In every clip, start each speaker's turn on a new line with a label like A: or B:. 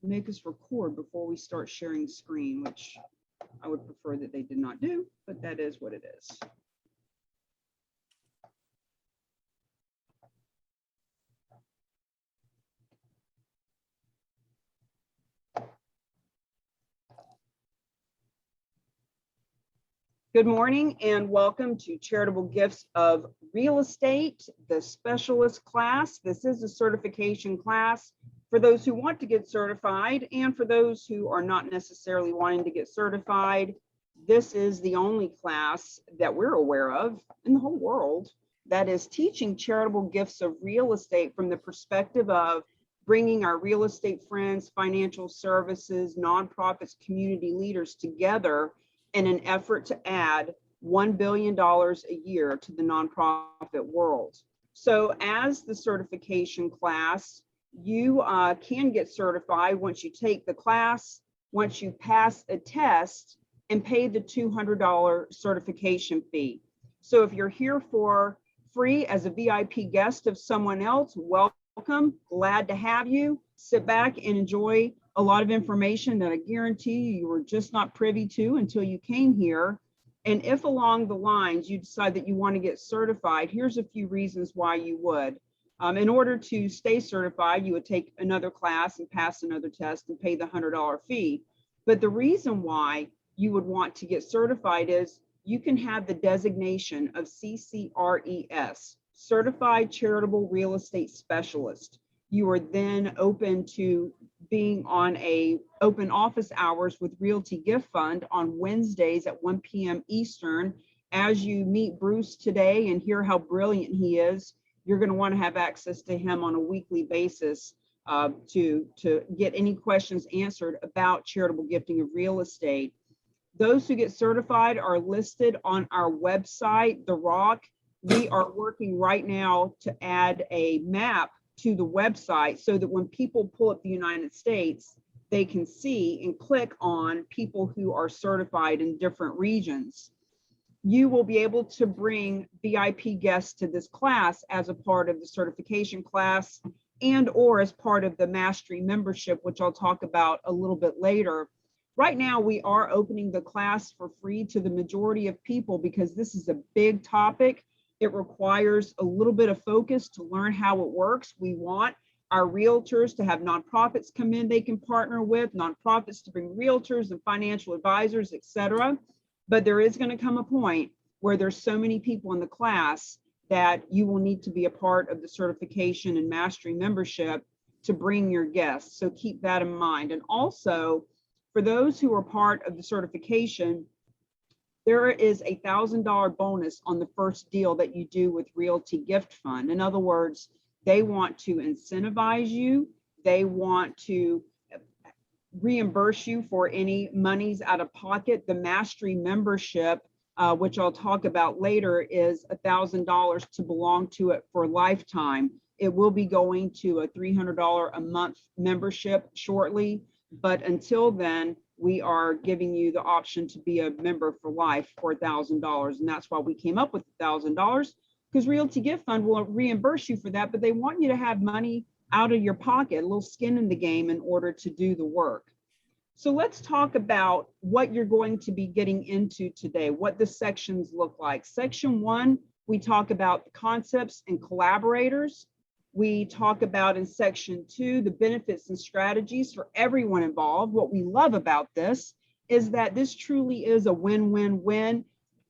A: make us record before we start sharing screen, which I would prefer that they did not do, but that is what it is. Good morning and welcome to Charitable Gifts of Real Estate, the specialist class. This is a certification class for those who want to get certified and for those who are not necessarily wanting to get certified. This is the only class that we're aware of in the whole world that is teaching charitable gifts of real estate from the perspective of bringing our real estate friends, financial services, nonprofits, community leaders together in an effort to add $1 billion a year to the nonprofit world. So as the certification class, you can get certified once you take the class, once you pass a test and pay the $200 certification fee. So if you're here for free as a VIP guest of someone else, welcome, glad to have you. Sit back and enjoy a lot of information that I guarantee you were just not privy to until you came here. And if along the lines you decide that you want to get certified, here's a few reasons why you would. In order to stay certified, you would take another class and pass another test and pay the $100 fee. But the reason why you would want to get certified is you can have the designation of CGRES, Certified Charitable Real Estate Specialist. You are then open to being on a open office hours with Realty Gift Fund on Wednesdays at 1 p.m. Eastern. As you meet Bruce today and hear how brilliant he is, you're going to want to have access to him on a weekly basis to get any questions answered about charitable gifting of real estate. Those who get certified are listed on our website, The Rock. We are working right now to add a map to the website so that when people pull up the United States, they can see and click on people who are certified in different regions. You will be able to bring VIP guests to this class as a part of the certification class and or as part of the mastery membership, which I'll talk about a little bit later. Right now, we are opening the class for free to the majority of people because this is a big topic. It requires a little bit of focus to learn how it works. We want our realtors to have nonprofits come in they can partner with, nonprofits to bring realtors and financial advisors, et cetera. But there is going to come a point where there's so many people in the class that you will need to be a part of the certification and mastery membership to bring your guests. So keep that in mind. And also, for those who are part of the certification, there is a $1,000 bonus on the first deal that you do with Realty Gift Fund. In other words, they want to incentivize you. They want to reimburse you for any monies out of pocket. The mastery membership, which I'll talk about later, is $1,000 to belong to it for a lifetime. It will be going to a $300 a month membership shortly, but until then, we are giving you the option to be a member for life for $1,000. And that's why we came up with $1,000, because Realty Gift Fund will reimburse you for that, but they want you to have money out of your pocket, a little skin in the game in order to do the work. So let's talk about what you're going to be getting into today, what the sections look like. Section 1, we talk about the concepts and collaborators. We talk about in section 2, the benefits and strategies for everyone involved. What we love about this is that this truly is a win-win-win.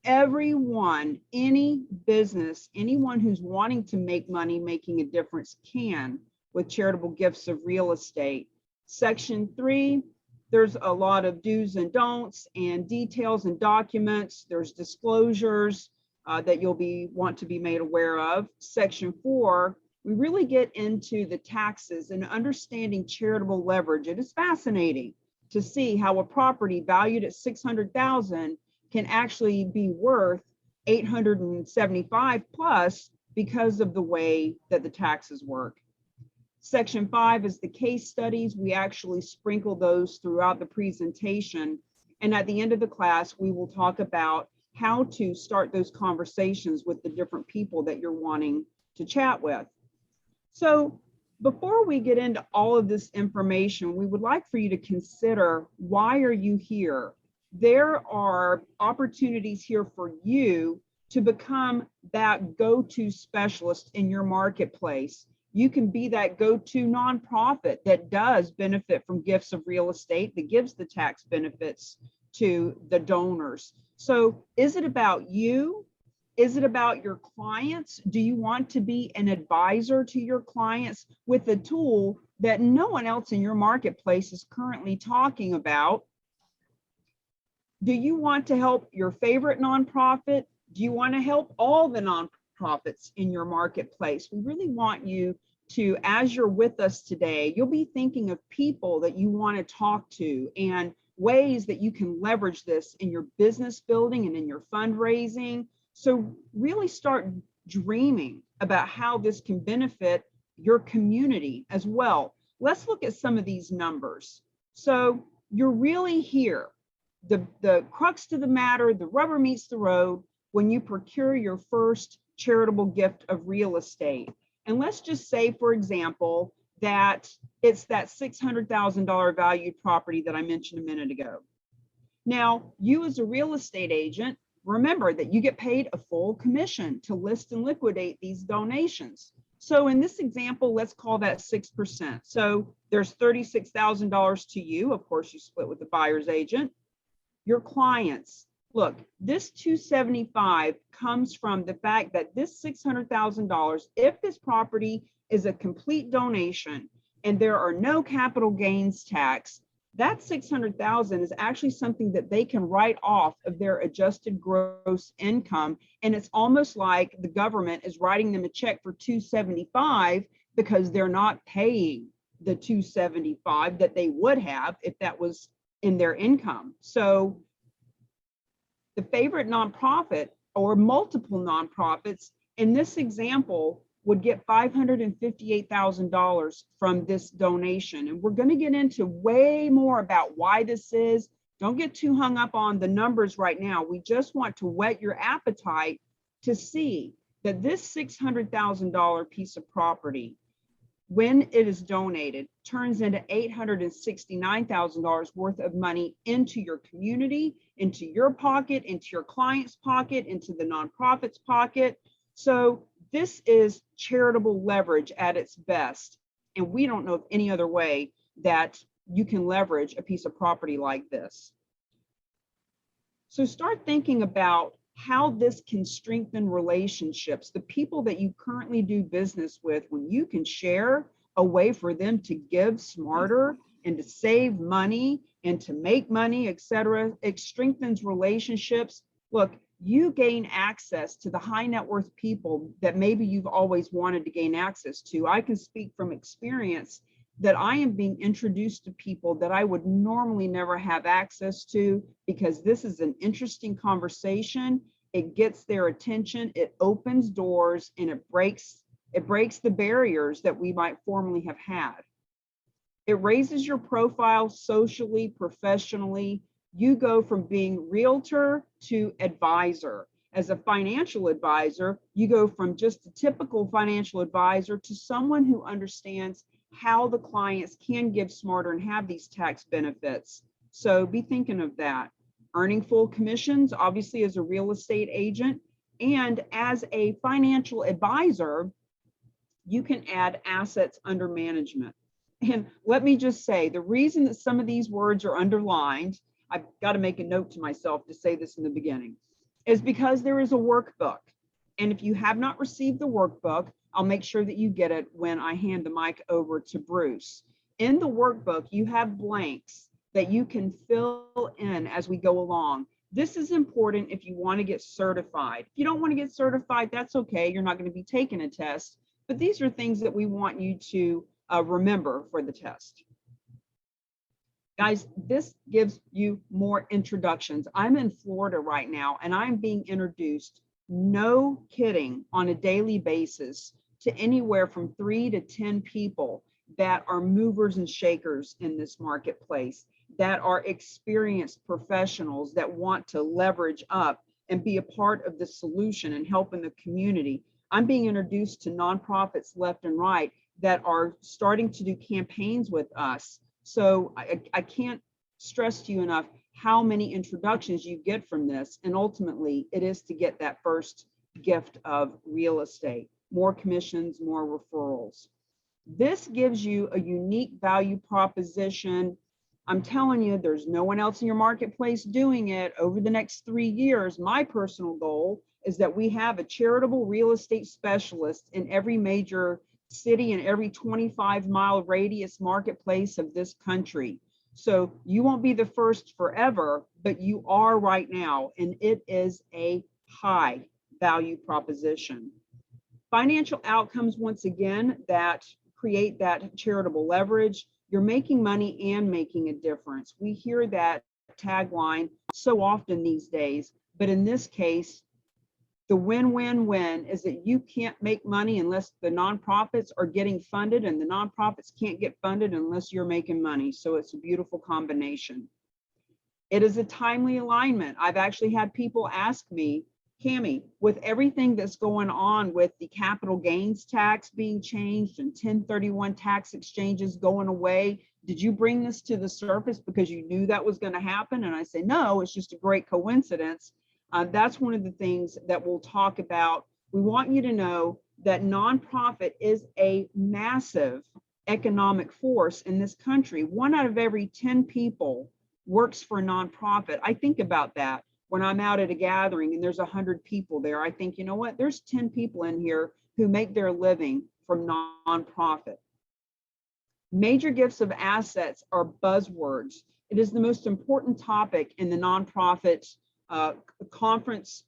A: Everyone, any business, anyone who's wanting to make money, making a difference can with charitable gifts of real estate. Section 3, there's a lot of do's and don'ts and details and documents. There's disclosures that you'll want to be made aware of. Section 4, we really get into the taxes and understanding charitable leverage. It is fascinating to see how a property valued at $600,000 can actually be worth $875 plus because of the way that the taxes work. Section 5 is the case studies. We actually sprinkle those throughout the presentation. And at the end of the class, we will talk about how to start those conversations with the different people that you're wanting to chat with. So Before we get into all of this information, we would like for you to consider, why are you here? There are opportunities here for you to become that go-to specialist in your marketplace. You can be that go-to nonprofit that does benefit from gifts of real estate, that gives the tax benefits to the donors. So is it about you? Is it about your clients? Do you want to be an advisor to your clients with a tool that no one else in your marketplace is currently talking about? Do you want to help your favorite nonprofit? Do you want to help all the nonprofits in your marketplace? We really want you to, as you're with us today, you'll be thinking of people that you want to talk to and ways that you can leverage this in your business building and in your fundraising. So really start dreaming about how this can benefit your community as well. Let's look at some of these numbers. So you're really here. The crux to the matter, the rubber meets the road when you procure your first charitable gift of real estate. And let's just say, for example, that it's that $600,000 valued property that I mentioned a minute ago. Now, you as a real estate agent, remember that you get paid a full commission to list and liquidate these donations. So in this example, let's call that 6%. So there's $36,000 to you. Of course, you split with the buyer's agent. Your clients, look, this $275,000 comes from the fact that this $600,000, if this property is a complete donation and there are no capital gains tax, that $600,000 is actually something that they can write off of their adjusted gross income. And it's almost like the government is writing them a check for $275,000 because they're not paying the $275,000 that they would have if that was in their income. So the favorite nonprofit or multiple nonprofits in this example would get $558,000 from this donation. And we're going to get into way more about why this is. Don't get too hung up on the numbers right now. We just want to whet your appetite to see that this $600,000 piece of property, when it is donated, turns into $869,000 worth of money into your community, into your pocket, into your client's pocket, into the nonprofit's pocket. So this is charitable leverage at its best. And we don't know of any other way that you can leverage a piece of property like this. So start thinking about how this can strengthen relationships, the people that you currently do business with, when you can share a way for them to give smarter and to save money and to make money, etc. It strengthens relationships. Look, you gain access to the high net worth people that maybe you've always wanted to gain access to. I can speak from experience that I am being introduced to people that I would normally never have access to, because this is an interesting conversation. It gets their attention, it opens doors, and it breaks the barriers that we might formerly have had. It raises your profile socially, professionally. You go from being realtor to advisor. As a financial advisor, you go from just a typical financial advisor to someone who understands how the clients can give smarter and have these tax benefits. So be thinking of that. Earning full commissions, obviously, as a real estate agent, and as a financial advisor, you can add assets under management. And let me just say, the reason that some of these words are underlined, I've got to make a note to myself to say this in the beginning, is because there is a workbook. And if you have not received the workbook, I'll make sure that you get it when I hand the mic over to Bruce. In the workbook, you have blanks that you can fill in as we go along. This is important if you want to get certified. If you don't want to get certified, that's okay. You're not going to be taking a test. But these are things that we want you to remember for the test. Guys, this gives you more introductions. I'm in Florida right now, and I'm being introduced, no kidding, on a daily basis to anywhere from 3 to 10 people that are movers and shakers in this marketplace, that are experienced professionals that want to leverage up and be a part of the solution and help in the community. I'm being introduced to nonprofits left and right that are starting to do campaigns with us. So I can't stress to you enough how many introductions you get from this. And ultimately, it is to get that first gift of real estate, more commissions, more referrals. This gives you a unique value proposition. I'm telling you, there's no one else in your marketplace doing it. Over the next 3 years, my personal goal is that we have a charitable real estate specialist in every major city and every 25-mile radius marketplace of this country. So you won't be the first forever, but you are right now, and it is a high value proposition. Financial outcomes, once again, that create that charitable leverage. You're making money and making a difference. We hear that tagline so often these days, but in this case, the win-win-win is that you can't make money unless the nonprofits are getting funded, and the nonprofits can't get funded unless you're making money. So it's a beautiful combination. It is a timely alignment. I've actually had people ask me, Cami, with everything that's going on with the capital gains tax being changed and 1031 tax exchanges going away, did you bring this to the surface because you knew that was going to happen? And I say, no, it's just a great coincidence. That's one of the things that we'll talk about. We want you to know that nonprofit is a massive economic force in this country. 1 out of every 10 people works for a nonprofit. I think about that when I'm out at a gathering and there's 100 people there. I think, you know what, there's 10 people in here who make their living from nonprofit. Major gifts of assets are buzzwords. It is the most important topic in the nonprofit conference.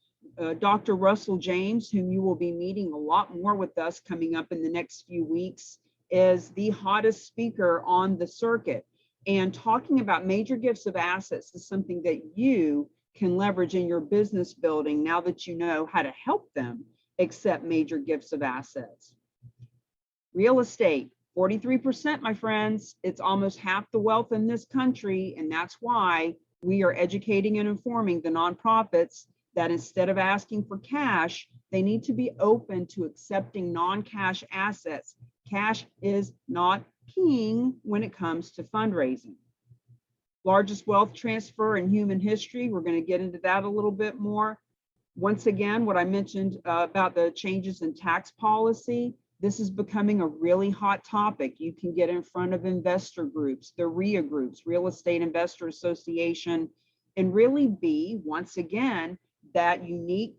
A: Dr. Russell James, whom you will be meeting a lot more with us coming up in the next few weeks, is the hottest speaker on the circuit. And talking about major gifts of assets is something that you can leverage in your business building now that you know how to help them accept major gifts of assets. Real estate, 43%, my friends. It's almost half the wealth in this country, and that's why we are educating and informing the nonprofits that instead of asking for cash, they need to be open to accepting non-cash assets. Cash is not king when it comes to fundraising. Largest wealth transfer in human history. We're going to get into that a little bit more. Once again, what I mentioned about the changes in tax policy, this is becoming a really hot topic. You can get in front of investor groups, the RIA groups, Real Estate Investor Association, and really be, once again, that unique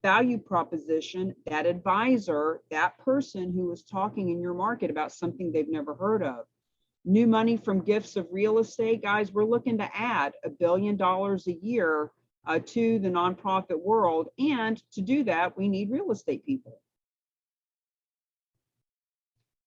A: value proposition, that advisor, that person who is talking in your market about something they've never heard of. New money from gifts of real estate, guys, we're looking to add $1 billion a year to the nonprofit world. And to do that, we need real estate people.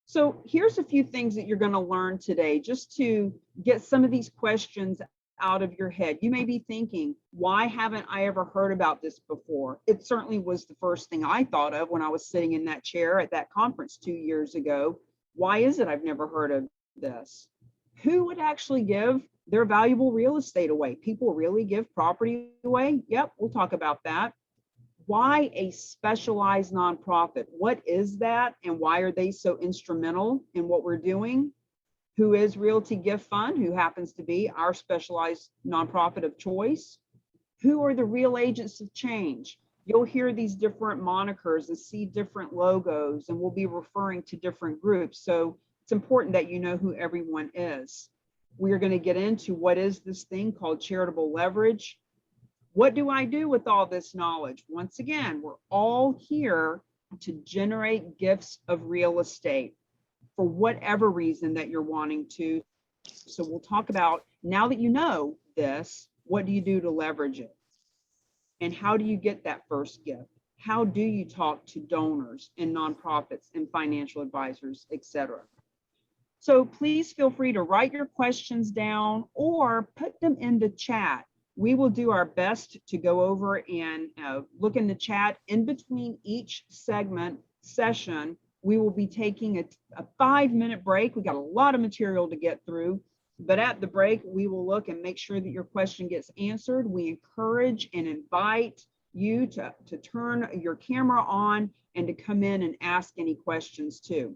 A: So here's a few things that you're going to learn today just to get some of these questions out of your head. You may be thinking, why haven't I ever heard about this before? It certainly was the first thing I thought of when I was sitting in that chair at that conference 2 years ago. Why is it I've never heard of this? Who would actually give their valuable real estate away? People really give property away? Yep, we'll talk about that. Why a specialized nonprofit? What is that, and why are they so instrumental in what we're doing? Who is Realty Gift Fund, who happens to be our specialized nonprofit of choice? Who are the real agents of change? You'll hear these different monikers and see different logos, and we'll be referring to different groups. So it's important that you know who everyone is. We are going to get into what is this thing called charitable leverage. What do I do with all this knowledge? Once again, we're all here to generate gifts of real estate for whatever reason that you're wanting to. So we'll talk about, now that you know this, what do you do to leverage it? And how do you get that first gift? How do you talk to donors and nonprofits and financial advisors, etc.? So please feel free to write your questions down or put them in the chat. We will do our best to go over and look in the chat. In between each session, we will be taking a 5-minute break. We got a lot of material to get through, but at the break, we will look and make sure that your question gets answered. We encourage and invite you to turn your camera on and to come in and ask any questions too.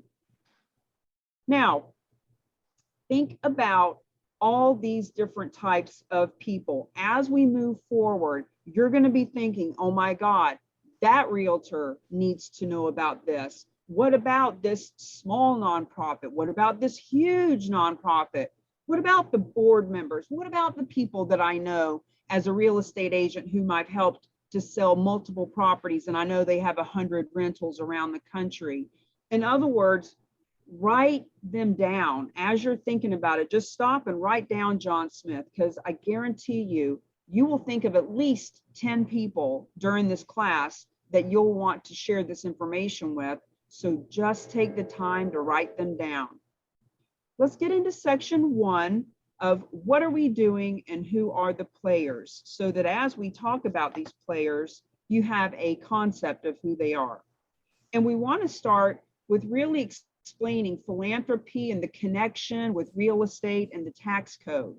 A: Now, think about all these different types of people. As we move forward, you're going to be thinking, oh my God, that realtor needs to know about this. What about this small nonprofit? What about this huge nonprofit? What about the board members? What about the people that I know as a real estate agent whom I've helped to sell multiple properties, and I know they have 100 rentals around the country? In other words, write them down as you're thinking about it. Just stop and write down John Smith, because I guarantee you, you will think of at least 10 people during this class that you'll want to share this information with. So just take the time to write them down. Let's get into section 1 of what are we doing and who are the players, so that as we talk about these players, you have a concept of who they are. And we want to start with really explaining philanthropy and the connection with real estate and the tax code.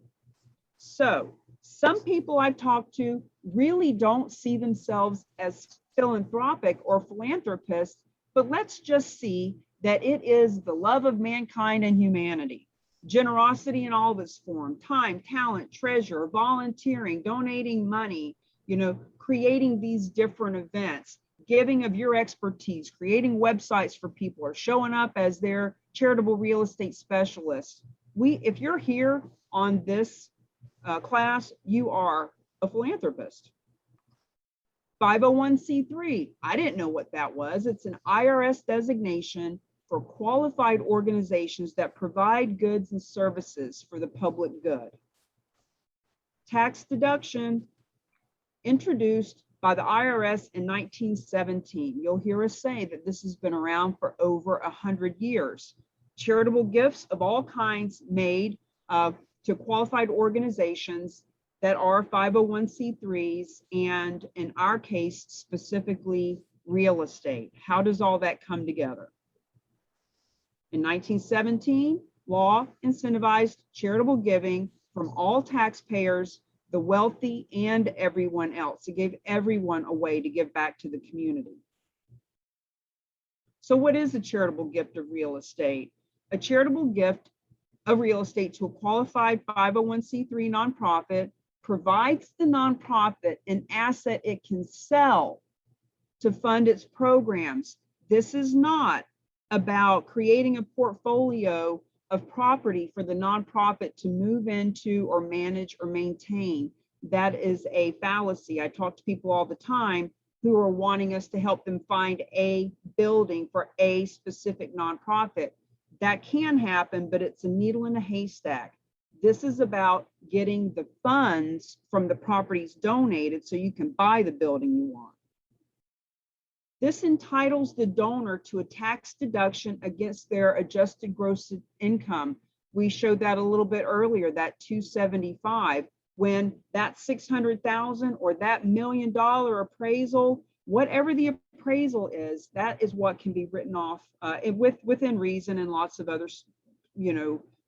A: So some people I've talked to really don't see themselves as philanthropic or philanthropists, but let's just see that it is the love of mankind and humanity. Generosity in all of its form: time, talent, treasure, volunteering, donating money, creating these different events, giving of your expertise, creating websites for people, or showing up as their charitable real estate specialist. If you're here on this class, you are a philanthropist. 501c3, I didn't know what that was. It's an IRS designation for qualified organizations that provide goods and services for the public good. Tax deduction, introduced by the IRS in 1917. You'll hear us say that this has been around for over 100 years. Charitable gifts of all kinds made to qualified organizations that are 501c3s, and in our case, specifically real estate. How does all that come together? In 1917, law incentivized charitable giving from all taxpayers, the wealthy and everyone else. It gave everyone a way to give back to the community. So what is a charitable gift of real estate? A charitable gift of real estate to a qualified 501c3 nonprofit provides the nonprofit an asset it can sell to fund its programs. This is not about creating a portfolio of property for the nonprofit to move into or manage or maintain. That is a fallacy. I talk to people all the time who are wanting us to help them find a building for a specific nonprofit. That can happen, but it's a needle in a haystack. This is about getting the funds from the properties donated so you can buy the building you want. This entitles the donor to a tax deduction against their adjusted gross income. We showed that a little bit earlier, that 275, when that 600,000 or that $1 million appraisal, whatever the appraisal is, that is what can be written off within reason, and lots of other,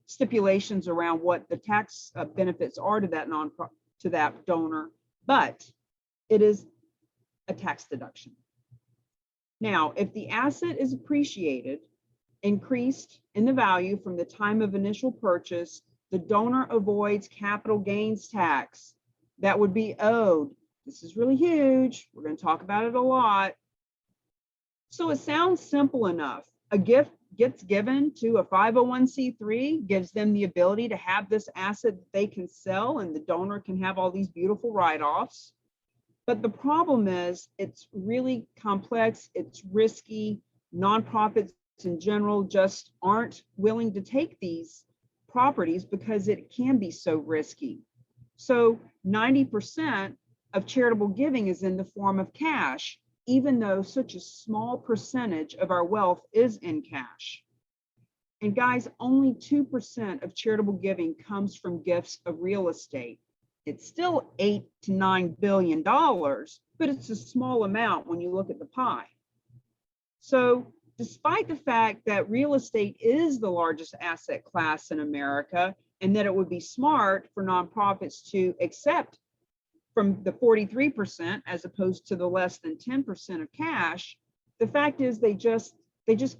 A: stipulations around what the tax benefits are to that donor, but it is a tax deduction. Now, if the asset is appreciated, increased in the value from the time of initial purchase, the donor avoids capital gains tax that would be owed. This is really huge. We're going to talk about it a lot. So it sounds simple enough. A gift gets given to a 501c3, gives them the ability to have this asset that they can sell, and the donor can have all these beautiful write-offs. But the problem is it's really complex, it's risky. Nonprofits in general just aren't willing to take these properties because it can be so risky. So 90% of charitable giving is in the form of cash, even though such a small percentage of our wealth is in cash. And guys, only 2% of charitable giving comes from gifts of real estate. It's still $8 to $9 billion, but it's a small amount when you look at the pie. So despite the fact that real estate is the largest asset class in America, and that it would be smart for nonprofits to accept from the 43% as opposed to the less than 10% of cash, the fact is they just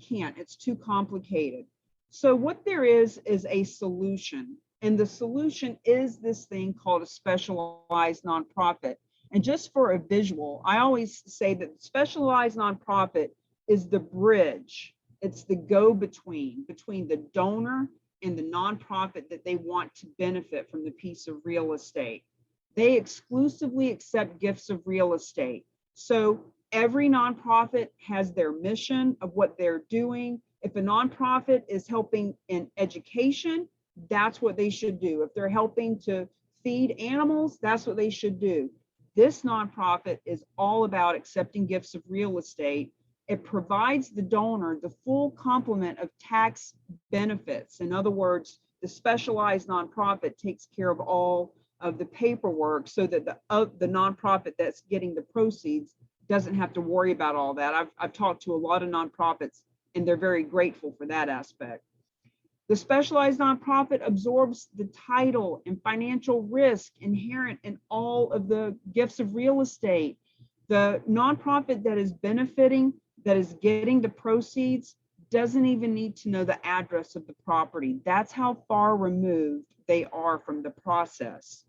A: can't. It's too complicated. So what there is a solution, and the solution is this thing called a specialized nonprofit. And just for a visual, I always say that specialized nonprofit is the bridge. It's the go-between between the donor and the nonprofit that they want to benefit from the piece of real estate. They exclusively accept gifts of real estate. So every nonprofit has their mission of what they're doing. If a nonprofit is helping in education, that's what they should do. If they're helping to feed animals, that's what they should do. This nonprofit is all about accepting gifts of real estate. It provides the donor the full complement of tax benefits. In other words, the specialized nonprofit takes care of all of the paperwork so that the nonprofit that's getting the proceeds doesn't have to worry about all that. I've talked to a lot of nonprofits and they're very grateful for that aspect. The specialized nonprofit absorbs the title and financial risk inherent in all of the gifts of real estate. The nonprofit that is benefiting, that is getting the proceeds, doesn't even need to know the address of the property. That's how far removed they are from the process.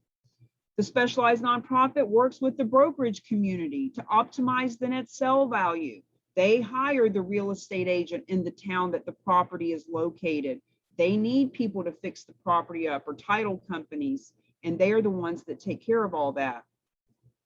A: The specialized nonprofit works with the brokerage community to optimize the net sale value. They hire the real estate agent in the town that the property is located. They need people to fix the property up, or title companies, and they are the ones that take care of all that.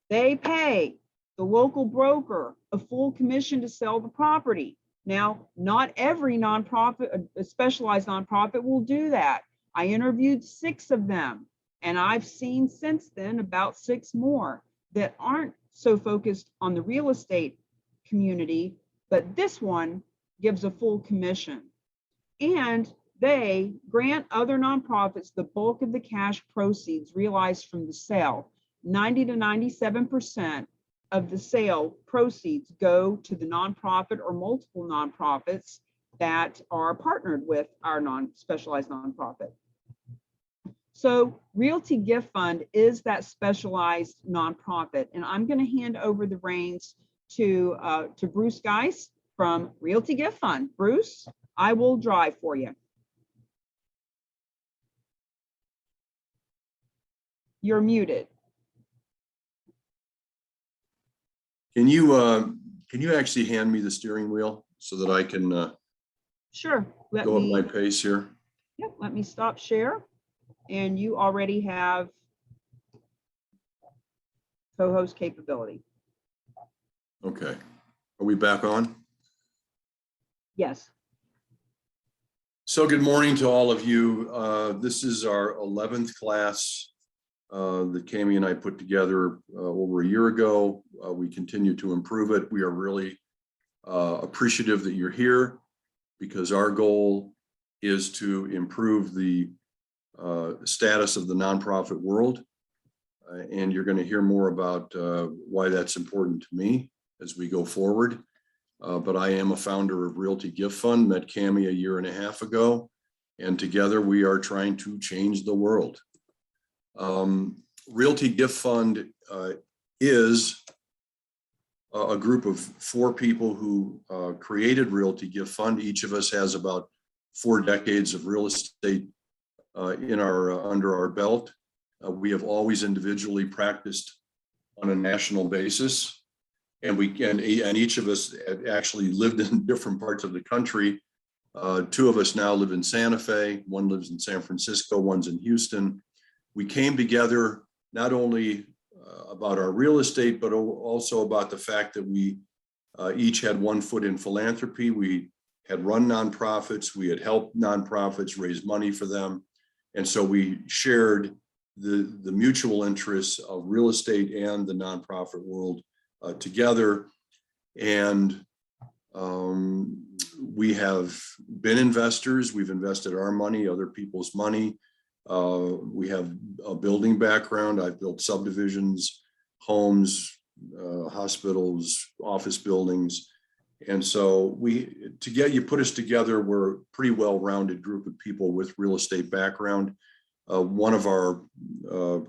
A: They pay the local broker a full commission to sell the property. Now, not every nonprofit, a specialized nonprofit, will do that. I interviewed 6 of them, and I've seen since then about 6 more that aren't so focused on the real estate community, but this one gives a full commission. And they grant other nonprofits the bulk of the cash proceeds realized from the sale. 90 to 97% of the sale proceeds go to the nonprofit or multiple nonprofits that are partnered with our specialized nonprofit. So Realty Gift Fund is that specialized nonprofit, and I'm going to hand over the reins to Bruce Geis from Realty Gift Fund. Bruce, I will drive for you. You're muted.
B: Can you actually hand me the steering wheel so that I can
A: Sure.
B: go at my pace here?
A: Yep, let me stop share. And you already have co-host capability.
B: Okay. Are we back on?
A: Yes.
B: So good morning to all of you. This is our 11th class that Cami and I put together over a year ago. We continue to improve it. We are really appreciative that you're here, because our goal is to improve the status of the nonprofit world. And you're going to hear more about why that's important to me as we go forward. But I am a founder of Realty Gift Fund, met Cami a year and a half ago, and together we are trying to change the world. Realty Gift Fund is a group of 4 people who created Realty Gift Fund. Each of us has about 4 decades of real estate under our belt. We have always individually practiced on a national basis, and each of us actually lived in different parts of the country. 2 of us now live in Santa Fe. 1 lives in San Francisco. 1's in Houston. We came together not only about our real estate, but also about the fact that we each had 1 foot in philanthropy. We had run nonprofits. We had helped nonprofits raise money for them. And so we shared the mutual interests of real estate and the nonprofit world together. And we have been investors. We've invested our money, other people's money. We have a building background. I've built subdivisions, homes, hospitals, office buildings. And so you put us together, we're a pretty well-rounded group of people with real estate background. One of our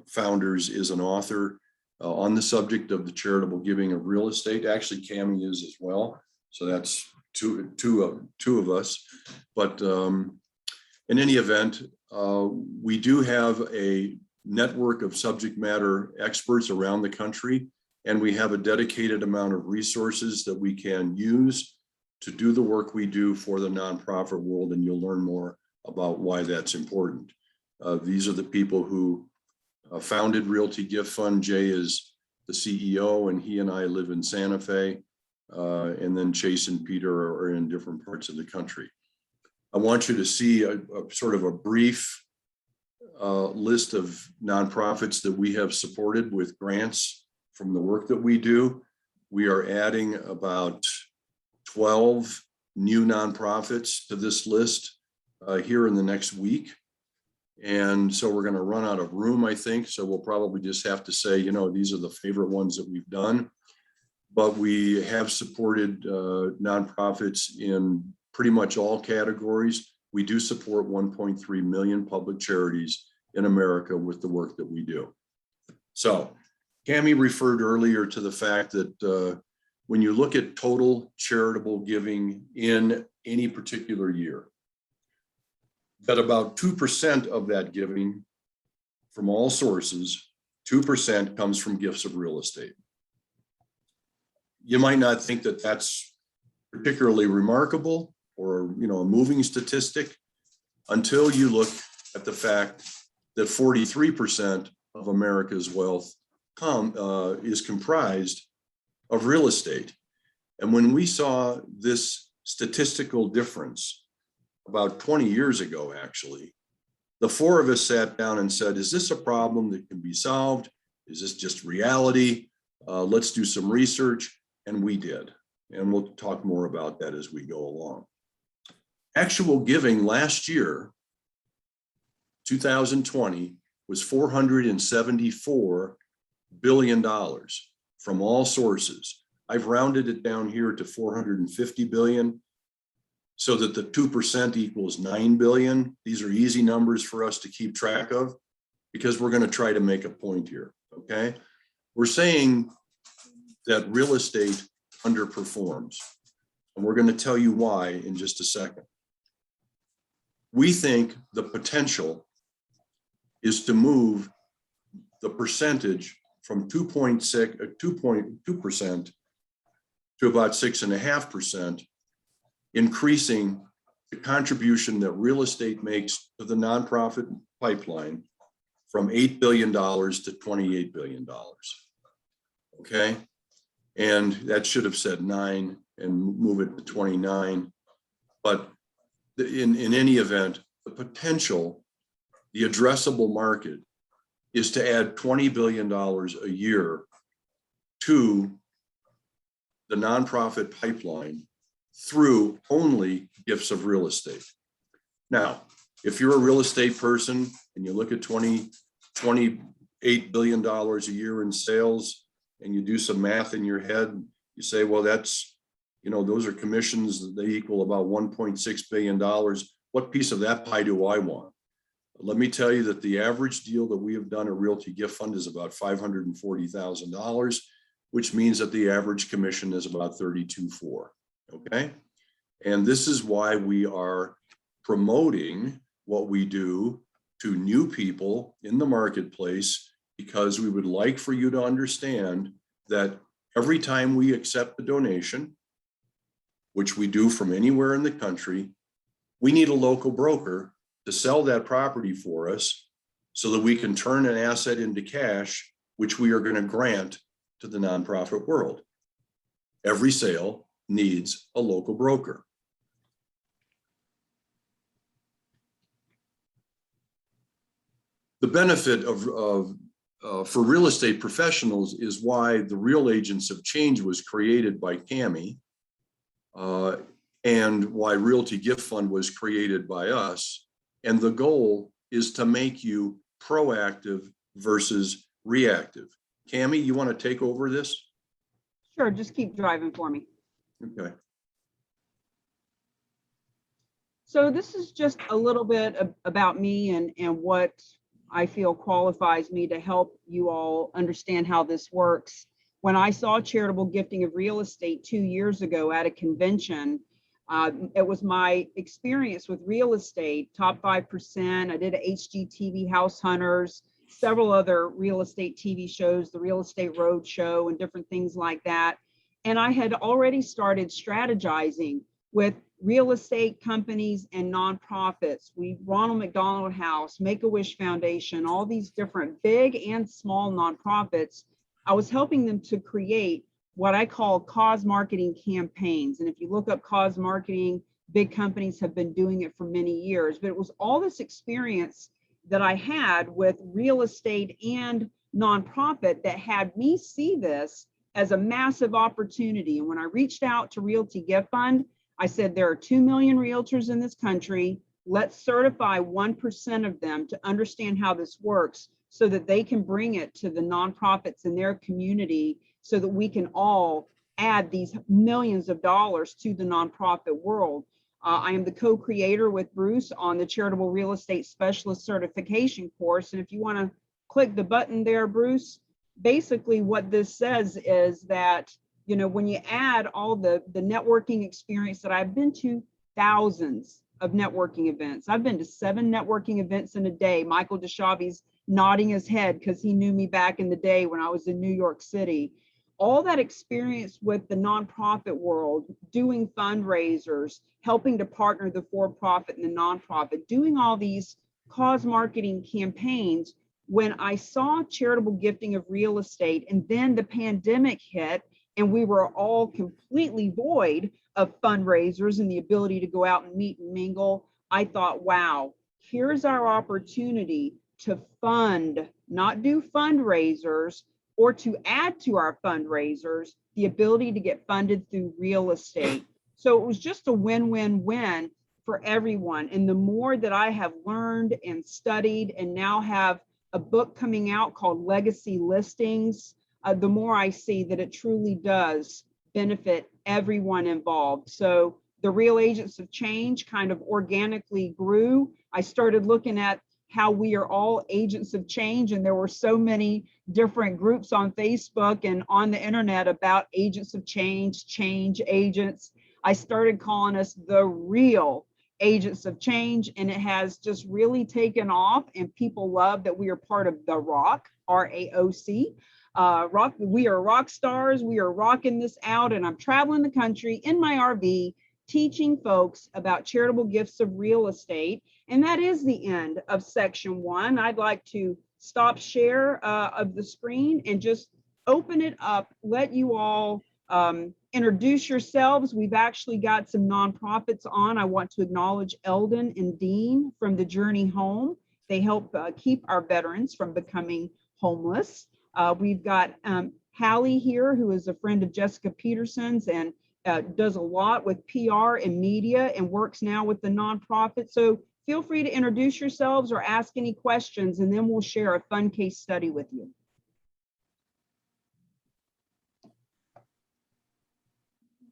B: founders is an author on the subject of the charitable giving of real estate. Actually, Cami is as well. So that's two of us. But In any event, we do have a network of subject matter experts around the country, and we have a dedicated amount of resources that we can use to do the work we do for the nonprofit world, and you'll learn more about why that's important. These are the people who founded Realty Gift Fund. Jay is the CEO, and he and I live in Santa Fe, and then Chase and Peter are in different parts of the country. I want you to see a sort of a brief list of nonprofits that we have supported with grants from the work that we do. We are adding about 12 new nonprofits to this list here in the next week. And so we're going to run out of room, I think. So we'll probably just have to say, you know, these are the favorite ones that we've done. But we have supported nonprofits in pretty much all categories. We do support 1.3 million public charities in America with the work that we do. So Cammie referred earlier to the fact that when you look at total charitable giving in any particular year, that about 2% of that giving from all sources, 2% comes from gifts of real estate. You might not think that that's particularly remarkable or, you know, a moving statistic until you look at the fact that 43% of America's wealth is comprised of real estate. And when we saw this statistical difference about 20 years ago, actually, the four of us sat down and said, is this a problem that can be solved? Is this just reality? Let's do some research. And we did. And we'll talk more about that as we go along. Actual giving last year, 2020, was $474 billion from all sources. I've rounded it down here to 450 billion so that the 2% equals 9 billion. These are easy numbers for us to keep track of because we're going to try to make a point here, okay? We're saying that real estate underperforms, and we're going to tell you why in just a second. We think the potential is to move the percentage from 2.2% to about 6.5%, increasing the contribution that real estate makes to the nonprofit pipeline from $8 billion to $28 billion. Okay, and that should have said 9 and move it to 29. But in any event, the potential, the addressable market is to add $20 billion a year to the nonprofit pipeline through only gifts of real estate. Now, if you're a real estate person and you look at $28 billion a year in sales and you do some math in your head, you say, well, that's, you know, those are commissions, they equal about $1.6 billion. What piece of that pie do I want? Let me tell you that the average deal that we have done at Realty Gift Fund is about $540,000, which means that the average commission is about $32,400. Okay. And this is why we are promoting what we do to new people in the marketplace, because we would like for you to understand that every time we accept a donation, which we do from anywhere in the country, we need a local broker to sell that property for us so that we can turn an asset into cash, which we are going to grant to the nonprofit world. Every sale needs a local broker. The benefit for real estate professionals is why the Real Agents of Change was created by Cammie, and why Realty Gift Fund was created by us. And the goal is to make you proactive versus reactive. Cammie, you want to take over this?
A: Sure, just keep driving for me.
B: Okay.
A: So this is just a little bit about me and what I feel qualifies me to help you all understand how this works. When I saw charitable gifting of real estate 2 years ago at a convention, It was my experience with real estate, top 5%. I did a HGTV House Hunters, several other real estate TV shows, the Real Estate Road Show, and different things like that. And I had already started strategizing with real estate companies and nonprofits. Ronald McDonald House, Make-A-Wish Foundation, all these different big and small nonprofits. I was helping them to create what I call cause marketing campaigns. And if you look up cause marketing, big companies have been doing it for many years, but it was all this experience that I had with real estate and nonprofit that had me see this as a massive opportunity. And when I reached out to Realty Gift Fund, I said, there are 2 million realtors in this country. Let's certify 1% of them to understand how this works so that they can bring it to the nonprofits in their community so that we can all add these millions of dollars to the nonprofit world. I am the co-creator with Bruce on the Charitable Real Estate Specialist Certification course. And if you want to click the button there, Bruce, basically what this says is that, you know, when you add all the networking experience that I've been to, thousands of networking events. I've been to 7 networking events in a day. Michael DeShavi's nodding his head because he knew me back in the day when I was in New York City. All that experience with the nonprofit world, doing fundraisers, helping to partner the for-profit and the nonprofit, doing all these cause marketing campaigns. When I saw charitable gifting of real estate and then the pandemic hit and we were all completely void of fundraisers and the ability to go out and meet and mingle, I thought, wow, here's our opportunity to fund, not do fundraisers, or to add to our fundraisers, the ability to get funded through real estate. So it was just a win-win-win for everyone. And the more that I have learned and studied and now have a book coming out called Legacy Listings, the more I see that it truly does benefit everyone involved. So the Real Agents of Change kind of organically grew. I started looking at how we are all agents of change, and there were so many different groups on Facebook and on the internet about agents of change, change agents. I started calling us the Real Agents of Change, and it has just really taken off, and people love that we are part of the ROC, R-A-O-C. Rock, we are rock stars. We are rocking this out, and I'm traveling the country in my RV teaching folks about charitable gifts of real estate. And that is the end of section 1. I'd like to stop share of the screen and just open it up, let you all introduce yourselves. We've actually got some nonprofits on. I want to acknowledge Eldon and Dean from the Journey Home. They help keep our veterans from becoming homeless. We've got Hallie here, who is a friend of Jessica Peterson's and does a lot with PR and media and works now with the nonprofit. So feel free to introduce yourselves or ask any questions, and then we'll share a fun case study with you.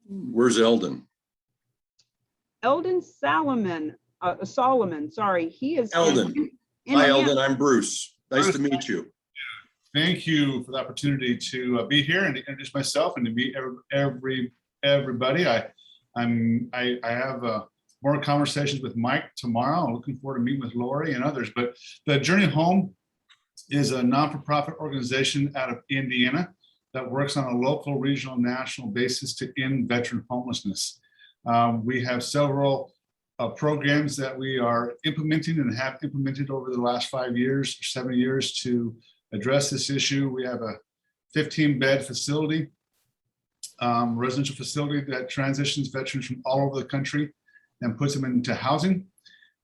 B: Where's Eldon?
A: Eldon Solomon, sorry. He is
B: Eldon. Hi, Eldon. I'm Bruce. Nice to meet you.
C: Thank you for the opportunity to be here and to introduce myself and to meet everybody. I have more conversations with Mike tomorrow. I'm looking forward to meeting with Lori and others. But the Journey Home is a non-for-profit organization out of Indiana that works on a local, regional, national basis to end veteran homelessness. We have several programs that we are implementing and have implemented over the last 5 years, 7 years to address this issue. We have a 15-bed facility, residential facility that transitions veterans from all over the country and puts them into housing.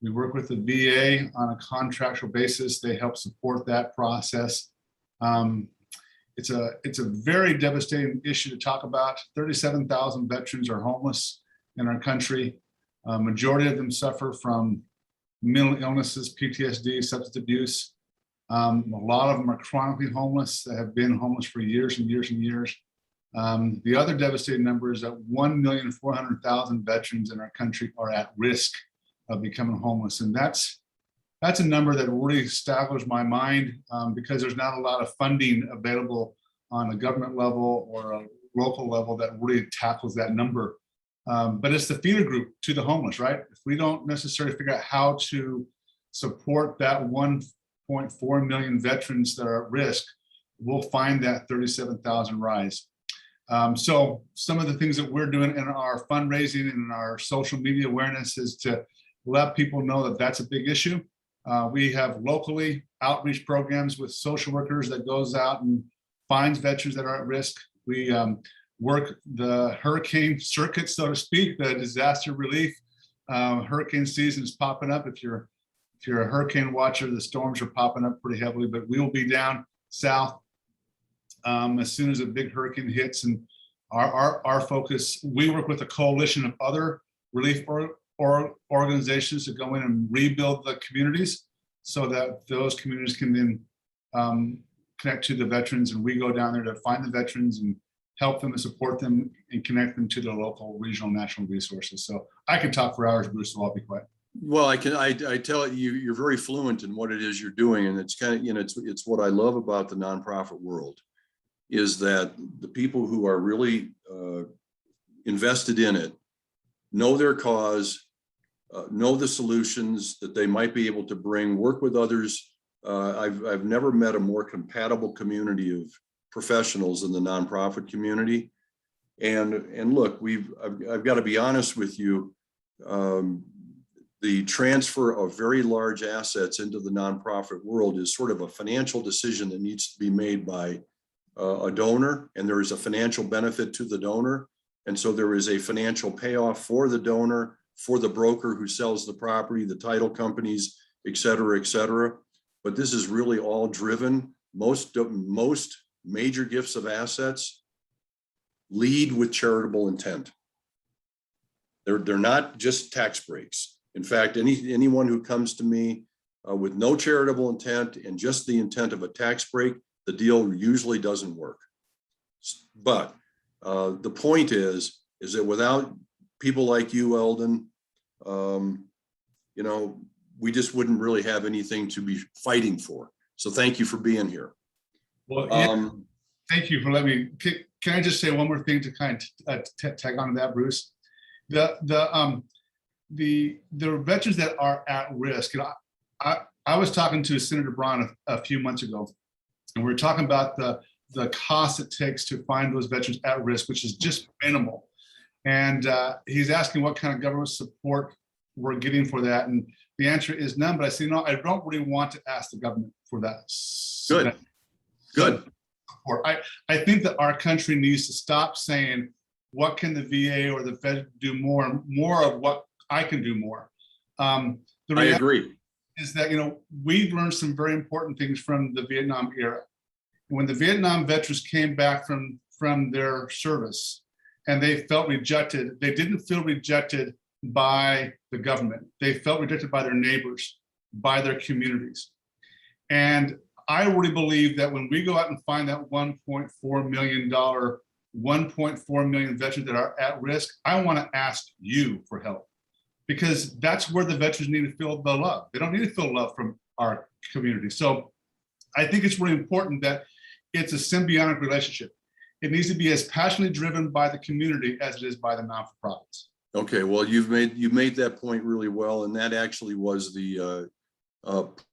C: We work with the VA on a contractual basis. They help support that process. It's a very devastating issue to talk about. 37,000 veterans are homeless in our country. Majority of them suffer from mental illnesses, PTSD, substance abuse. A lot of them are chronically homeless. They have been homeless for years and years and years. The other devastating number is that 1,400,000 veterans in our country are at risk of becoming homeless. And that's a number that really staggers my mind because there's not a lot of funding available on a government level or a local level that really tackles that number. But it's the feeder group to the homeless, right? If we don't necessarily figure out how to support that 1.4 million veterans that are at risk, we'll find that 37,000 rise. So some of the things that we're doing in our fundraising and in our social media awareness is to let people know that that's a big issue. We have locally outreach programs with social workers that goes out and finds veterans that are at risk. We work the hurricane circuit, so to speak, the disaster relief. Hurricane season is popping up. If you're a hurricane watcher, the storms are popping up pretty heavily, but we will be down south as soon as a big hurricane hits. And our focus, we work with a coalition of other relief organizations to go in and rebuild the communities so that those communities can then connect to the veterans, and we go down there to find the veterans and help them and support them and connect them to the local, regional, national resources. So I could talk for hours, Bruce, so I'll be quiet.
B: Well, I tell you, you're very fluent in what it is you're doing. And it's kind of, you know, it's what I love about the nonprofit world is that the people who are really invested in it know their cause, know the solutions that they might be able to bring, work with others. I've never met a more compatible community of professionals in the nonprofit community. And look, I've got to be honest with you. The transfer of very large assets into the nonprofit world is sort of a financial decision that needs to be made by a donor, and there is a financial benefit to the donor. And so there is a financial payoff for the donor, for the broker who sells the property, the title companies, et cetera, et cetera. But this is really all driven, most major gifts of assets lead with charitable intent. They're not just tax breaks. In fact, anyone who comes to me with no charitable intent and just the intent of a tax break, the deal usually doesn't work. But the point is that without people like you, Eldon, you know, we just wouldn't really have anything to be fighting for. So thank you for being here.
C: Well, yeah, thank you for letting me. Can I just say one more thing to kind of tag on to that, Bruce? The veterans that are at risk. You know, I was talking to Senator Braun a few months ago, and we were talking about the cost it takes to find those veterans at risk, which is just minimal. And he's asking what kind of government support we're getting for that, and the answer is none. But I say, no, I don't really want to ask the government for that. Good. Support. I think that our country needs to stop saying, what can the VA or the Fed do more, and more of what I can do more. I agree. Is that, you know, we've learned some very important things from the Vietnam era. When the Vietnam veterans came back from their service and they felt rejected, they didn't feel rejected by the government. They felt rejected by their neighbors, by their communities. And I really believe that when we go out and find that $1.4 million, 1.4 million veterans that are at risk, I want to ask you for help, because that's where the veterans need to feel the love. They don't need to feel love from our community. So I think it's really important that it's a symbiotic relationship. It needs to be as passionately driven by the community as it is by the not-for-profits. Okay, well, you've made that point really well, and that actually was the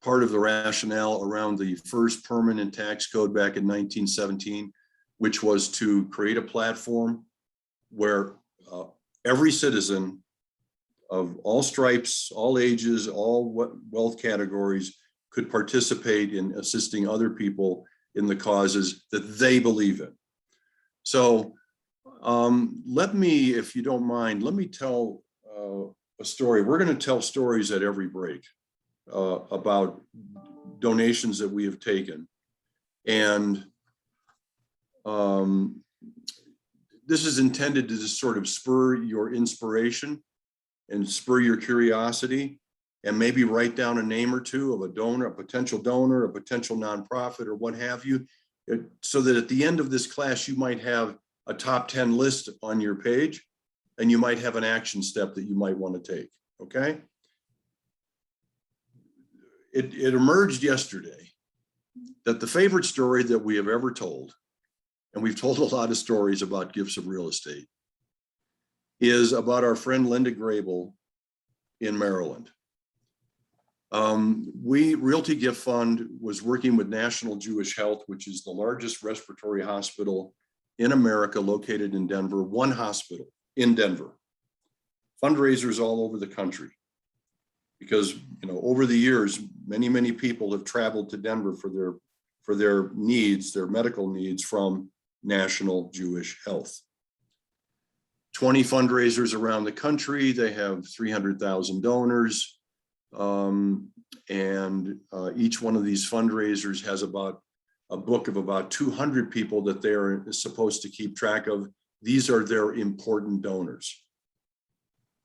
C: part of the rationale around the first permanent tax code back in 1917, which was to create a platform where every citizen of all stripes, all ages, all wealth categories could participate in assisting other people in the causes that they believe in. So let me, if you don't mind, let me tell a story. We're going to tell stories at every break about donations that we have taken. And this is intended to just sort of spur your inspiration and spur your curiosity, and maybe write down a name or two of a donor, a potential nonprofit, or what have you, so that at the end of this class, you might have a top 10 list on your page, and you might have an action step that you might want to take, okay? It emerged yesterday that the favorite story that we have ever told, and we've told a lot of stories about gifts of real estate,
B: is about our friend Linda Grable in Maryland. Realty Gift Fund was working with National Jewish Health, which is the largest respiratory hospital in America, located in Denver, one hospital in Denver. Fundraisers all over the country. Because, you know, over the years, many people have traveled to Denver for their needs, their medical needs from National Jewish Health. 20 fundraisers around the country. They have 300,000 donors. Each one of these fundraisers has about a book of about 200 people that they're supposed to keep track of. These are their important donors.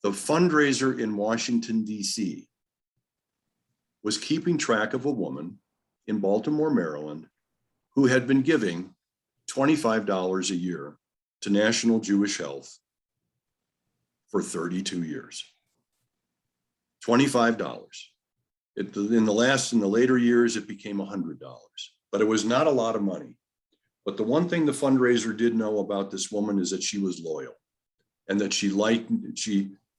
B: The fundraiser in Washington, D.C. was keeping track of a woman in Baltimore, Maryland, who had been giving $25 a year to National Jewish Health for 32 years. $25. In the later years, it became $100, but it was not a lot of money. But the one thing the fundraiser did know about this woman is that she was loyal, and that she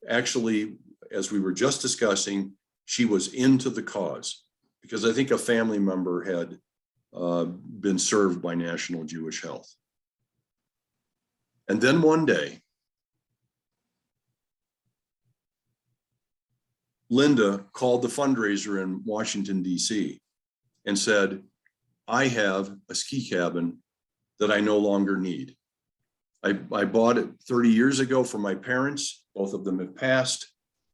B: actually, as we were just discussing, she was into the cause, because I think a family member had been served by National Jewish Health. And then one day, Linda called the fundraiser in Washington, D.C. and said, I have a ski cabin that I no longer need. I bought it 30 years ago from my parents. Both of them have passed.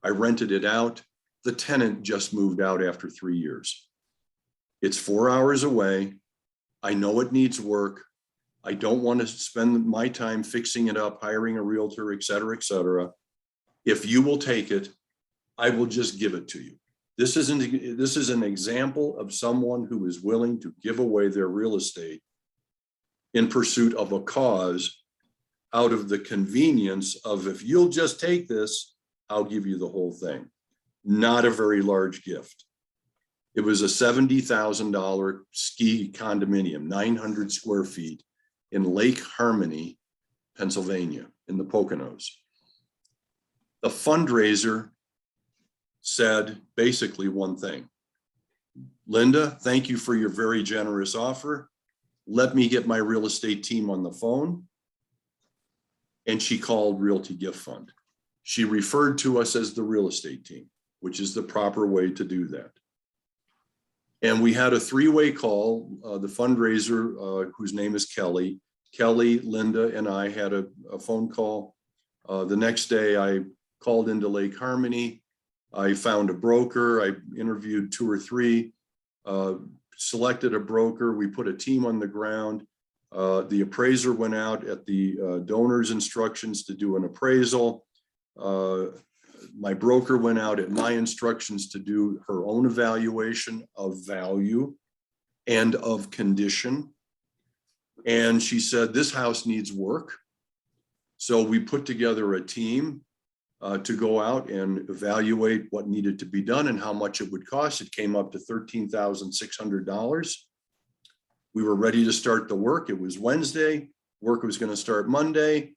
B: I rented it out. The tenant just moved out after 3 years. It's 4 hours away. I know it needs work. I don't want to spend my time fixing it up, hiring a realtor, et cetera, et cetera. If you will take it, I will just give it to you. This is an example of someone who is willing to give away their real estate in pursuit of a cause, out of the convenience of, if you'll just take this, I'll give you the whole thing. Not a very large gift. It was a $70,000 ski condominium, 900 square feet in Lake Harmony, Pennsylvania, in the Poconos. The fundraiser said basically one thing: Linda, thank you for your very generous offer. Let me get my real estate team on the phone. And she called Realty Gift Fund. She referred to us as the real estate team, which is the proper way to do that. And we had a three-way call. The fundraiser, whose name is Kelly, Linda, and I had a phone call. The next day I called into Lake Harmony. I found a broker. I interviewed 2 or 3, selected a broker. We put a team on the ground. The appraiser went out at the donor's instructions to do an appraisal. My broker went out at my instructions to do her own evaluation of value and of condition. And she said, this house needs work. So we put together a team to go out and evaluate what needed to be done and how much it would cost. It came up to $13,600. We were ready to start the work. It was Wednesday. Work was going to start Monday.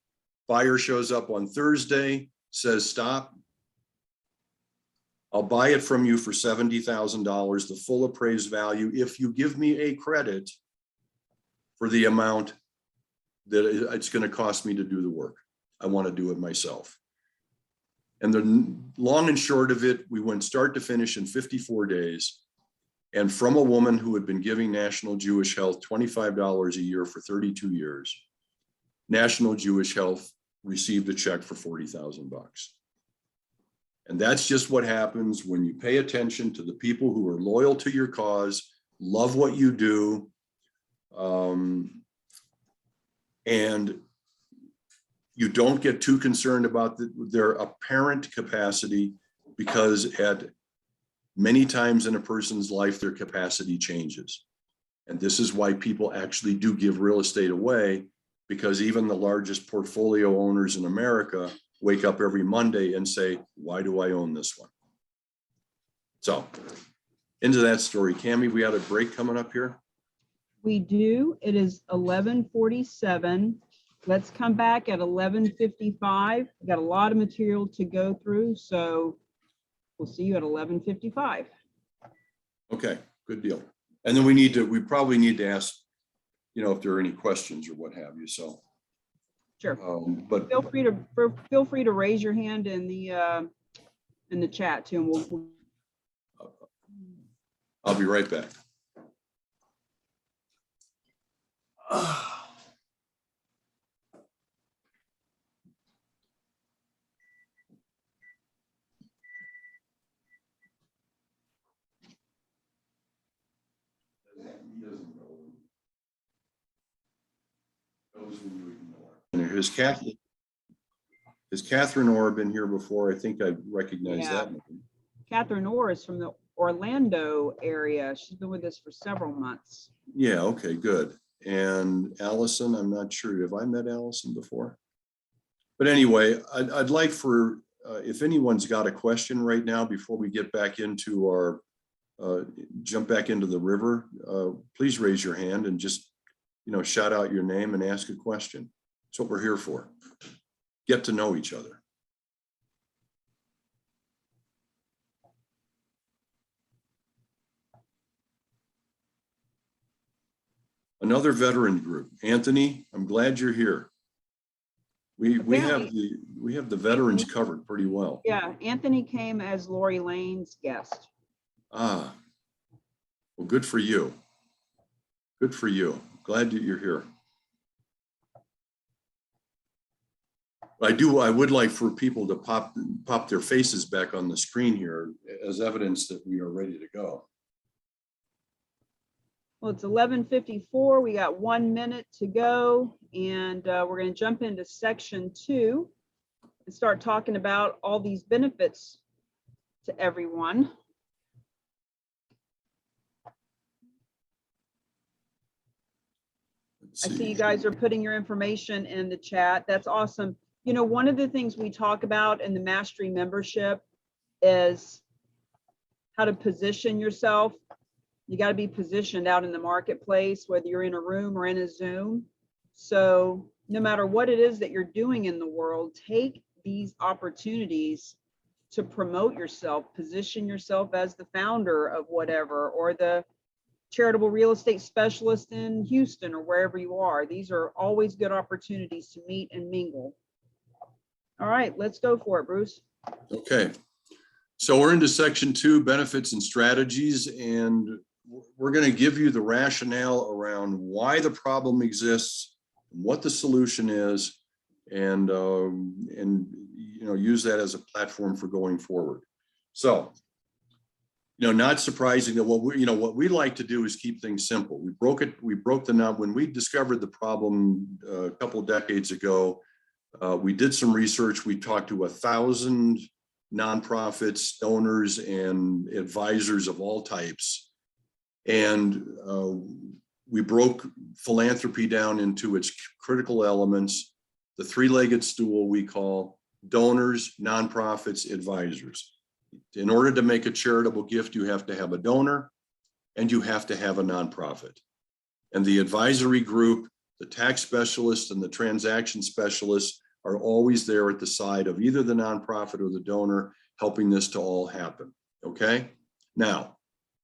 B: Buyer shows up on Thursday, says, stop. I'll buy it from you for $70,000, the full appraised value, if you give me a credit for the amount that it's going to cost me to do the work. I want to do it myself. And the long and short of it, we went start to finish in 54 days. And from a woman who had been giving National Jewish Health $25 a year for 32 years, National Jewish Health received a check for $40,000. And that's just what happens when you pay attention to the people who are loyal to your cause, love what you do, and you don't get too concerned about their apparent capacity, because at many times in a person's life, their capacity changes. And this is why people actually do give real estate away, because even the largest portfolio owners in America wake up every Monday and say, why do I own this one? So into that story. Cammie, we had a break coming up here.
A: We do. It is 11:47. Let's come back at 11:55. We got a lot of material to go through, so we'll see you at 11:55.
B: Okay, good deal. And then we probably need to ask, if there are any questions or what have you, so.
A: Sure.
B: But
A: Feel free to raise your hand in the chat too, and we'll
B: I'll be right back. Has Catherine Orr been here before? I think I recognize
A: Yeah.
B: that.
A: Catherine Orr is from the Orlando area. She's been with us for several months.
B: Yeah, okay, good. And Allison, I'm not sure, have I met Allison before? But anyway, I'd like for, if anyone's got a question right now before we get back into our, jump back into the river, please raise your hand and just, shout out your name and ask a question. That's what we're here for. Get to know each other. Another veteran group. Anthony, I'm glad you're here. We have the veterans covered pretty well.
A: Yeah, Anthony came as Lori Lane's guest.
B: Ah, well, good for you. Good for you. Glad that you're here. I would like for people to pop their faces back on the screen here as evidence that we are ready to go.
A: Well, it's 11:54. We got 1 minute to go, and we're going to jump into section 2 and start talking about all these benefits to everyone. I see you guys are putting your information in the chat. That's awesome. One of the things we talk about in the Mastery membership is how to position yourself. You got to be positioned out in the marketplace, whether you're in a room or in a Zoom. So no matter what it is that you're doing in the world, take these opportunities to promote yourself, position yourself as the founder of whatever, or the charitable real estate specialist in Houston or wherever you are. These are always good opportunities to meet and mingle. All right, let's go for it, Bruce.
B: Okay. So we're into section 2, benefits and strategies, and we're going to give you the rationale around why the problem exists, what the solution is, and use that as a platform for going forward. So, not surprising that what we like to do is keep things simple. We broke the knot when we discovered the problem a couple of decades ago. We did some research. We talked to 1,000 nonprofits, donors, and advisors of all types. And we broke philanthropy down into its critical elements, the three-legged stool we call donors, nonprofits, advisors. In order to make a charitable gift, you have to have a donor and you have to have a nonprofit. And the advisory group, the tax specialists and the transaction specialists are always there at the side of either the nonprofit or the donor, helping this to all happen, okay? Now,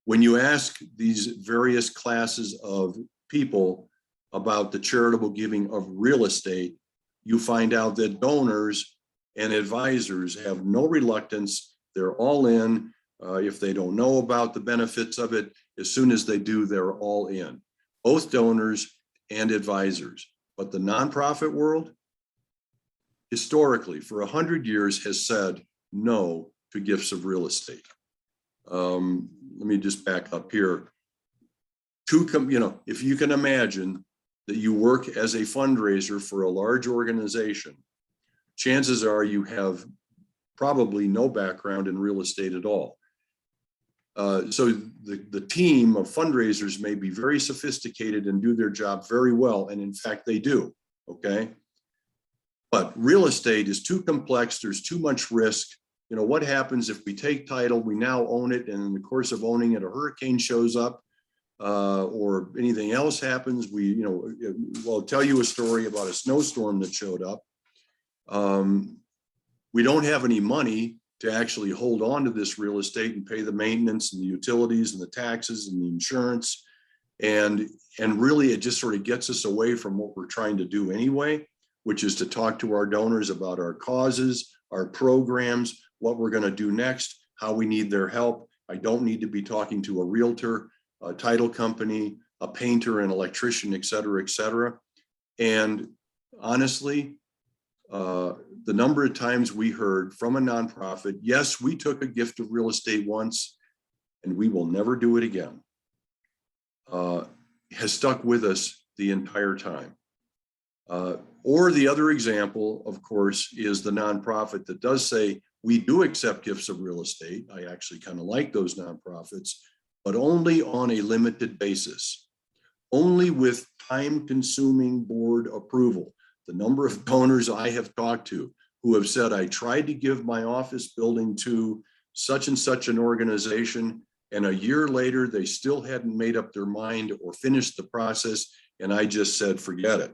B: when you ask these various classes of people about the charitable giving of real estate, you find out that donors and advisors have no reluctance. They're all in. If they don't know about the benefits of it, as soon as they do, they're all in, both donors and advisors. But the nonprofit world, historically, for 100 years, has said no to gifts of real estate. Let me just back up here. If you can imagine that you work as a fundraiser for a large organization, chances are you have probably no background in real estate at all. So the team of fundraisers may be very sophisticated and do their job very well, and in fact they do, okay? But real estate is too complex, there's too much risk. What happens if we take title, we now own it, and in the course of owning it, a hurricane shows up, or anything else happens, we'll tell you a story about a snowstorm that showed up. We don't have any money to actually hold on to this real estate and pay the maintenance and the utilities and the taxes and the insurance. And really, it just sort of gets us away from what we're trying to do anyway, which is to talk to our donors about our causes, our programs, what we're going to do next, how we need their help. I don't need to be talking to a realtor, a title company, a painter, an electrician, et cetera, et cetera. And honestly, the number of times we heard from a nonprofit, yes, we took a gift of real estate once and we will never do it again, has stuck with us the entire time. Or the other example, of course, is the nonprofit that does say, we do accept gifts of real estate. I actually kind of like those nonprofits, but only on a limited basis, only with time-consuming board approval. The number of donors I have talked to who have said, I tried to give my office building to such and such an organization, and a year later, they still hadn't made up their mind or finished the process, and I just said, forget it.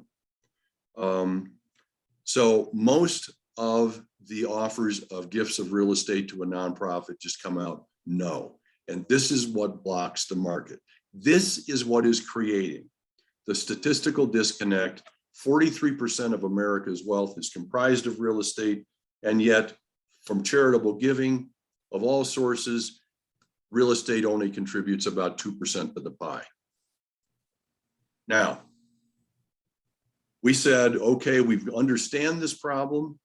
B: So most of the offers of gifts of real estate to a nonprofit just come out no. And this is what blocks the market. This is what is creating the statistical disconnect. 43% of America's wealth is comprised of real estate, and yet from charitable giving of all sources, real estate only contributes about 2% of the pie. Now, we said, okay, we understand this problem.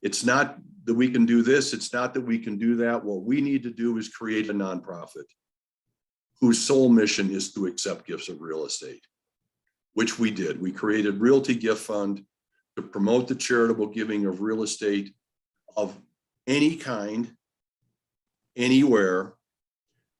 B: It's not that we can do this. It's not that we can do that. What we need to do is create a nonprofit whose sole mission is to accept gifts of real estate, which we did. We created Realty Gift Fund to promote the charitable giving of real estate of any kind, anywhere.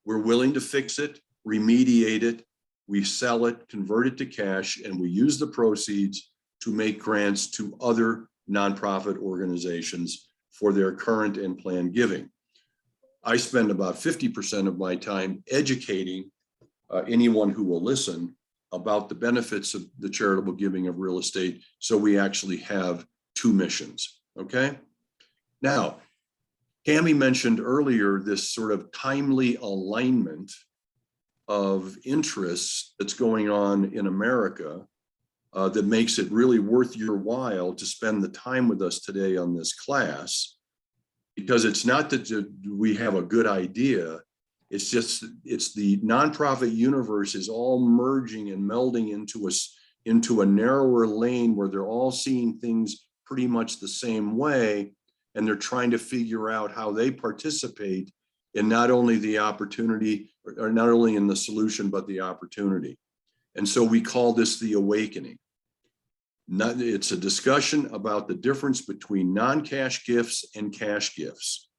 B: We're willing to fix it, remediate it, we sell it, convert it to cash, and we use the proceeds to make grants to other nonprofit organizations for their current and planned giving. I spend about 50% of my time educating anyone who will listen about the benefits of the charitable giving of real estate, so we actually have two missions, okay? Now, Tammy mentioned earlier this sort of timely alignment of interests that's going on in America that makes it really worth your while to spend the time with us today on this class, because it's not that we have a good idea, it's just, it's the nonprofit universe is all merging and melding into a narrower lane where they're all seeing things pretty much the same way, and they're trying to figure out how they participate in not only the opportunity, or not only in the solution, but the opportunity. And so we call this the awakening. It's a discussion about the difference between non-cash gifts and cash gifts.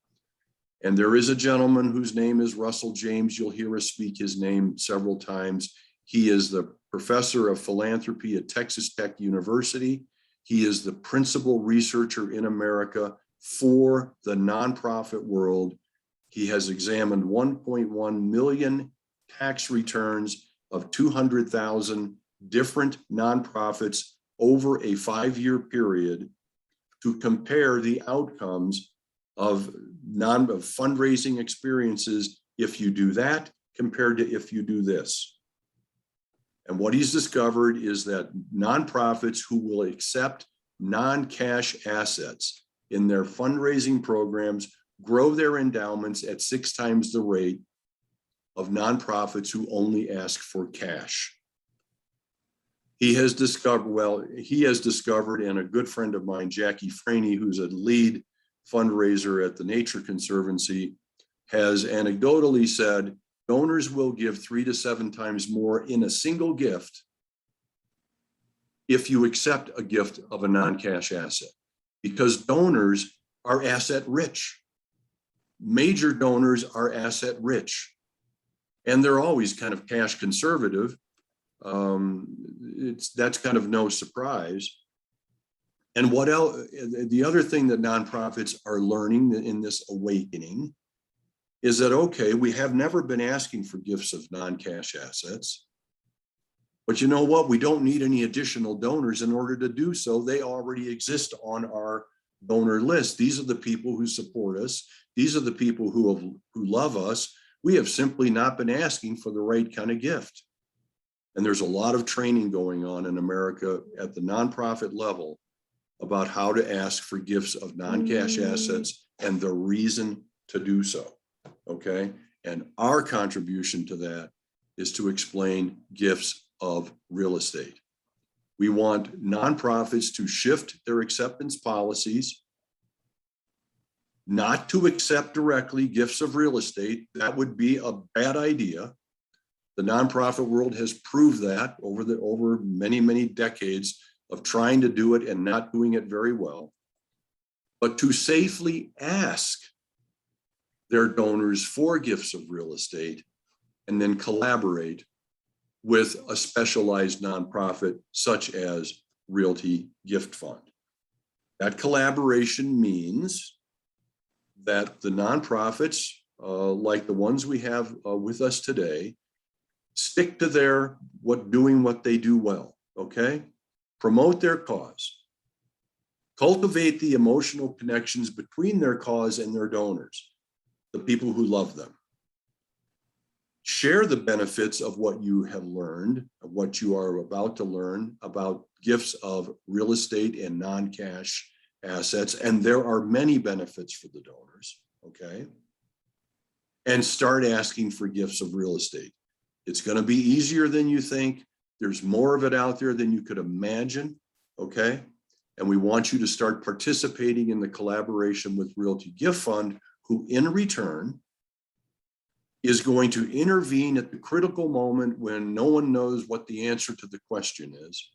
B: And there is a gentleman whose name is Russell James. You'll hear us speak his name several times. He is the professor of philanthropy at Texas Tech University. He is the principal researcher in America for the nonprofit world. He has examined 1.1 million tax returns of 200,000 different nonprofits over a 5-year period to compare the outcomes of fundraising experiences if you do that compared to if you do this. And what he's discovered is that nonprofits who will accept non-cash assets in their fundraising programs grow their endowments at 6 times the rate of nonprofits who only ask for cash. He has discovered, and a good friend of mine, Jackie Franey, who's a lead fundraiser at the Nature Conservancy, has anecdotally said, donors will give 3 to 7 times more in a single gift if you accept a gift of a non-cash asset, because donors are asset rich. Major donors are asset rich, and they're always kind of cash conservative. That's kind of no surprise. And what else? The other thing that nonprofits are learning in this awakening is that, okay, we have never been asking for gifts of non-cash assets. But you know what? We don't need any additional donors in order to do so. They already exist on our donor list. These are the people who support us. These are the people who love us. We have simply not been asking for the right kind of gift. And there's a lot of training going on in America at the nonprofit level about how to ask for gifts of non-cash assets and the reason to do so. Okay. And our contribution to that is to explain gifts of real estate. We want nonprofits to shift their acceptance policies, not to accept directly gifts of real estate. That would be a bad idea. The nonprofit world has proved that over many, many decades of trying to do it and not doing it very well. But to safely ask their donors for gifts of real estate and then collaborate with a specialized nonprofit such as Realty Gift Fund. That collaboration means that the nonprofits, like the ones we have with us today, stick to doing what they do well, okay? Promote their cause. Cultivate the emotional connections between their cause and their donors, the people who love them. Share the benefits of what you have learned, of what you are about to learn about gifts of real estate and non-cash assets. And there are many benefits for the donors, okay? And start asking for gifts of real estate. It's going to be easier than you think. There's more of it out there than you could imagine, okay? And we want you to start participating in the collaboration with Realty Gift Fund, who in return is going to intervene at the critical moment when no one knows what the answer to the question is.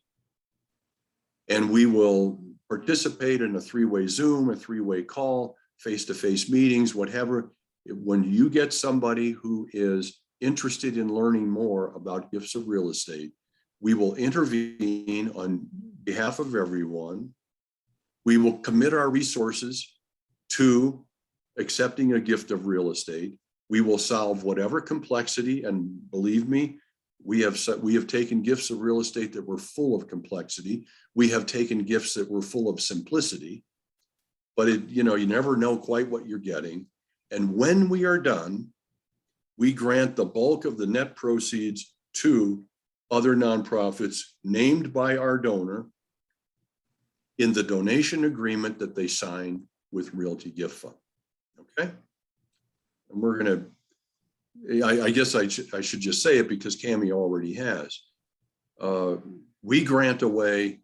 B: And we will participate in a three-way Zoom, a three-way call, face-to-face meetings, whatever. When you get somebody who is interested in learning more about gifts of real estate, we will intervene on behalf of everyone. We will commit our resources to accepting a gift of real estate. We will solve whatever complexity, and believe me, we have taken gifts of real estate that were full of complexity. We have taken gifts that were full of simplicity, but you never know quite what you're getting. And when we are done, we grant the bulk of the net proceeds to other nonprofits named by our donor in the donation agreement that they sign with Realty Gift Fund. Okay. And we're going to, I guess I should just say it because Cammie already has. We grant away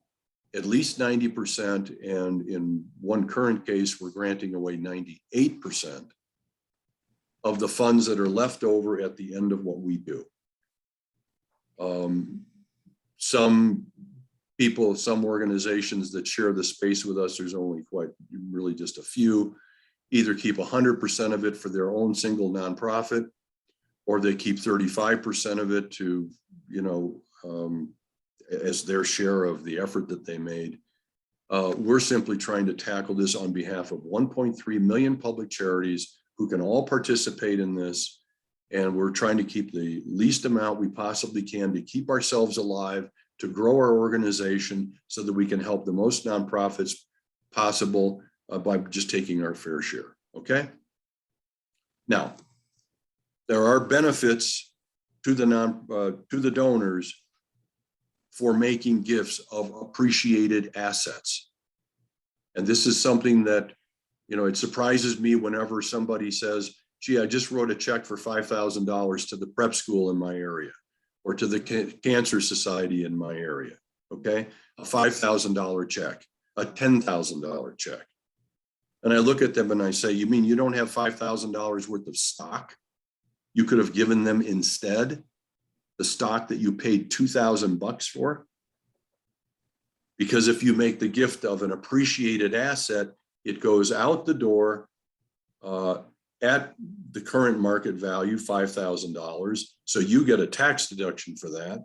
B: at least 90%, and in one current case, we're granting away 98% of the funds that are left over at the end of what we do. Some people, some organizations that share the space with us, there's only really just a few, either keep 100% of it for their own single nonprofit, or they keep 35% of it to, as their share of the effort that they made. We're simply trying to tackle this on behalf of 1.3 million public charities who can all participate in this. And we're trying to keep the least amount we possibly can to keep ourselves alive, to grow our organization so that we can help the most nonprofits possible by just taking our fair share, okay? Now, there are benefits to the donors for making gifts of appreciated assets. And this is something that, it surprises me whenever somebody says, gee, I just wrote a check for $5,000 to the prep school in my area or to the Cancer Society in my area, okay? A $5,000 check, a $10,000 check. And I look at them and I say, you mean you don't have $5,000 worth of stock? You could have given them instead the stock that you paid $2,000 for? Because if you make the gift of an appreciated asset, it goes out the door at the current market value, $5,000. So you get a tax deduction for that.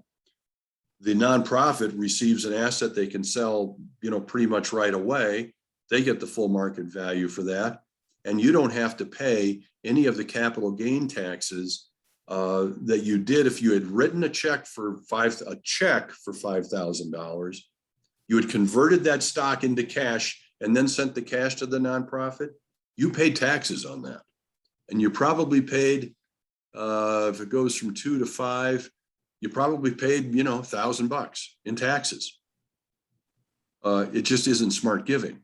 B: The nonprofit receives an asset they can sell, pretty much right away. They get the full market value for that. and you don't have to pay any of the capital gain taxes that you did if you had written a check for $5,000. You had converted that stock into cash and then sent the cash to the nonprofit. You paid taxes on that, and you probably paid, if it goes from 2 to 5, you probably paid, $1,000 in taxes. It just isn't smart giving.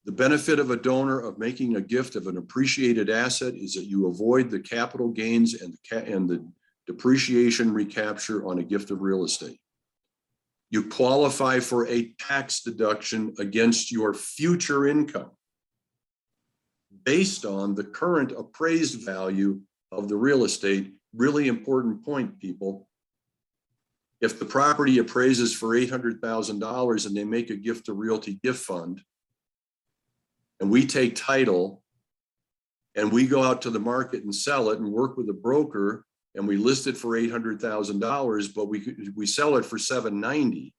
B: The benefit of a donor of making a gift of an appreciated asset is that you avoid the capital gains and the depreciation recapture on a gift of real estate. You qualify for a tax deduction against your future income based on the current appraised value of the real estate. Really important point, people. If the property appraises for $800,000 and they make a gift to Realty Gift Fund, and we take title and we go out to the market and sell it and work with a broker, and we list it for $800,000, but we sell it for $790,000.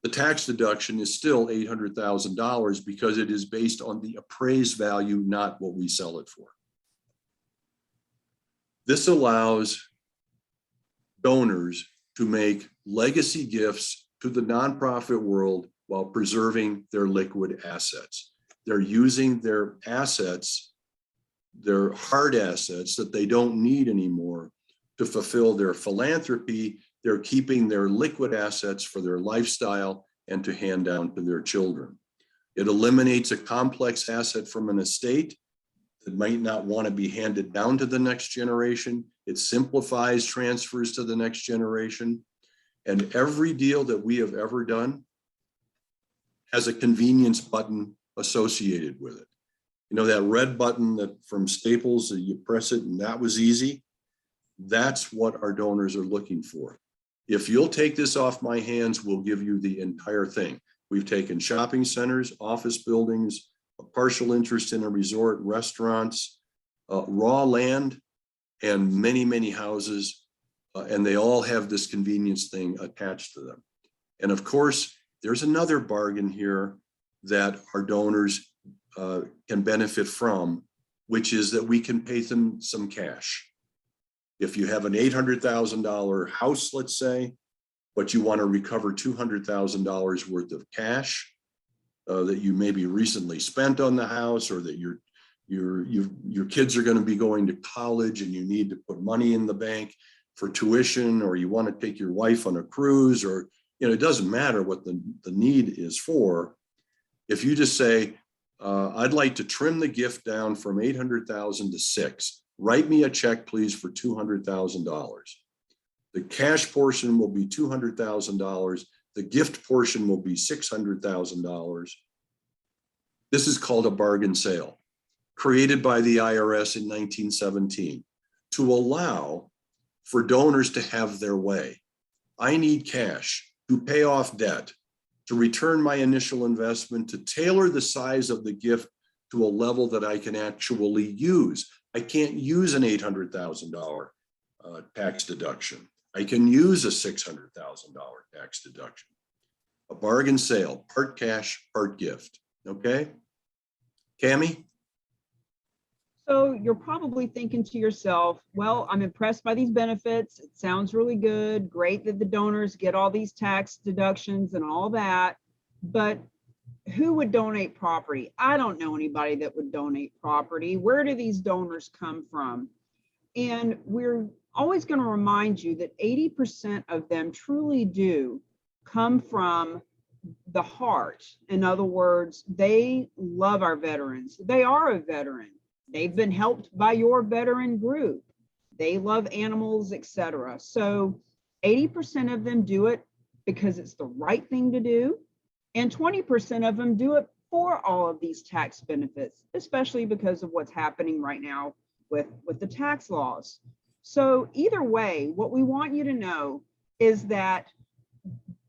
B: The tax deduction is still $800,000 because it is based on the appraised value, not what we sell it for. This allows donors to make legacy gifts to the nonprofit world while preserving their liquid assets. They're using their assets, their hard assets that they don't need anymore, to fulfill their philanthropy. They're keeping their liquid assets for their lifestyle and to hand down to their children. It eliminates a complex asset from an estate that might not want to be handed down to the next generation. It simplifies transfers to the next generation. And every deal that we have ever done has a convenience button associated with it. That red button that from Staples, you press it and that was easy. That's what our donors are looking for. If you'll take this off my hands, we'll give you the entire thing. We've taken shopping centers, office buildings, a partial interest in a resort, restaurants, raw land, and many, many houses. And they all have this convenience thing attached to them. And of course, there's another bargain here that our donors can benefit from, which is that we can pay them some cash. If you have an $800,000 house, let's say, but you want to recover $200,000 worth of cash that you maybe recently spent on the house, or that your kids are going to be going to college and you need to put money in the bank for tuition, or you want to take your wife on a cruise, or it doesn't matter what the need is for. If you just say, I'd like to trim the gift down from $800,000 to $600,000, write me a check, please, for $200,000. The cash portion will be $200,000. The gift portion will be $600,000. This is called a bargain sale, created by the IRS in 1917 to allow for donors to have their way. I need cash to pay off debt, to return my initial investment, to tailor the size of the gift to a level that I can actually use. I can't use an $800,000 tax deduction. I can use a $600,000 tax deduction. A bargain sale, part cash, part gift. Okay, Cammie?
A: So you're probably thinking to yourself, well, I'm impressed by these benefits. It sounds really good. Great that the donors get all these tax deductions and all that. But who would donate property? I don't know anybody that would donate property. Where do these donors come from? And we're always going to remind you that 80% of them truly do come from the heart. In other words, they love our veterans. They are a veteran. They've been helped by your veteran group. They love animals, etc. So 80% of them do it because it's the right thing to do. And 20% of them do it for all of these tax benefits, especially because of what's happening right now with the tax laws. So either way, what we want you to know is that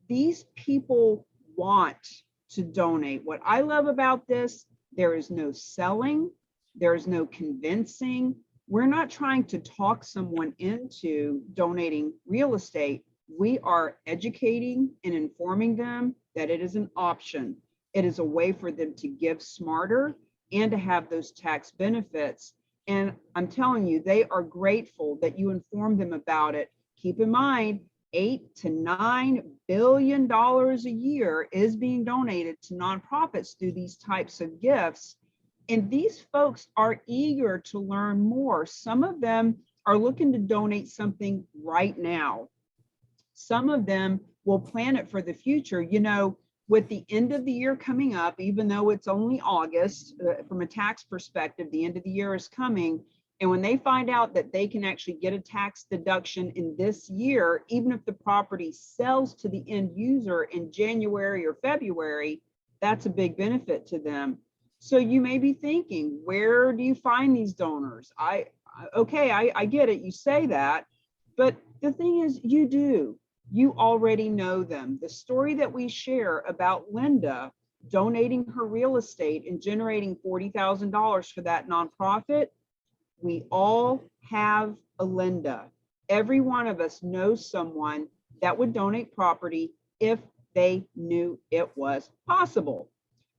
A: these people want to donate. What I love about this, there is no selling, there is no convincing. We're not trying to talk someone into donating real estate. We are educating and informing them that it is an option. It is a way for them to give smarter and to have those tax benefits. And I'm telling you, they are grateful that you informed them about it. Keep in mind, $8 to $9 billion a year is being donated to nonprofits through these types of gifts. And these folks are eager to learn more. Some of them are looking to donate something right now. Some of them will plan it for the future. You know, with the end of the year coming up, even though it's only August, from a tax perspective, the end of the year is coming. And when they find out that they can actually get a tax deduction in this year, even if the property sells to the end user in January or February, that's a big benefit to them. So you may be thinking, where do you find these donors? I get it, you say that, but the thing is, you do. You already know them. The story that we share about Linda donating her real estate and generating $40,000 for that nonprofit, we all have a Linda. Every one of us knows someone that would donate property if they knew it was possible.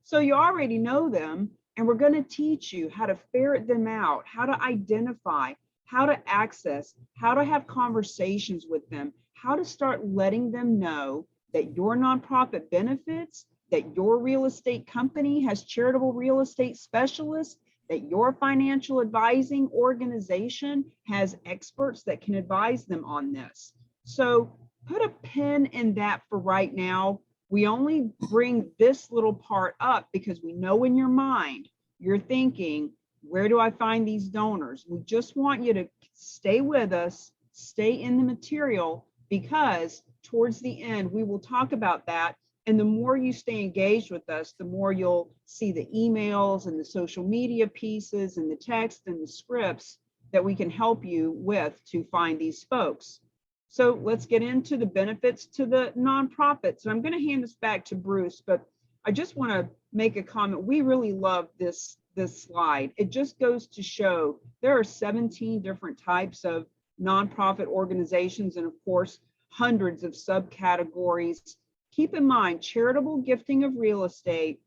A: So you already know them, and we're going to teach you how to ferret them out, how to identify, how to access, how to have conversations with them, how to start letting them know that your nonprofit benefits, that your real estate company has charitable real estate specialists, that your financial advising organization has experts that can advise them on this. So put a pin in that for right now. We only bring this little part up because we know in your mind, you're thinking, where do I find these donors? We just want you to stay with us, stay in the material, because towards the end, we will talk about that. And the more you stay engaged with us, the more you'll see the emails and the social media pieces and the text and the scripts that we can help you with to find these folks. So let's get into the benefits to the nonprofits. And I'm going to hand this back to Bruce, but I just want to make a comment. We really love this slide. It just goes to show there are 17 different types of nonprofit organizations, and of course, hundreds of subcategories. Keep in mind, charitable gifting of real estate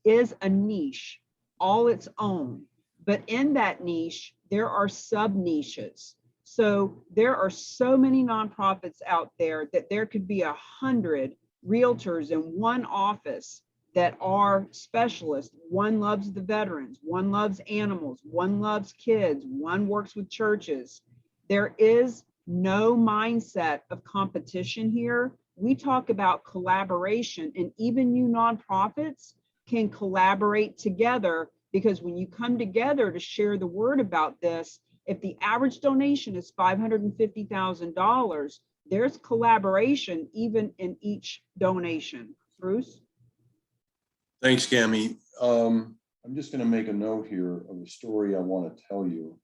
A: is a niche all its own, but in that niche, there are sub niches. So there are so many nonprofits out there that there could be 100 realtors in one office that are specialists. One loves the veterans, one loves animals, one loves kids, one works with churches. There is no mindset of competition here. We talk about collaboration, and even you nonprofits can collaborate together, because when you come together to share the word about this, if the average donation is $550,000, there's collaboration even in each donation. Bruce?
B: Thanks, Cami. I'm just going to make a note here of a story I want to tell you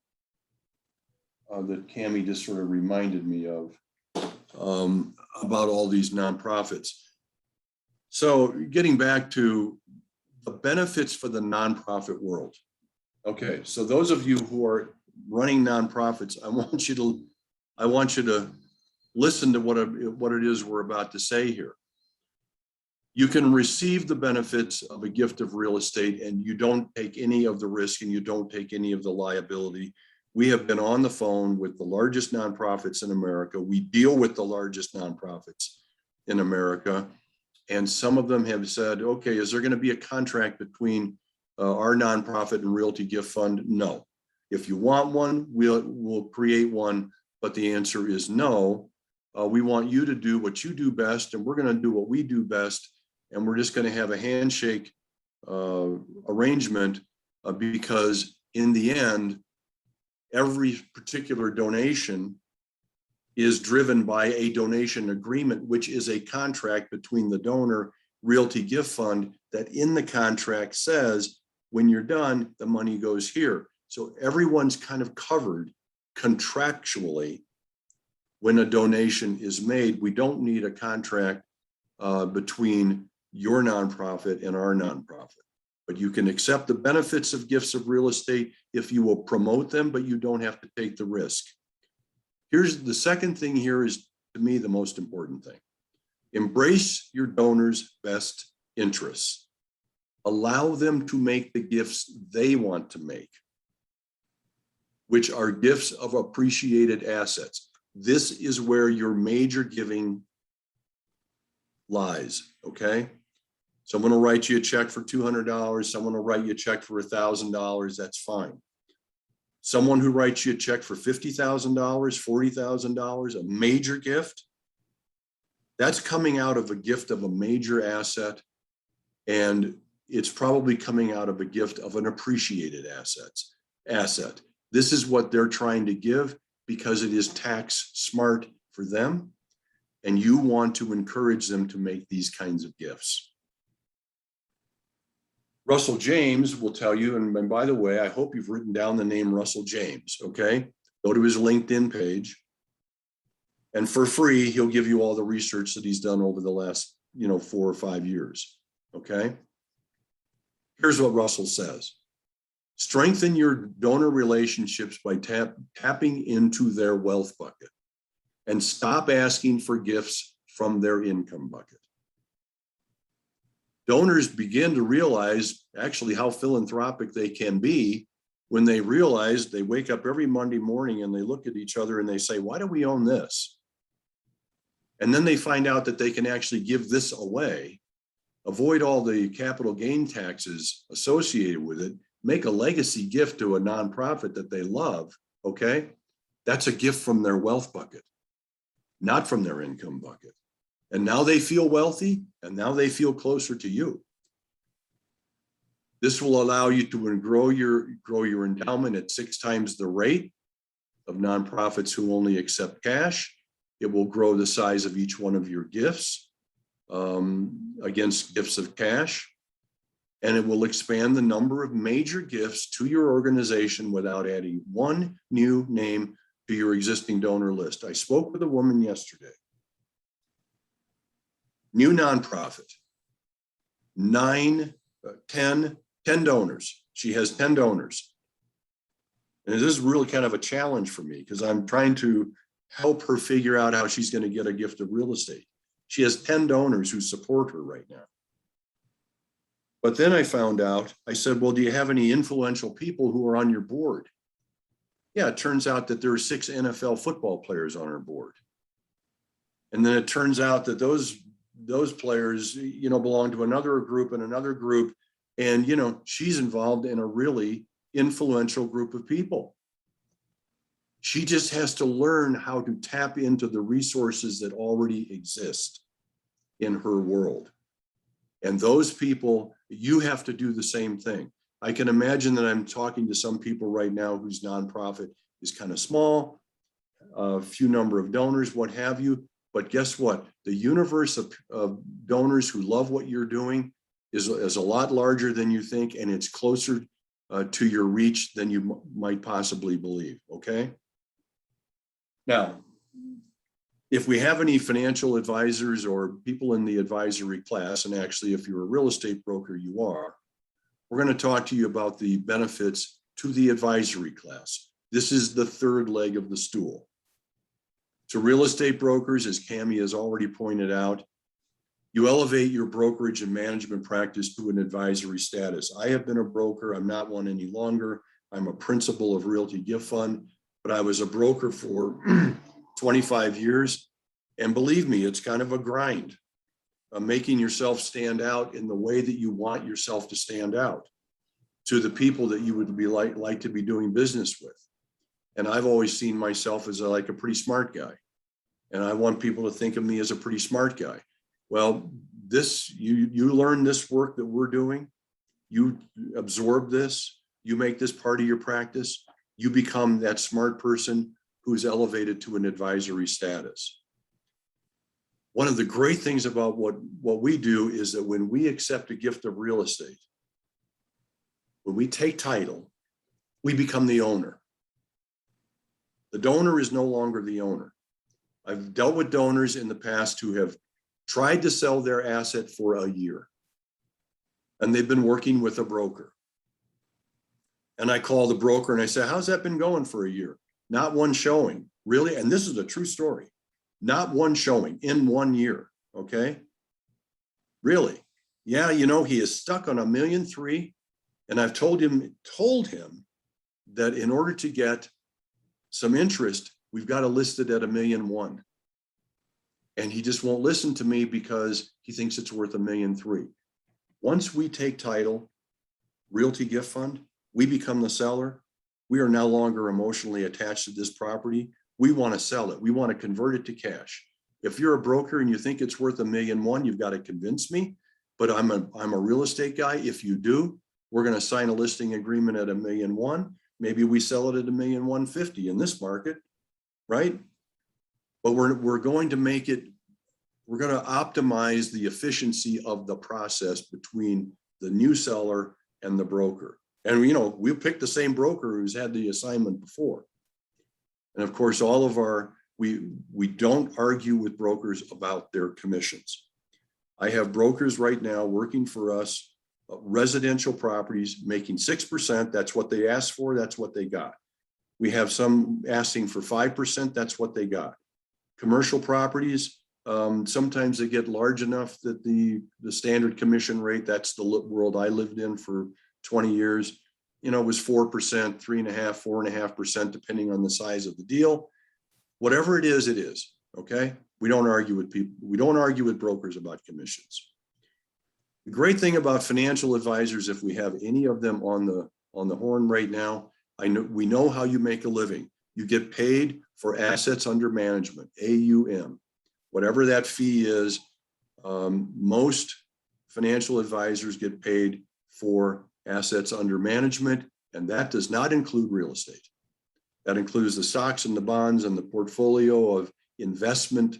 B: that Cami just sort of reminded me of about all these nonprofits. So getting back to the benefits for the nonprofit world. Okay, so those of you who are running nonprofits, I want you to listen to what it is we're about to say here. You can receive the benefits of a gift of real estate, and you don't take any of the risk and you don't take any of the liability. We have been on the phone with the largest nonprofits in America. We deal with the largest nonprofits in America. And some of them have said, okay, is there going to be a contract between our nonprofit and Realty Gift Fund? No. If you want one, we'll create one, but the answer is no. We want you to do what you do best, and we're going to do what we do best. And we're just going to have a handshake arrangement because in the end, every particular donation is driven by a donation agreement, which is a contract between the donor, Realty Gift Fund, that in the contract says, when you're done, the money goes here. So everyone's kind of covered contractually when a donation is made. We don't need a contract between your nonprofit and our nonprofit. But you can accept the benefits of gifts of real estate if you will promote them, but you don't have to take the risk. Here's the second thing here is, to me, the most important thing. Embrace your donor's best interests. Allow them to make the gifts they want to make, which are gifts of appreciated assets. This is where your major giving lies, okay? Someone will write you a check for $200. Someone will write you a check for $1,000. That's fine. Someone who writes you a check for $50,000, $40,000, a major gift, that's coming out of a gift of a major asset, and it's probably coming out of a gift of an appreciated asset. This is what they're trying to give because it is tax smart for them, and you want to encourage them to make these kinds of gifts. Russell James will tell you, and by the way, I hope you've written down the name Russell James, okay? Go to his LinkedIn page, and for free, he'll give you all the research that he's done over the last, 4 or 5 years, okay? Here's what Russell says. Strengthen your donor relationships by tapping into their wealth bucket and stop asking for gifts from their income bucket. Donors begin to realize actually how philanthropic they can be when they realize they wake up every Monday morning and they look at each other and they say, why do we own this? And then they find out that they can actually give this away, avoid all the capital gain taxes associated with it, make a legacy gift to a nonprofit that they love, okay? That's a gift from their wealth bucket, not from their income bucket. And now they feel wealthy, and now they feel closer to you. This will allow you to grow your endowment at 6 times the rate of nonprofits who only accept cash. It will grow the size of each one of your gifts against gifts of cash. And it will expand the number of major gifts to your organization without adding one new name to your existing donor list. I spoke with a woman yesterday. New nonprofit, 10 donors. She has 10 donors. And this is really kind of a challenge for me because I'm trying to help her figure out how she's going to get a gift of real estate. She has 10 donors who support her right now. But then I found out, I said, well, do you have any influential people who are on your board? Yeah, it turns out that there are 6 NFL football players on her board. And then it turns out that those players, belong to another group and another group. And, she's involved in a really influential group of people. She just has to learn how to tap into the resources that already exist in her world. And those people, you have to do the same thing. I can imagine that I'm talking to some people right now whose nonprofit is kind of small, a few number of donors, what have you. But guess what? The universe of donors who love what you're doing is a lot larger than you think, and it's closer to your reach than you might possibly believe, okay? Now, if we have any financial advisors or people in the advisory class, and actually if you're a real estate broker, you are, we're going to talk to you about the benefits to the advisory class. This is the third leg of the stool. To real estate brokers, as Cammie has already pointed out, you elevate your brokerage and management practice to an advisory status. I have been a broker. I'm not one any longer. I'm a principal of Realty Gift Fund, but I was a broker for 25 years. And believe me, it's kind of a grind, making yourself stand out in the way that you want yourself to stand out to the people that you would be like to be doing business with. And I've always seen myself as a pretty smart guy. And I want people to think of me as a pretty smart guy. Well, you learn this work that we're doing, you absorb this, you make this part of your practice, you become that smart person who's elevated to an advisory status. One of the great things about what we do is that when we accept a gift of real estate, when we take title, we become the owner. The donor is no longer the owner. I've dealt with donors in the past who have tried to sell their asset for a year, and they've been working with a broker. And I call the broker and I say, how's that been going for a year? Not one showing, really? And this is a true story. Not one showing in 1 year, okay? Really? Yeah, you know, he is stuck on $1.3 million. And I've told him that in order to get some interest, we've got to list it at $1.1 million. And he just won't listen to me because he thinks it's worth $1.3 million. Once we take title, Realty Gift Fund, we become the seller. We are no longer emotionally attached to this property. We want to sell it. We want to convert it to cash. If you're a broker and you think it's worth $1.1 million, you've got to convince me. But I'm a real estate guy. If you do, we're going to sign a listing agreement at $1.1 million. Maybe we sell it at $1.15 million in this market, right? But we're going to make it, we're going to optimize the efficiency of the process between the new seller and the broker. And, you know, we'll pick the same broker who's had the assignment before. And of course, all of our, we don't argue with brokers about their commissions. I have brokers right now working for us, residential properties making 6%. That's what they asked for. That's what they got. We have some asking for 5%. That's what they got. Commercial properties, sometimes they get large enough that the standard commission rate, that's the world I lived in for 20 years, you know, was 4%, 3.5%, 4.5%, depending on the size of the deal. Whatever it is, okay? We don't argue with people. We don't argue with brokers about commissions. The great thing about financial advisors, if we have any of them on the horn right now, we know how you make a living. You get paid for assets under management, AUM. Whatever that fee is, most financial advisors get paid for assets under management, and that does not include real estate. That includes the stocks and the bonds and the portfolio of investment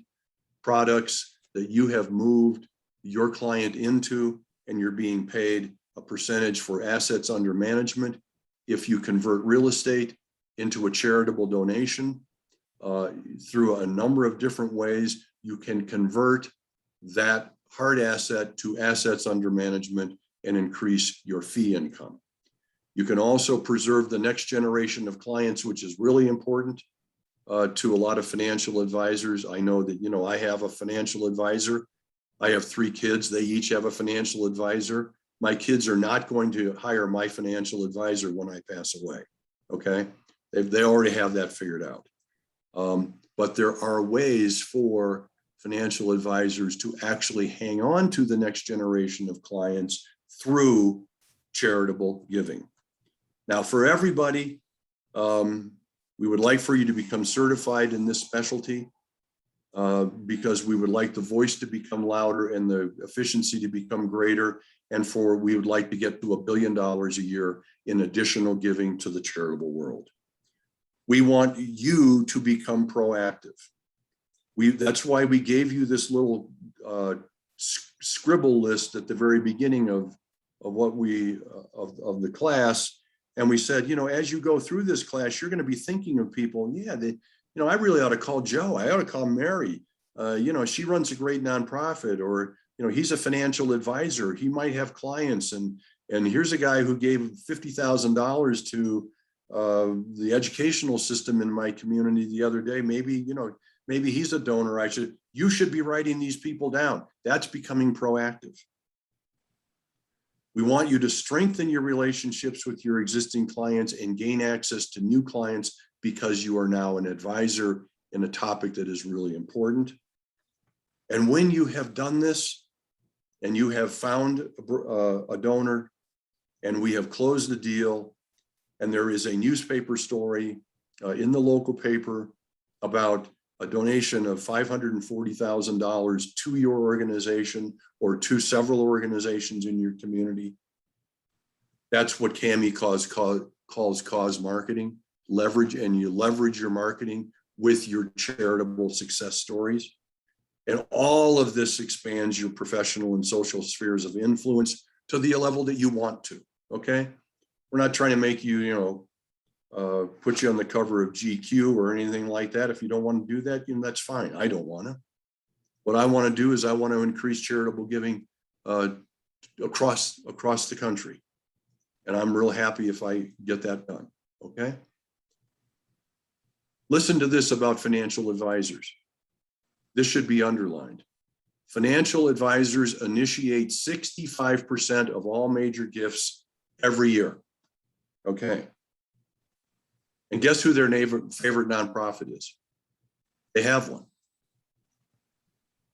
B: products that you have moved your client into, and you're being paid a percentage for assets under management. If you convert real estate into a charitable donation through a number of different ways, you can convert that hard asset to assets under management and increase your fee income. You can also preserve the next generation of clients, which is really important to a lot of financial advisors. I know that, you know, I have a financial advisor. I have 3 kids. They each have a financial advisor. My kids are not going to hire my financial advisor when I pass away. Okay. They already have that figured out. But there are ways for financial advisors to actually hang on to the next generation of clients through charitable giving. Now, for everybody, we would like for you to become certified in this specialty because we would like the voice to become louder and the efficiency to become greater. And we would like to get to $1 billion a year in additional giving to the charitable world. We want you to become proactive. That's why we gave you this little scribble list at the very beginning of the class. And we said, you know, as you go through this class, you're going to be thinking of people. Yeah, you know, I really ought to call Joe. I ought to call Mary. You know, she runs a great nonprofit, or, you know, he's a financial advisor. He might have clients. And here's a guy who gave $50,000 to the educational system in my community the other day. Maybe, you know, maybe he's a donor. You should be writing these people down. That's becoming proactive. We want you to strengthen your relationships with your existing clients and gain access to new clients because you are now an advisor in a topic that is really important. And when you have done this and you have found a donor and we have closed the deal, and there is a newspaper story in the local paper about a donation of $540,000 to your organization or to several organizations in your community. That's what Cami calls cause marketing, leverage, and you leverage your marketing with your charitable success stories. And all of this expands your professional and social spheres of influence to the level that you want to, okay? We're not trying to make you, you know, put you on the cover of GQ or anything like that. If you don't want to do that, you know, that's fine. I don't want to. What I want to do is I want to increase charitable giving across the country. And I'm real happy if I get that done, okay? Listen to this about financial advisors. This should be underlined. Financial advisors initiate 65% of all major gifts every year. Okay. And guess who their favorite nonprofit is? They have one.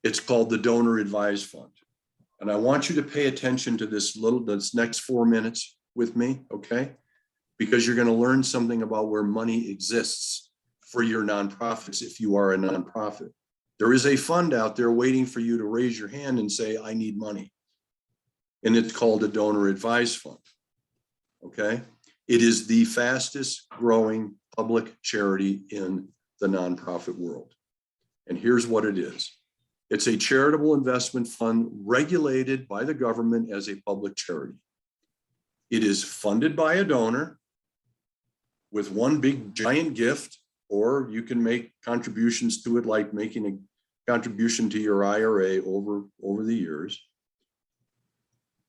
B: It's called the Donor Advised Fund. And I want you to pay attention to this next 4 minutes with me, okay? Because you're going to learn something about where money exists for your nonprofits if you are a nonprofit. There is a fund out there waiting for you to raise your hand and say, I need money. And it's called a Donor Advised Fund, okay? It is the fastest growing public charity in the nonprofit world. And here's what it is. It's a charitable investment fund regulated by the government as a public charity. It is funded by a donor with one big giant gift, or you can make contributions to it, like making a contribution to your IRA over the years.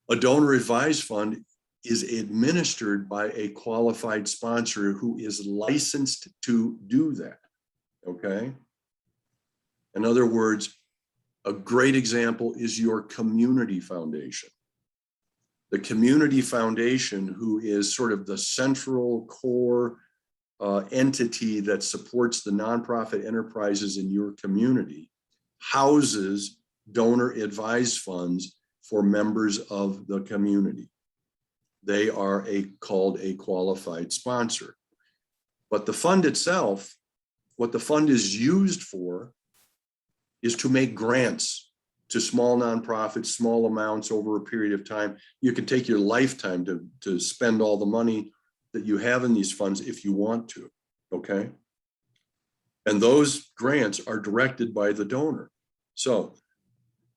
B: A donor advised fund is administered by a qualified sponsor who is licensed to do that, okay? In other words, a great example is your community foundation. The community foundation, who is sort of the central core entity that supports the nonprofit enterprises in your community, houses donor advised funds for members of the community. They are called a qualified sponsor. But the fund itself, what the fund is used for, is to make grants to small nonprofits, small amounts over a period of time. You can take your lifetime to spend all the money that you have in these funds if you want to, okay? And those grants are directed by the donor. So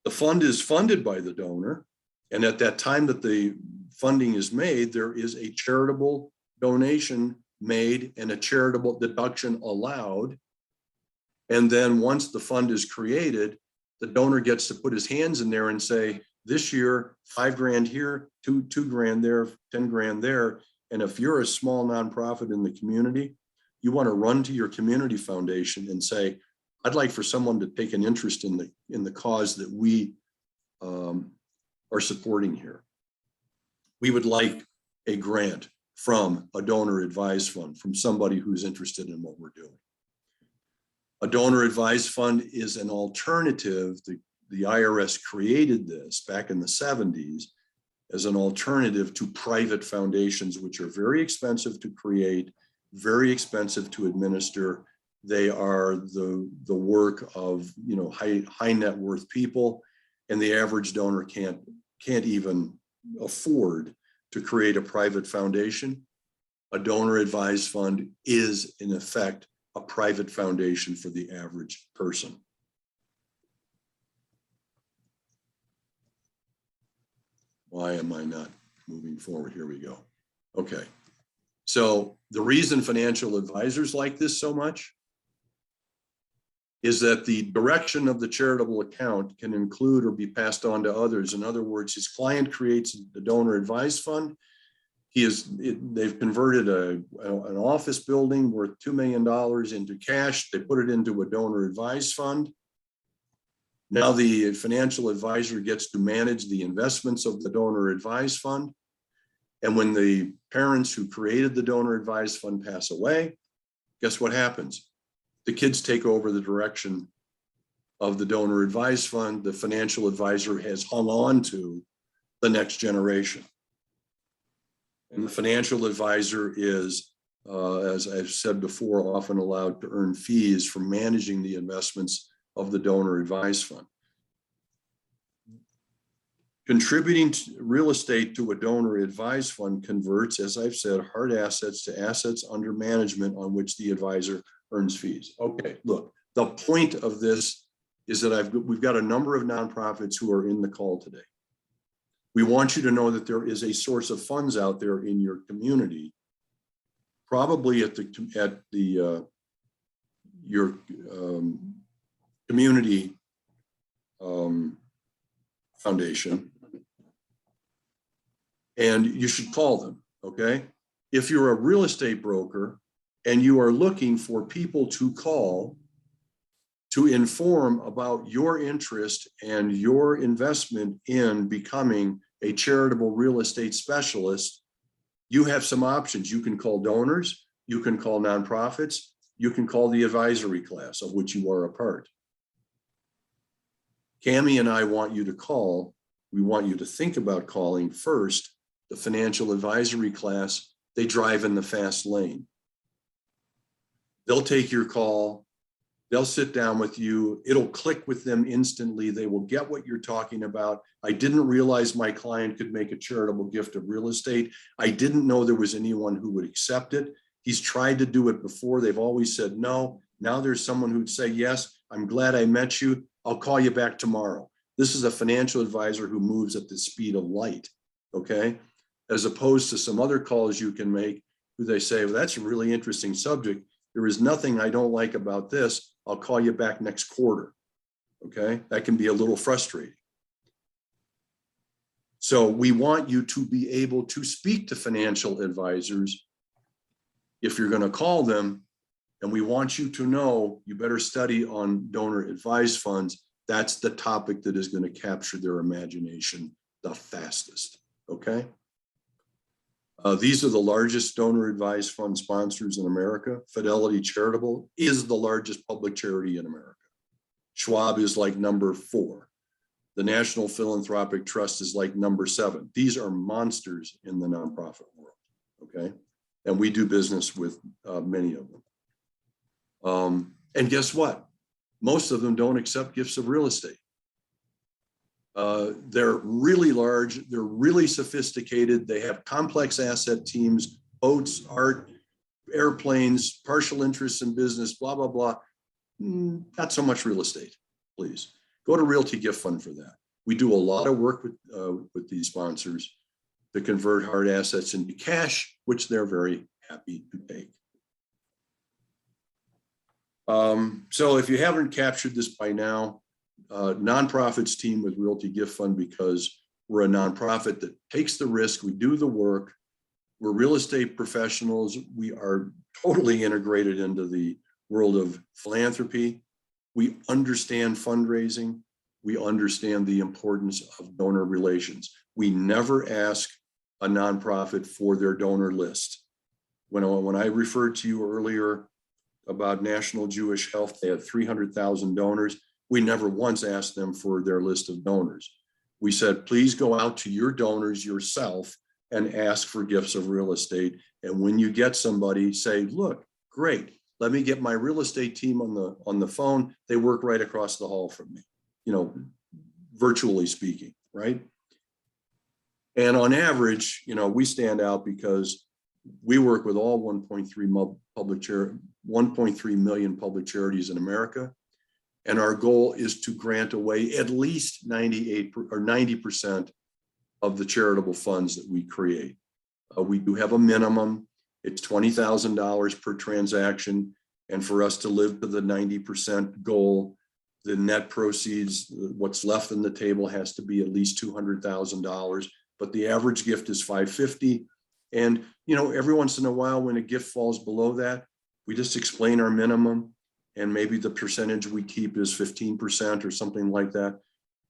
B: the fund is funded by the donor, and at that time that the funding is made, there is a charitable donation made and a charitable deduction allowed. And then once the fund is created, the donor gets to put his hands in there and say, this year, $5 grand here, two grand there, 10 grand there. And if you're a small nonprofit in the community, you want to run to your community foundation and say, I'd like for someone to take an interest in the cause that we are supporting here. We would like a grant from a donor advised fund, from somebody who's interested in what we're doing. A donor advised fund is an alternative. The IRS created this back in the 70s as an alternative to private foundations, which are very expensive to create, very expensive to administer. They are the work of high net worth people, and the average donor can't even afford to create a private foundation. A donor advised fund is, in effect, a private foundation for the average person. Why am I not moving forward? Here we go. Okay. So the reason financial advisors like this so much is that the direction of the charitable account can include or be passed on to others. In other words, his client creates the donor advised fund. They've converted an office building worth $2 million into cash. They put it into a donor advised fund. Now the financial advisor gets to manage the investments of the donor advised fund. And when the parents who created the donor advised fund pass away, guess what happens? The kids take over the direction of the donor advised fund. The financial advisor has hung on to the next generation. And the financial advisor is, as I've said before, often allowed to earn fees for managing the investments of the donor advised fund. Contributing real estate to a donor advised fund converts, as I've said, hard assets to assets under management on which the advisor earns fees. Okay, look, the point of this is that we've got a number of nonprofits who are in the call today. We want you to know that there is a source of funds out there in your community, probably at your community foundation, and you should call them, okay? If you're a real estate broker and you are looking for people to call to inform about your interest and your investment in becoming a charitable real estate specialist, you have some options. You can call donors, you can call nonprofits, you can call the advisory class of which you are a part. Cammie and I want you to call, we want you to think about calling first the financial advisory class. They drive in the fast lane. They'll take your call. They'll sit down with you. It'll click with them instantly. They will get what you're talking about. I didn't realize my client could make a charitable gift of real estate. I didn't know there was anyone who would accept it. He's tried to do it before. They've always said no. Now there's someone who'd say, yes, I'm glad I met you. I'll call you back tomorrow. This is a financial advisor who moves at the speed of light, okay? As opposed to some other calls you can make who they say, well, that's a really interesting subject. There is nothing I don't like about this. I'll call you back next quarter, okay? That can be a little frustrating. So we want you to be able to speak to financial advisors if you're going to call them, and we want you to know you better study on donor advised funds. That's the topic that is going to capture their imagination the fastest, okay? These are the largest donor advised fund sponsors in America. Fidelity Charitable is the largest public charity in America. Schwab is like number 4. The National Philanthropic Trust is like number 7. These are monsters in the nonprofit world, okay? And we do business with many of them. And guess what? Most of them don't accept gifts of real estate. They're really large, they're really sophisticated, they have complex asset teams, boats, art, airplanes, partial interests in business, blah, blah, blah. Not so much real estate, please. Go to Realty Gift Fund for that. We do a lot of work with these sponsors to convert hard assets into cash, which they're very happy to take. So if you haven't captured this by now, nonprofits team with Realty Gift Fund because we're a nonprofit that takes the risk, we do the work, we're real estate professionals, we are totally integrated into the world of philanthropy, we understand fundraising, we understand the importance of donor relations. We never ask a nonprofit for their donor list. When I referred to you earlier about National Jewish Health, they had 300,000 donors. We never once asked them for their list of donors. We said, please go out to your donors yourself and ask for gifts of real estate. And when you get somebody, say, look, great, let me get my real estate team on the phone. They work right across the hall from me, you know, virtually speaking, right? And on average, you know, we stand out because we work with all 1.3 million public charities in America. And our goal is to grant away at least 98 or 90% of the charitable funds that we create. We do have a minimum. It's $20,000 per transaction. And for us to live to the 90% goal, the net proceeds, what's left on the table has to be at least $200,000. But the average gift is $550. And, you know, every once in a while when a gift falls below that, we just explain our minimum. And maybe the percentage we keep is 15% or something like that.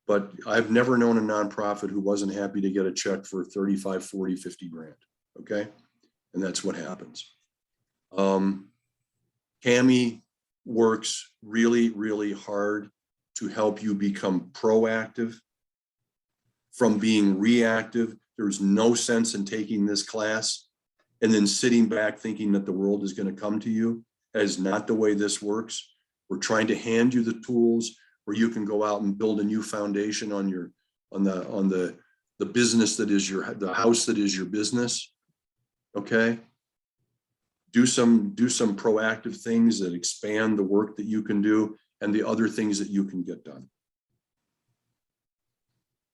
B: But I've never known a nonprofit who wasn't happy to get a check for 35, 40, 50 grand, okay? And that's what happens. Cammie works really, really hard to help you become proactive from being reactive. There's no sense in taking this class and then sitting back thinking that the world is going to come to you. That is not the way this works. We're trying to hand you the tools where you can go out and build a new foundation on the business that is the house that is your business. Okay. Do some proactive things that expand the work that you can do and the other things that you can get done.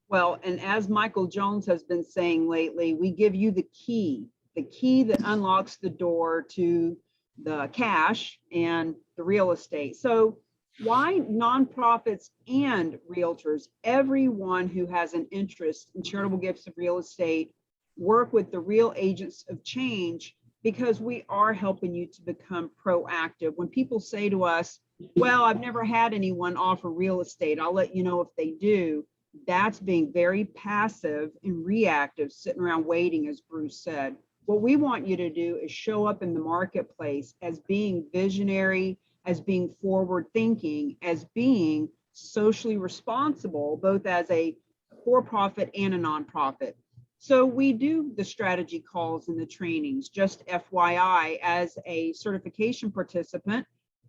A: Well, and as Michael Jones has been saying lately, we give you the key that unlocks the door to the cash and the real estate. So why nonprofits and realtors, everyone who has an interest in charitable gifts of real estate, work with the real agents of change because we are helping you to become proactive. When people say to us, well, I've never had anyone offer real estate, I'll let you know if they do. That's being very passive and reactive, sitting around waiting, as Bruce said. What we want you to do is show up in the marketplace as being visionary, as being forward thinking, as being socially responsible, both as a for-profit and a nonprofit. So we do the strategy calls and the trainings. Just FYI, as a certification participant,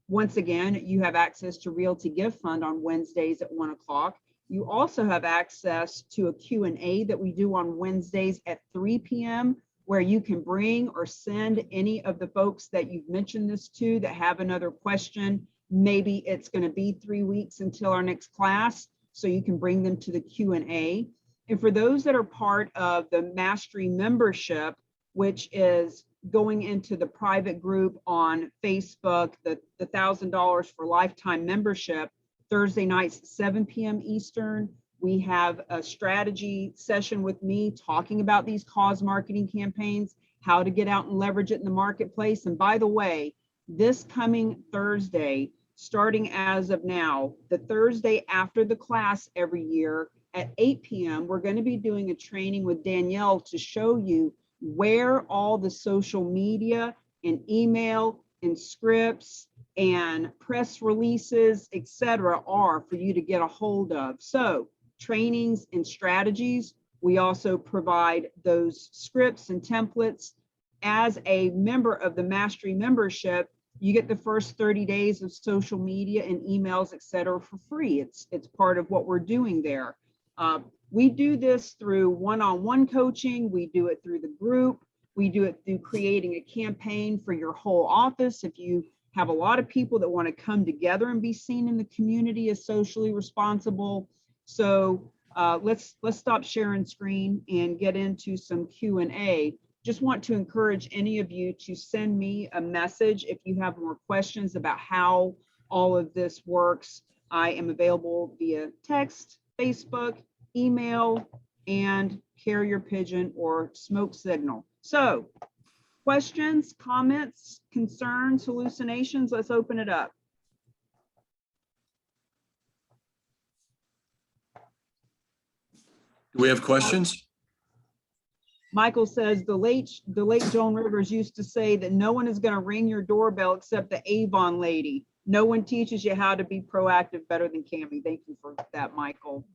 A: once again, you have access to Realty Gift Fund on Wednesdays at 1 o'clock. You also have access to a Q&A that we do on Wednesdays at 3 p.m., where you can bring or send any of the folks that you've mentioned this to that have another question. Maybe it's going to be 3 weeks until our next class, so you can bring them to the Q&A. And for those that are part of the Mastery membership, which is going into the private group on Facebook, the $1,000 for lifetime membership, Thursday nights, 7 p.m. Eastern, we have a strategy session with me talking about these cause marketing campaigns, how to get out and leverage it in the marketplace. And by the way, this coming Thursday, starting as of now, the Thursday after the class every year at 8 p.m., we're going to be doing a training with Danielle to show you where all the social media and email and scripts and press releases, etc., are for you to get a hold of. So trainings and strategies. We also provide those scripts and templates. As a member of the Mastery membership, you get the first 30 days of social media and emails, etc., for free. It's part of what we're doing there. We do this through one-on-one coaching. We do it through the group. We do it through creating a campaign for your whole office. If you have a lot of people that want to come together and be seen in the community as socially responsible. So let's stop sharing screen and get into some Q&A. Just want to encourage any of you to send me a message if you have more questions about how all of this works. I am available via text, Facebook, email, and carrier pigeon or smoke signal. So questions, comments, concerns, hallucinations, let's open it up.
B: Do we have questions?
A: Michael says the late Joan Rivers used to say that no one is going to ring your doorbell except the Avon lady. No one teaches you how to be proactive better than Cami. Thank you for that, Michael.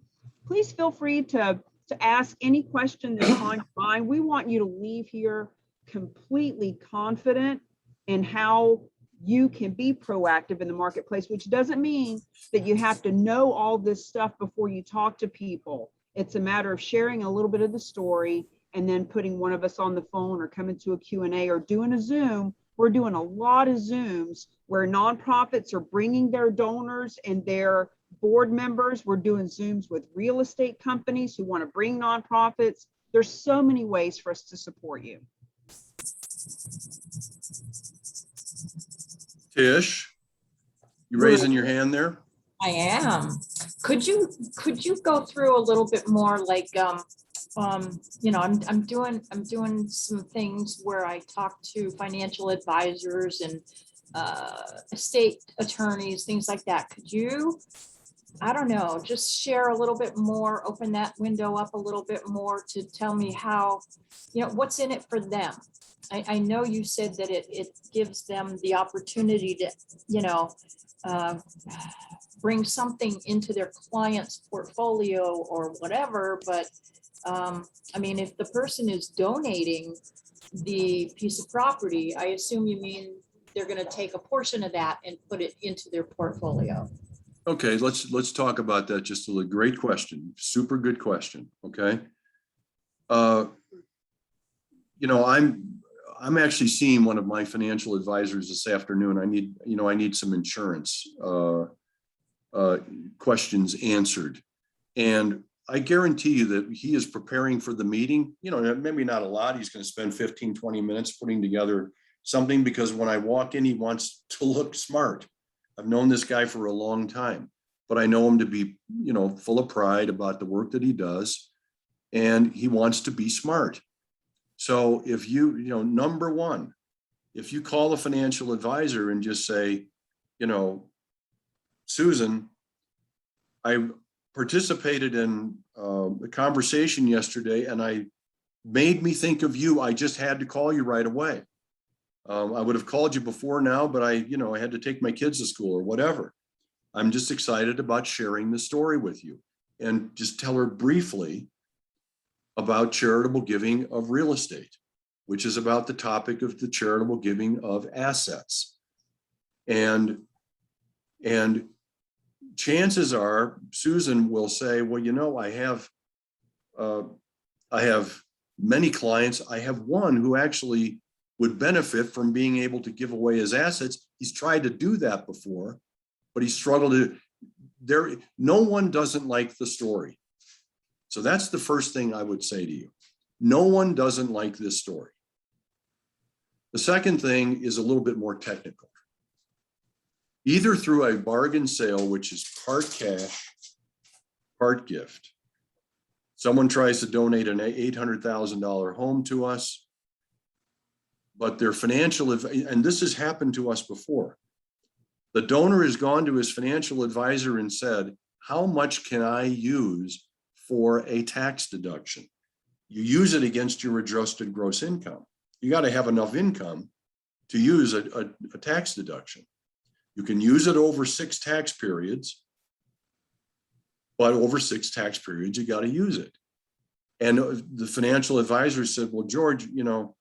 A: Please feel free to ask any question that's on your mind. We want you to leave here completely confident in how you can be proactive in the marketplace, which doesn't mean that you have to know all this stuff before you talk to people. It's a matter of sharing a little bit of the story and then putting one of us on the phone or coming to a Q&A or doing a Zoom. We're doing a lot of Zooms where nonprofits are bringing their donors and their board members. We're doing Zooms with real estate companies who want to bring nonprofits. There's so many ways for us to support you.
B: Tish, you raising your hand there?
D: I am. Could you go through a little bit more, like you know, I'm doing some things where I talk to financial advisors and estate attorneys, things like that. Could you, I don't know, just share a little bit more, open that window up a little bit more to tell me how, you know, what's in it for them? I know you said that it gives them the opportunity to, you know, bring something into their client's portfolio or whatever, but I mean, if the person is donating the piece of property, I assume you mean they're going to take a portion of that and put it into their portfolio.
B: Okay, let's talk about that just a little. Great question, super good question. Okay, you know, I'm actually seeing one of my financial advisors this afternoon. I need some insurance questions answered, and I guarantee you that he is preparing for the meeting. You know, maybe not a lot. He's going to spend 15, 20 minutes putting together something, because when I walk in, he wants to look smart. I've known this guy for a long time, but I know him to be, you know, full of pride about the work that he does, and he wants to be smart. So if you know, number one, if you call a financial advisor and just say, you know, Susan, I participated in the conversation yesterday and I made me think of you. I just had to call you right away. I would have called you before now, but I had to take my kids to school or whatever. I'm just excited about sharing the story with you, and just tell her briefly about charitable giving of real estate, which is about the topic of the charitable giving of assets. And chances are Susan will say, well, you know, I have many clients. I have one who actually would benefit from being able to give away his assets. He's tried to do that before, but he struggled to. No one doesn't like the story. So that's the first thing I would say to you. No one doesn't like this story. The second thing is a little bit more technical. Either through a bargain sale, which is part cash, part gift. Someone tries to donate an $800,000 home to us, but their financial, and this has happened to us before. The donor has gone to his financial advisor and said, how much can I use for a tax deduction? You use it against your adjusted gross income. You got to have enough income to use a tax deduction. You can use it over 6 tax periods, but over 6 tax periods, you got to use it. And the financial advisor said, well, George, you know,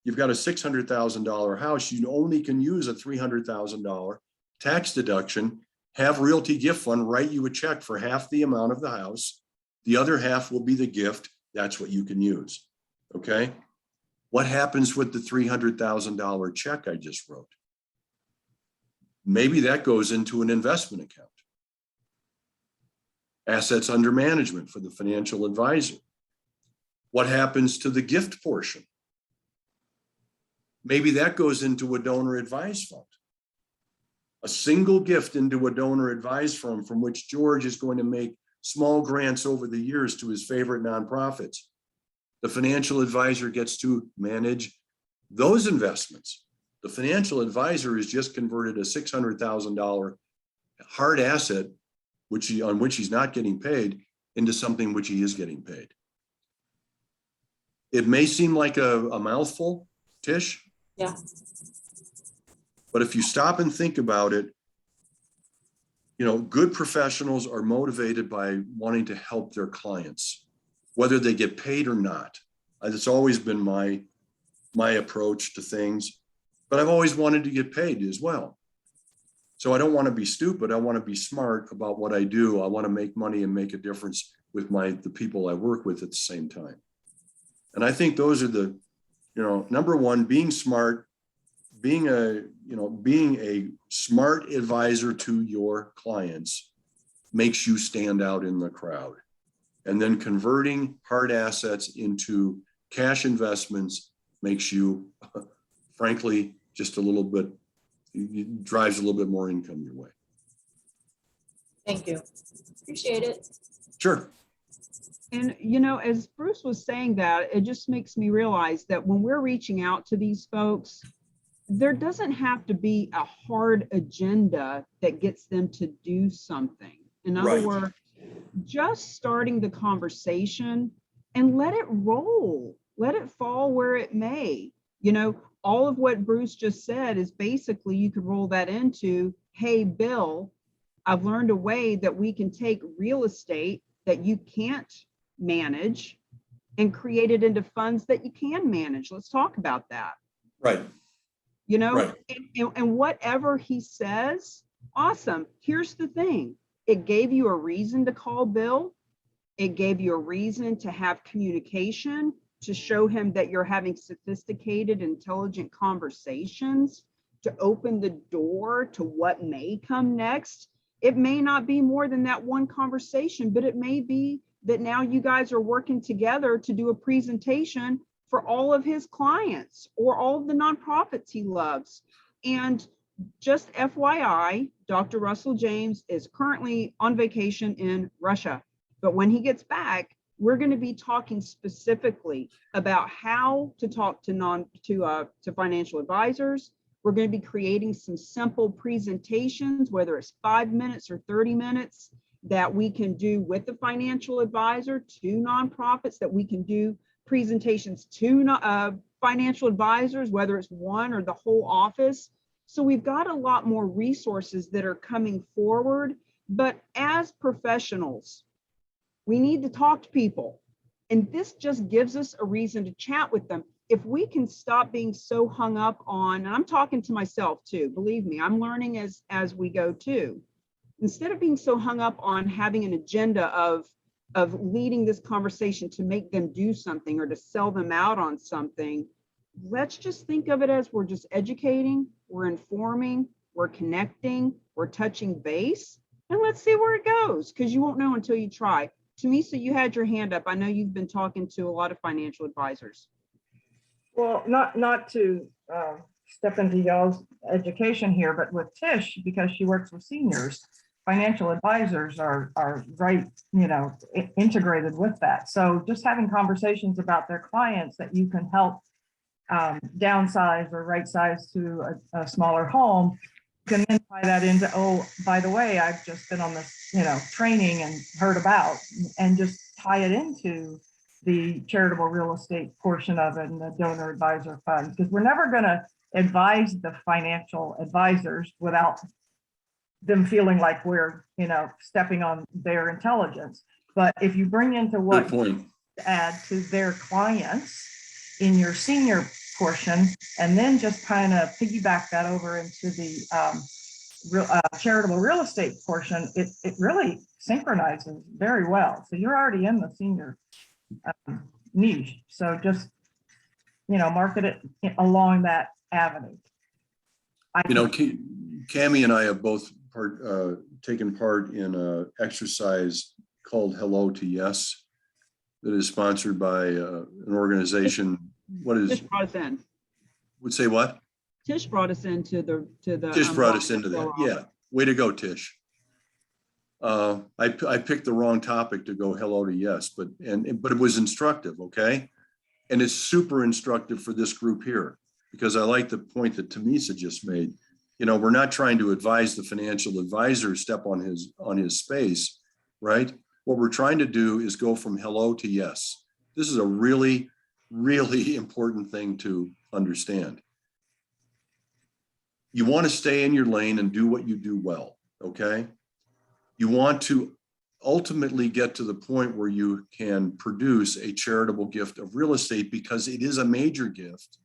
B: you've got a $600,000 house. You only can use a $300,000 tax deduction. Have Realty Gift Fund write you a check for half the amount of the house. The other half will be the gift. That's what you can use. Okay. What happens with the $300,000 check I just wrote? Maybe that goes into an investment account. Assets under management for the financial advisor. What happens to the gift portion? Maybe that goes into a donor advised fund. A single gift into a donor advised fund from which George is going to make small grants over the years to his favorite nonprofits. The financial advisor gets to manage those investments. The financial advisor has just converted a $600,000 hard asset, on which he's not getting paid, into something which he is getting paid. It may seem like a mouthful, Tish.
D: Yeah.
B: But if you stop and think about it, you know, good professionals are motivated by wanting to help their clients, whether they get paid or not. It's always been my approach to things, but I've always wanted to get paid as well. So I don't want to be stupid. I want to be smart about what I do. I want to make money and make a difference with the people I work with at the same time. And I think those are the, you know, number one, being smart, being a smart advisor to your clients makes you stand out in the crowd. And then converting hard assets into cash investments makes you, frankly, just a little bit, it drives a little bit more income your way.
D: Thank you. Appreciate it.
B: Sure.
A: And, you know, as Bruce was saying that, it just makes me realize that when we're reaching out to these folks, there doesn't have to be a hard agenda that gets them to do something. In other
B: Right.
A: words, just starting the conversation and let it roll, let it fall where it may. You know, all of what Bruce just said is basically you could roll that into, hey, Bill, I've learned a way that we can take real estate that you can't manage and create it into funds that you can manage. Let's talk about that.
B: Right.
A: You know,
B: Right.
A: and whatever he says, awesome. Here's the thing. It gave you a reason to call Bill. It gave you a reason to have communication, to show him that you're having sophisticated, intelligent conversations, to open the door to what may come next. It may not be more than that one conversation, but it may be that now you guys are working together to do a presentation for all of his clients or all of the nonprofits he loves. And just FYI, Dr. Russell James is currently on vacation in Russia. But when he gets back, we're going to be talking specifically about how to talk to financial advisors. We're going to be creating some simple presentations, whether it's 5 minutes or 30 minutes, that we can do with the financial advisor to nonprofits, that we can do presentations to financial advisors, whether it's one or the whole office. So we've got a lot more resources that are coming forward. But as professionals, we need to talk to people. And this just gives us a reason to chat with them. If we can stop being so hung up on, and I'm talking to myself too, believe me, I'm learning as we go too. Instead of being so hung up on having an agenda of leading this conversation to make them do something or to sell them out on something, let's just think of it as we're just educating, we're informing, we're connecting, we're touching base, and let's see where it goes, because you won't know until you try. Tamisa, you had your hand up. I know you've been talking to a lot of financial advisors.
E: Well, not to step into y'all's education here, but with Tish, because she works with seniors, financial advisors are right, integrated with that. So just having conversations about their clients that you can help downsize or right size to a smaller home, can then tie that into, oh, by the way, I've just been on this, training and heard about, and just tie it into the charitable real estate portion of it and the donor advisor funds, because we're never going to advise the financial advisors without them feeling like we're, stepping on their intelligence. But if you bring into what to add to their clients in your senior portion, and then just kind of piggyback that over into the charitable real estate portion, it really synchronizes very well. So you're already in the senior niche. So just, market it along that avenue.
B: Cammie and I have both taken part in an exercise called Hello to Yes that is sponsored by an organization. What is?
A: Tish brought us in.
B: Would say what?
A: Tish brought us into the.
B: Tish brought us into that. Yeah, way to go, Tish. I picked the wrong topic to go Hello to Yes, but it was instructive, okay? And it's super instructive for this group here, because I like the point that Tamisa just made. We're not trying to advise the financial advisor step on his space, right? What we're trying to do is go from hello to yes. This is a really, really important thing to understand. You want to stay in your lane and do what you do well, okay? You want to ultimately get to the point where you can produce a charitable gift of real estate, because it is a major gift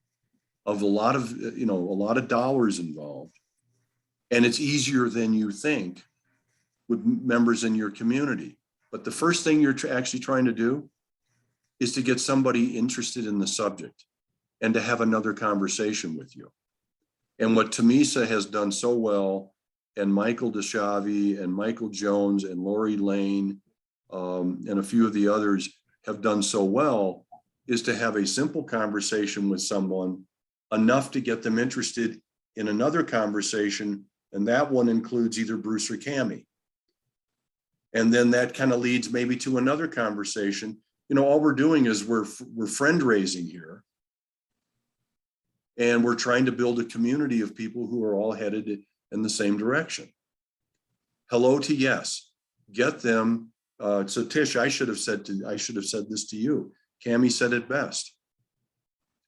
B: of a lot of dollars involved. And it's easier than you think with members in your community. But the first thing you're actually trying to do is to get somebody interested in the subject and to have another conversation with you. And what Tamisa has done so well, and Michael DeShavi and Michael Jones and Lori Lane and a few of the others have done so well, is to have a simple conversation with someone enough to get them interested in another conversation. And that one includes either Bruce or Cammie. And then that kind of leads maybe to another conversation. All we're doing is we're friend raising here. And we're trying to build a community of people who are all headed in the same direction. Hello to yes. Get them. So Tish, I should have said this to you. Cammie said it best.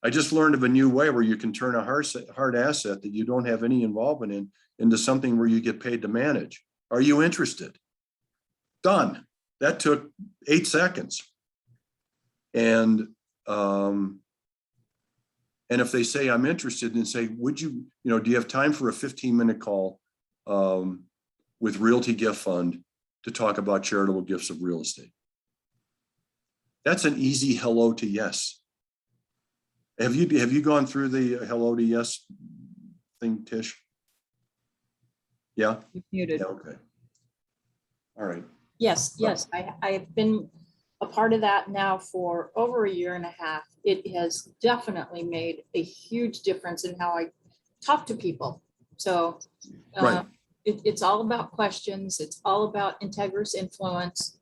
B: I just learned of a new way where you can turn a hard asset that you don't have any involvement in into something where you get paid to manage. Are you interested? Done. That took 8 seconds. And if they say I'm interested, and say, would you, do you have time for a 15-minute call with Realty Gift Fund to talk about charitable gifts of real estate? That's an easy hello to yes. Have you gone through the hello to yes thing, Tish? Yeah.
A: You're muted.
B: Yeah, okay. All right.
D: Yes. I've been a part of that now for over 1.5 years. It has definitely made a huge difference in how I talk to people. So
B: Right.
D: It's all about questions. It's all about integrous influence.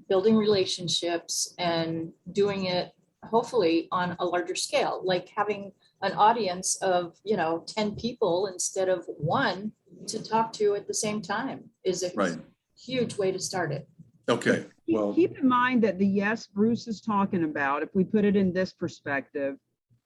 D: building relationships and doing it hopefully on a larger scale, like having an audience of, 10 people instead of one to talk to at the same time is a
B: Right.
D: huge way to start it.
B: Okay, well,
A: Keep in mind that the yes Bruce is talking about, if we put it in this perspective,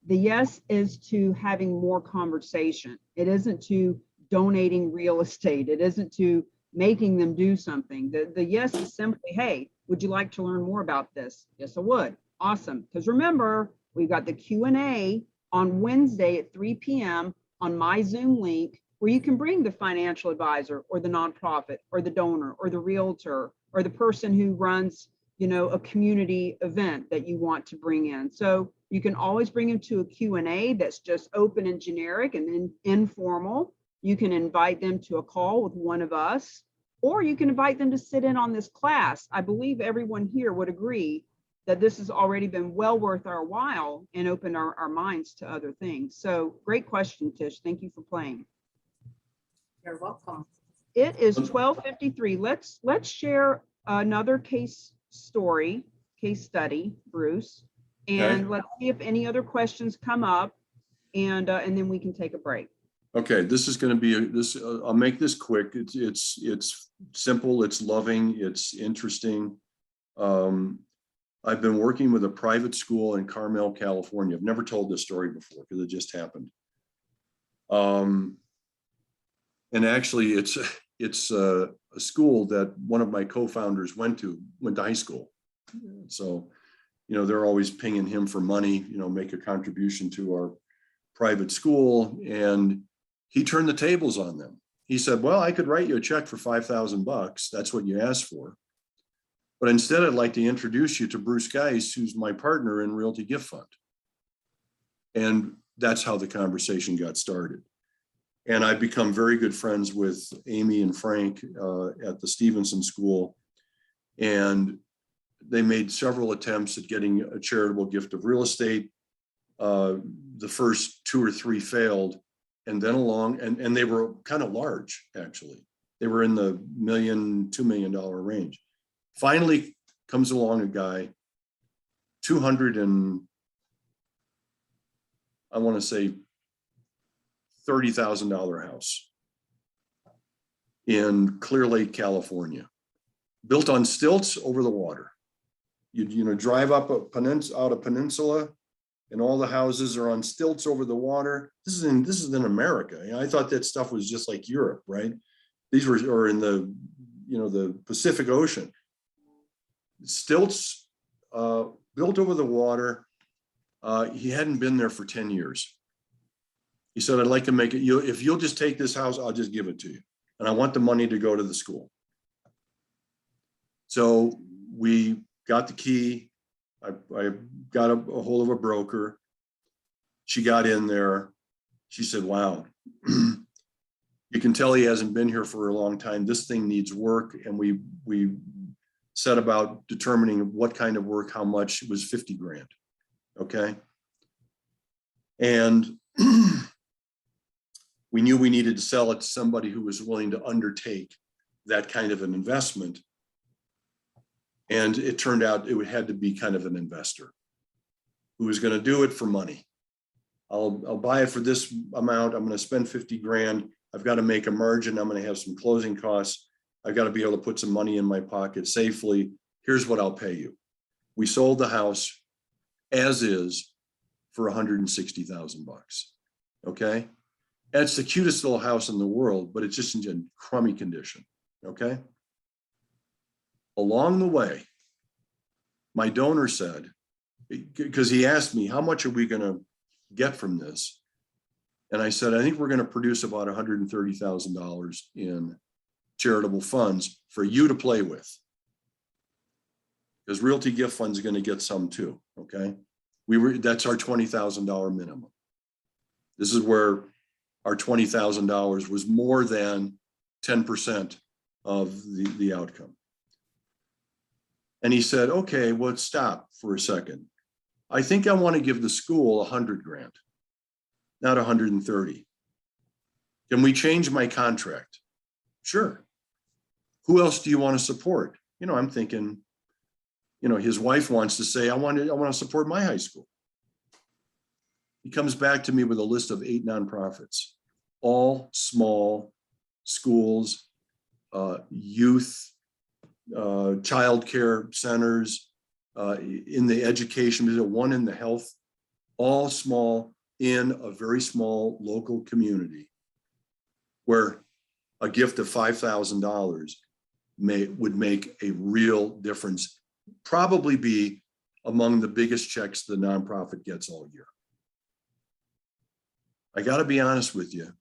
A: the yes is to having more conversation. It isn't to donating real estate. It isn't to making them do something. The yes is simply, hey, would you like to learn more about this? Yes, I would. Awesome. Because remember, we've got the Q&A on Wednesday at 3 p.m. on my Zoom link, where you can bring the financial advisor or the nonprofit or the donor or the realtor or the person who runs, a community event that you want to bring in. So you can always bring them to a Q&A that's just open and generic and then informal. You can invite them to a call with one of us, or you can invite them to sit in on this class. I believe everyone here would agree that this has already been well worth our while and opened our minds to other things. So great question, Tish. Thank you for playing.
D: You're welcome.
A: It is 12:53. Let's share another case study, Bruce, and
B: Okay.
A: let's see if any other questions come up, and then we can take a break.
B: okay, this is going to be I'll make this quick. It's simple, it's loving, it's interesting. I've been working with a private school in Carmel, California. I've never told this story before because it just happened. And actually it's a school that one of my co-founders went to high school. So, they're always pinging him for money, make a contribution to our private school. And he turned the tables on them. He said, well, I could write you a check for $5,000. That's what you asked for. But instead, I'd like to introduce you to Bruce Geis, who's my partner in Realty Gift Fund. And that's how the conversation got started. And I've become very good friends with Amy and Frank at the Stevenson School. And they made several attempts at getting a charitable gift of real estate. The first 2 or 3 failed, and then and they were kind of large, actually. They were in the $2 million range. Finally comes along a guy, 200 and I want to say $30,000 house in Clear Lake, California, built on stilts over the water. You drive up out a peninsula, and all the houses are on stilts over the water. This is in America. I thought that stuff was just like Europe, right? These are in the the Pacific Ocean. Stilts built over the water. He hadn't been there for 10 years. He said, I'd like to make it, if you'll just take this house, I'll just give it to you. And I want the money to go to the school. So we got the key. I got a hold of a broker. She got in there. She said, wow, you can tell he hasn't been here for a long time. This thing needs work. And we set about determining what kind of work, how much. It was 50 grand. Okay. And we knew we needed to sell it to somebody who was willing to undertake that kind of an investment. And it turned out it had to be kind of an investor who was going to do it for money. I'll buy it for this amount. I'm going to spend 50 grand. I've got to make a margin. I'm going to have some closing costs. I've got to be able to put some money in my pocket safely. Here's what I'll pay you. We sold the house as is for $160,000. Okay. It's the cutest little house in the world, but it's just in crummy condition. Okay. Along the way, my donor said, because he asked me, how much are we going to get from this? And I said, I think we're going to produce about $130,000 in charitable funds for you to play with. Because Realty Gift Fund is going to get some too. Okay. That's our $20,000 minimum. This is where our $20,000 was more than 10% of the outcome. And he said, okay, well, stop for a second. I think I want to give the school 100 grand, not 130. Can we change my contract? Sure. Who else do you want to support? I'm thinking his wife wants to say, I want to support my high school. He comes back to me with a list of 8 nonprofits, all small schools, youth, childcare centers, in the education, one in the health, all small in a very small local community where a gift of $5,000 would make a real difference, probably be among the biggest checks the nonprofit gets all year. I got to be honest with you.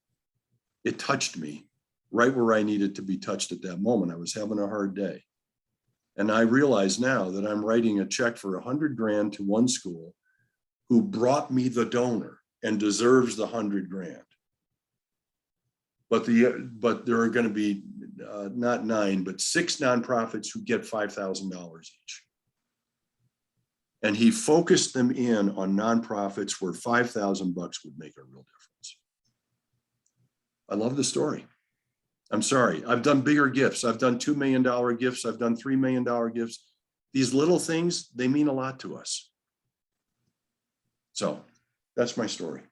B: It touched me right where I needed to be touched at that moment. I was having a hard day. And I realize now that I'm writing a check for $100,000 to one school who brought me the donor and deserves the $100,000. But there are going to be not 9, but 6 nonprofits who get $5,000 each. And he focused them in on nonprofits where $5,000 would make a real difference. I love the story. I'm sorry, I've done bigger gifts. I've done $2 million gifts. I've done $3 million gifts. These little things, they mean a lot to us. So that's my story.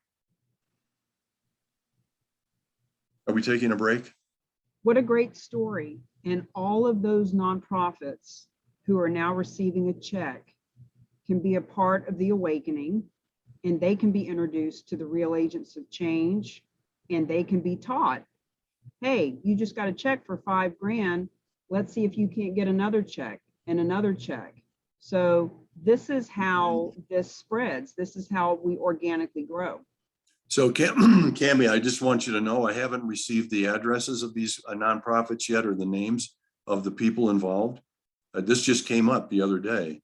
B: Are we taking a break?
A: What a great story. And all of those nonprofits who are now receiving a check can be a part of the awakening, and they can be introduced to the real agents of change, and they can be taught, hey, you just got a check for $5,000. Let's see if you can't get another check and another check. So this is how this spreads. This is how we organically grow.
B: So Cami, I just want you to know I haven't received the addresses of these nonprofits yet, or the names of the people involved. This just came up the other day.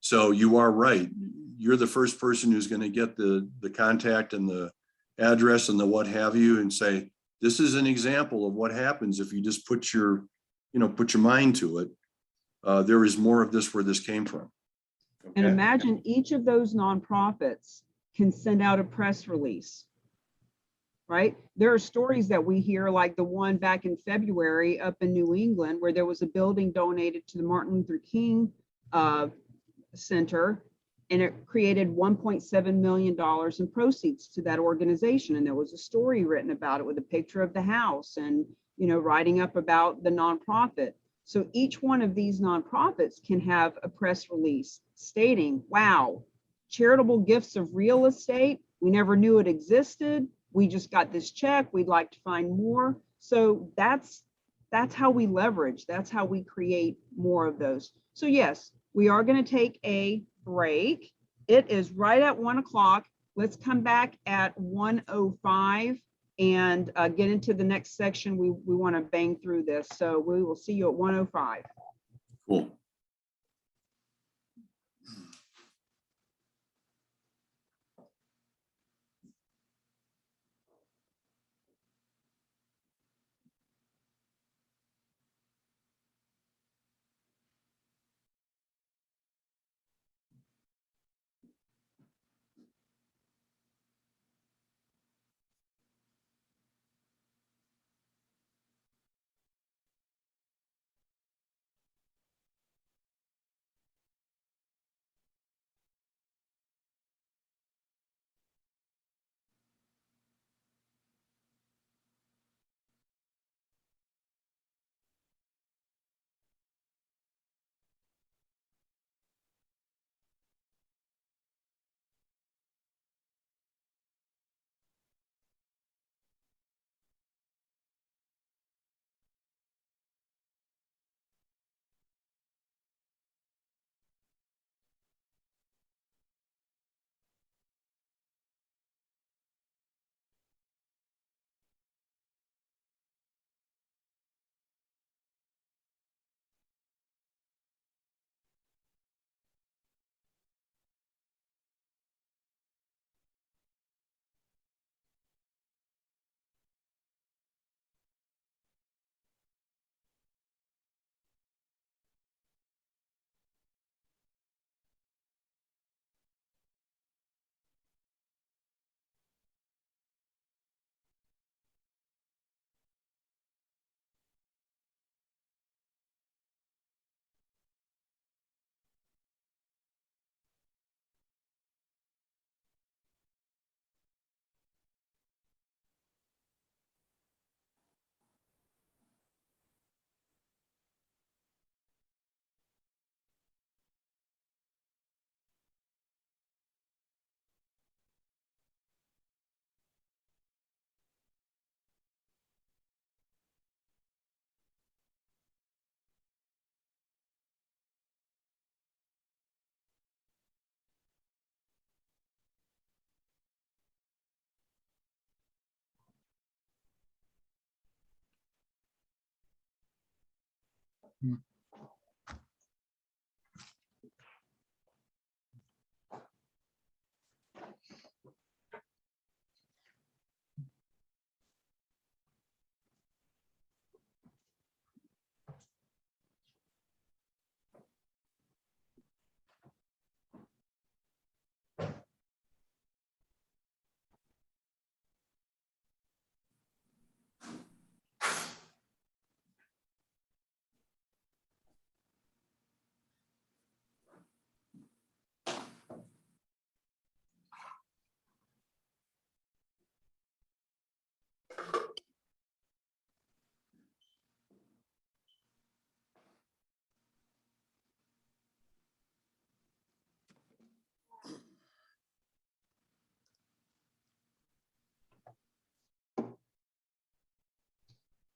B: So you are right. You're the first person who's going to get the contact and the address and the what have you, and say, this is an example of what happens if you just put your mind to it. There is more of this where this came from. Okay?
A: And imagine each of those nonprofits can send out a press release, right? There are stories that we hear, like the one back in February up in New England, where there was a building donated to the Martin Luther King Center, and it created $1.7 million in proceeds to that organization. And there was a story written about it with a picture of the house and, writing up about the nonprofit. So each one of these nonprofits can have a press release stating, wow, charitable gifts of real estate, we never knew it existed. We just got this check. We'd like to find more. So that's how we leverage. That's how we create more of those. So yes, we are going to take a break. It is right at 1 o'clock. Let's come back at 1:05 and get into the next section. We want to bang through this. So we will see you at 1:05.
B: Cool.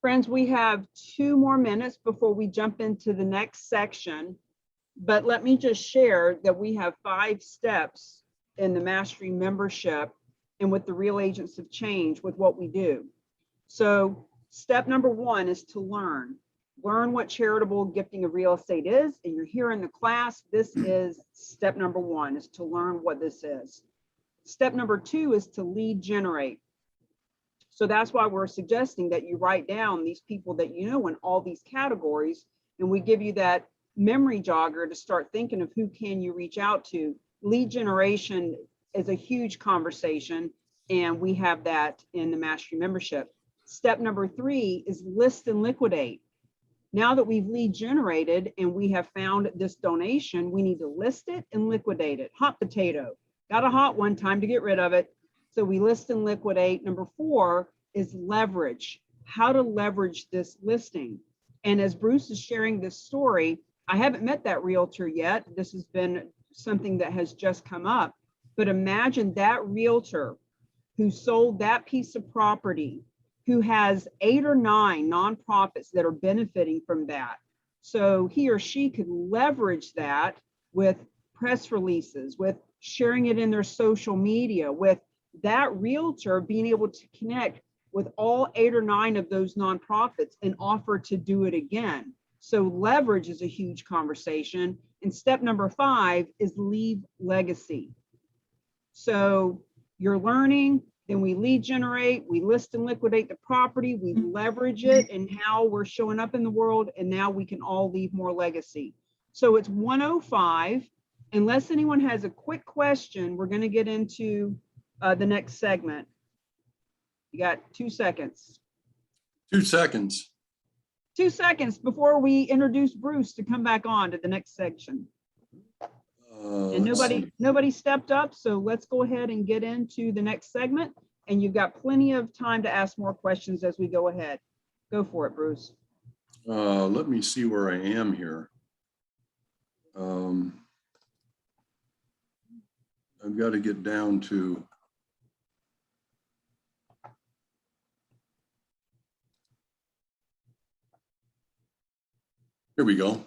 A: Friends, we have 2 more minutes before we jump into the next section. But let me just share that we have 5 steps in the Mastery membership and with the Real Agents of Change with what we do. So step number 1 is to learn. Learn what charitable gifting of real estate is. And you're here in the class. This is step number 1, is to learn what this is. Step number 2 is to lead generate. So that's why we're suggesting that you write down these people that you know in all these categories, and we give you that memory jogger to start thinking of who can you reach out to. Lead generation is a huge conversation, and we have that in the Mastery membership. Step number 3 is list and liquidate. Now that we've lead generated and we have found this donation, we need to list it and liquidate it. Hot potato. Got a hot one, time to get rid of it. So we list and liquidate. Number 4 is leverage. How to leverage this listing. And as Bruce is sharing this story, I haven't met that realtor yet. This has been something that has just come up. But imagine that realtor who sold that piece of property, who has 8 or 9 nonprofits that are benefiting from that. So he or she could leverage that with press releases, with sharing it in their social media, with that realtor being able to connect with all 8 or 9 of those nonprofits and offer to do it again. So leverage is a huge conversation. And step number 5 is leave legacy. So you're learning, then we lead generate, we list and liquidate the property, we leverage it and how we're showing up in the world, and now we can all leave more legacy. So it's 1:05. Unless anyone has a quick question, we're going to get into the next segment. You got 2 seconds.
B: 2 seconds.
A: 2 seconds before we introduce Bruce to come back on to the next section. And nobody stepped up, so let's go ahead and get into the next segment. And you've got plenty of time to ask more questions as we go ahead. Go for it, Bruce.
B: Let me see where I am here. I've got to get down to. Here we go.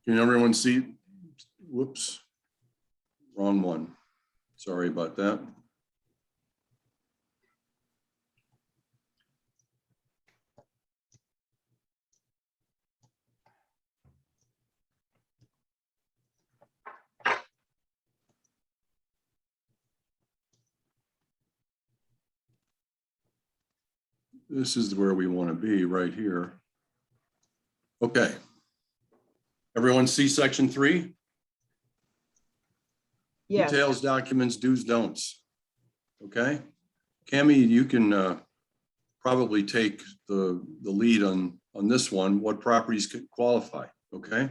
B: Can everyone see? Whoops, wrong one. Sorry about that. This is where we want to be, right here. Okay. Everyone see section 3?
A: Yes.
B: Details, documents, do's, don'ts. Okay. Cammie, you can probably take the lead on this one. What properties could qualify? Okay.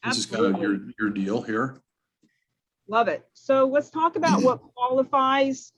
B: This is kind of your deal here.
A: Love it. So let's talk about what qualifies.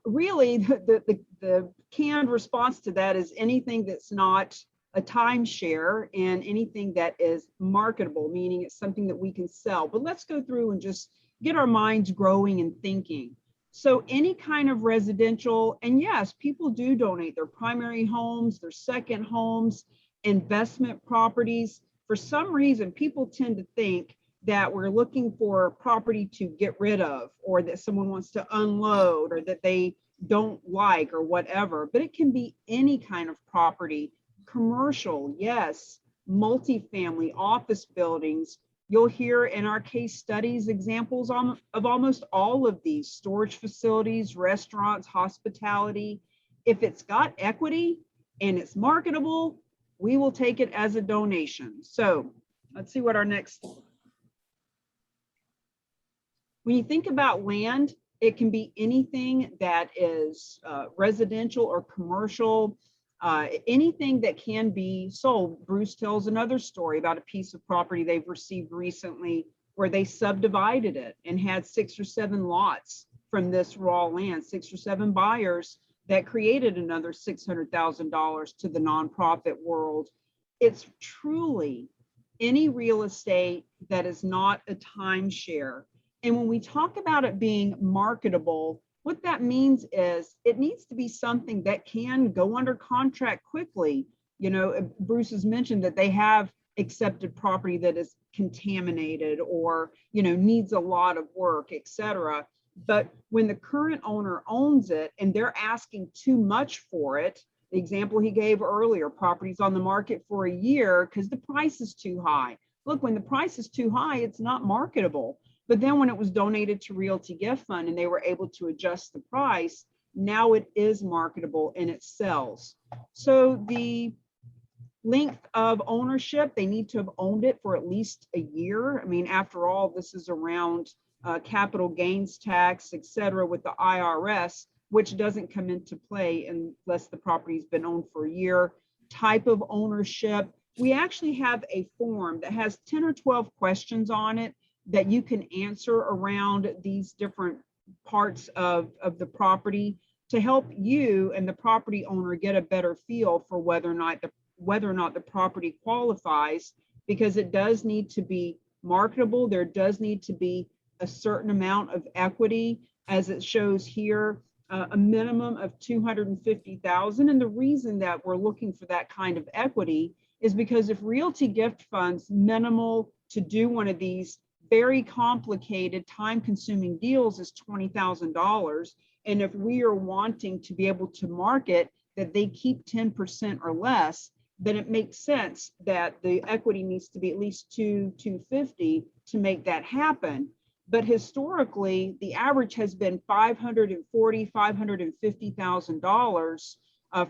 A: Really, the canned response to that is anything that's not a timeshare and anything that is marketable, meaning it's something that we can sell. But let's go through and just get our minds growing and thinking. So any kind of residential, and yes, people do donate their primary homes, their second homes, investment properties. For some reason, people tend to think that we're looking for property to get rid of, or that someone wants to unload, or that they don't like, or whatever. But it can be any kind of property commercial, yes, multifamily, office buildings. You'll hear in our case studies examples of almost all of these: storage facilities, restaurants, hospitality. If it's got equity and it's marketable, we will take it as a donation. So let's see what our next. When you think about land, it can be anything that is residential or commercial, anything that can be sold. Bruce tells another story about a piece of property they've received recently where they subdivided it and had 6 or 7 lots from this raw land, 6 or 7 buyers that created another $600,000 to the nonprofit world. It's truly any real estate that is not a timeshare. And when we talk about it being marketable, what that means is it needs to be something that can go under contract quickly. You know, Bruce has mentioned that they have accepted property that is contaminated or, you know, needs a lot of work, etc. But when the current owner owns it and they're asking too much for it, the example he gave earlier, properties on the market for a year because the price is too high. Look, when the price is too high, it's not marketable. But then when it was donated to Realty Gift Fund and they were able to adjust the price, now it is marketable and it sells. So the length of ownership, they need to have owned it for at least a year. I mean, after all, this is around capital gains tax, et cetera, with the IRS, which doesn't come into play unless the property's been owned for a year. Type of ownership. We actually have a form that has 10 or 12 questions on it that you can answer around these different parts of the property to help you and the property owner get a better feel for whether or not the property qualifies, because it does need to be marketable. There does need to be a certain amount of equity, as it shows here, a minimum of 250,000. And the reason that we're looking for that kind of equity is because if Realty Gift Fund's minimal to do one of these very complicated, time-consuming deals is $20,000. And if we are wanting to be able to market that they keep 10% or less, then it makes sense that the equity needs to be at least 250 to make that happen. But historically, the average has been $540,000, $550,000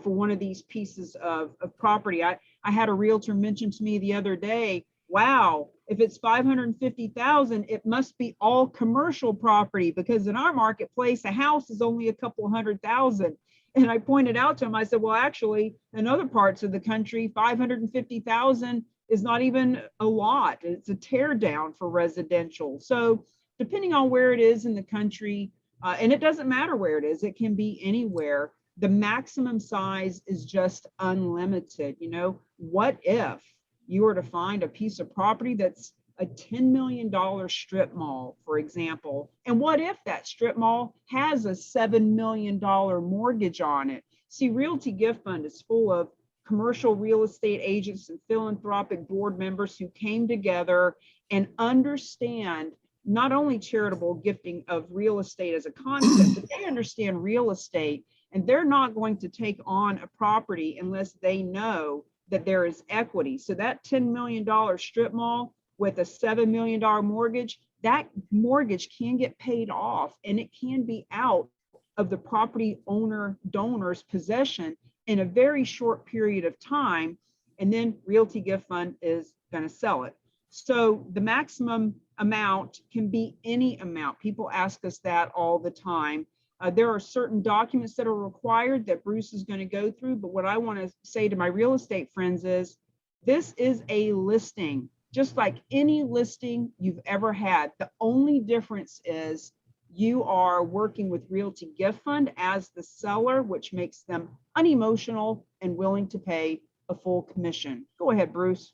A: for one of these pieces of property. I had a realtor mention to me the other day, wow, if it's 550,000, it must be all commercial property, because in our marketplace, a house is only a couple $100,000. And I pointed out to him, I said, well, actually, in other parts of the country, 550,000 is not even a lot. It's a tear down for residential. So depending on where it is in the country, and it doesn't matter where it is, it can be anywhere. The maximum size is just unlimited. You know, what if you were to find a piece of property that's a $10 million strip mall, for example, and what if that strip mall has a $7 million mortgage on it? See, Realty Gift Fund is full of commercial real estate agents and philanthropic board members who came together and understand not only charitable gifting of real estate as a concept, but they understand real estate, and they're not going to take on a property unless they know that there is equity. So that $10 million strip mall with a $7 million mortgage, that mortgage can get paid off and it can be out of the property owner donor's possession in a very short period of time. And then Realty Gift Fund is going to sell it. So the maximum amount can be any amount. People ask us that all the time. There are certain documents that are required that Bruce is going to go through, but what I want to say to my real estate friends is this is a listing, just like any listing you've ever had. The only difference is you are working with Realty Gift Fund as the seller, which makes them unemotional and willing to pay a full commission. Go ahead, Bruce.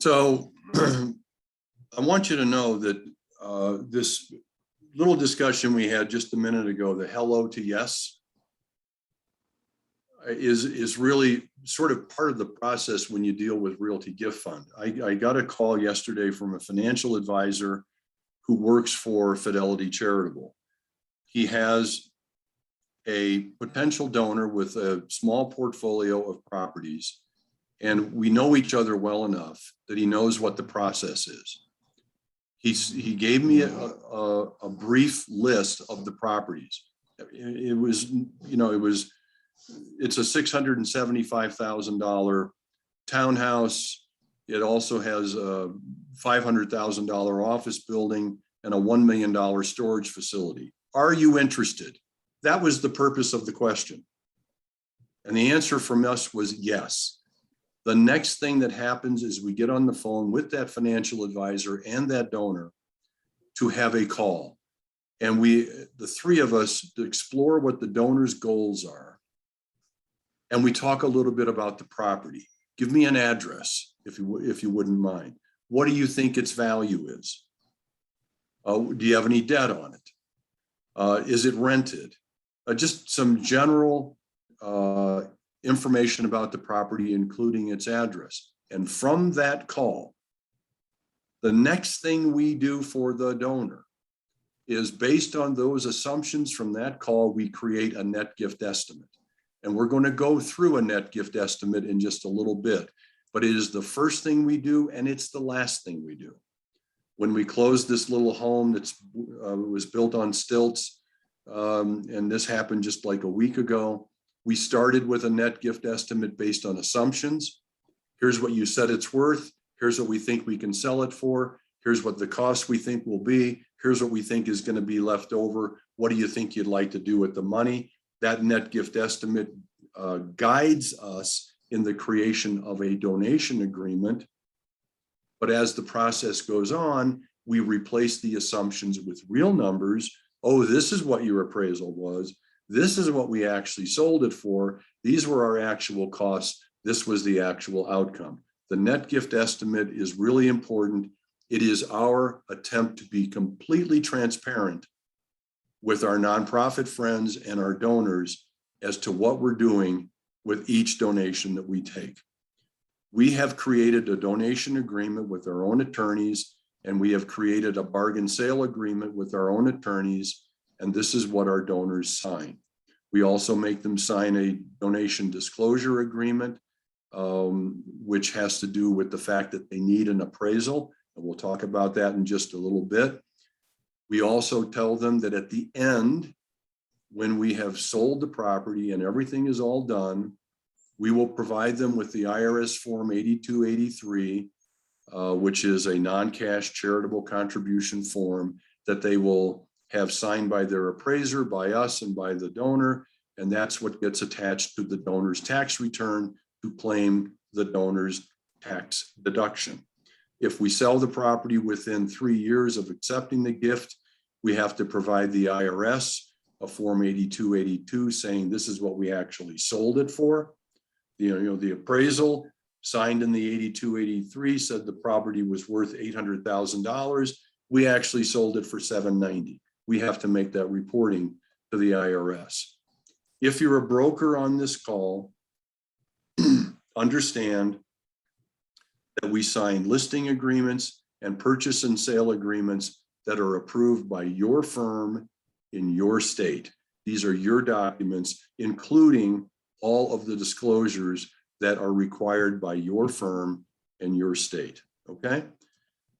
B: So I want you to know that this little discussion we had just a minute ago, the hello to yes, is really sort of part of the process when you deal with Realty Gift Fund. I got a call yesterday from a financial advisor who works for Fidelity Charitable. He has a potential donor with a small portfolio of properties, and we know each other well enough that he knows what the process is. He gave me a brief list of the properties. It was, it's a $675,000 townhouse. It also has a $500,000 office building and a $1 million storage facility. Are you interested? That was the purpose of the question. And the answer from us was yes. The next thing that happens is we get on the phone with that financial advisor and that donor to have a call. And the three of us, to explore what the donor's goals are. And we talk a little bit about the property. Give me an address, if you wouldn't mind. What do you think its value is? Do you have any debt on it? Is it rented? Just some general information about the property, including its address. And from that call, the next thing we do for the donor is, based on those assumptions from that call, we create a net gift estimate. And we're going to go through a net gift estimate in just a little bit, but it is the first thing we do, and it's the last thing we do. When we closed this little home that was built on stilts, and this happened just like a week ago, we started with a net gift estimate based on assumptions. Here's what you said it's worth. Here's what we think we can sell it for. Here's what the cost we think will be. Here's what we think is going to be left over. What do you think you'd like to do with the money? That net gift estimate guides us in the creation of a donation agreement. But as the process goes on, we replace the assumptions with real numbers. Oh, this is what your appraisal was. This is what we actually sold it for. These were our actual costs. This was the actual outcome. The net gift estimate is really important. It is our attempt to be completely transparent with our nonprofit friends and our donors as to what we're doing with each donation that we take. We have created a donation agreement with our own attorneys, and we have created a bargain sale agreement with our own attorneys, and this is what our donors sign. We also make them sign a donation disclosure agreement, which has to do with the fact that they need an appraisal, and we'll talk about that in just a little bit. We also tell them that at the end, when we have sold the property and everything is all done, we will provide them with the IRS Form 8283, which is a non-cash charitable contribution form that they will have signed by their appraiser, by us, and by the donor. And that's what gets attached to the donor's tax return to claim the donor's tax deduction. If we sell the property within 3 years of accepting the gift, we have to provide the IRS a Form 8282 saying this is what we actually sold it for. The appraisal signed in the 8283 said the property was worth $800,000. We actually sold it for $790,000. We have to make that reporting to the IRS. If you're a broker on this call, understand that we sign listing agreements and purchase and sale agreements that are approved by your firm in your state. These are your documents, including all of the disclosures that are required by your firm and your state, okay?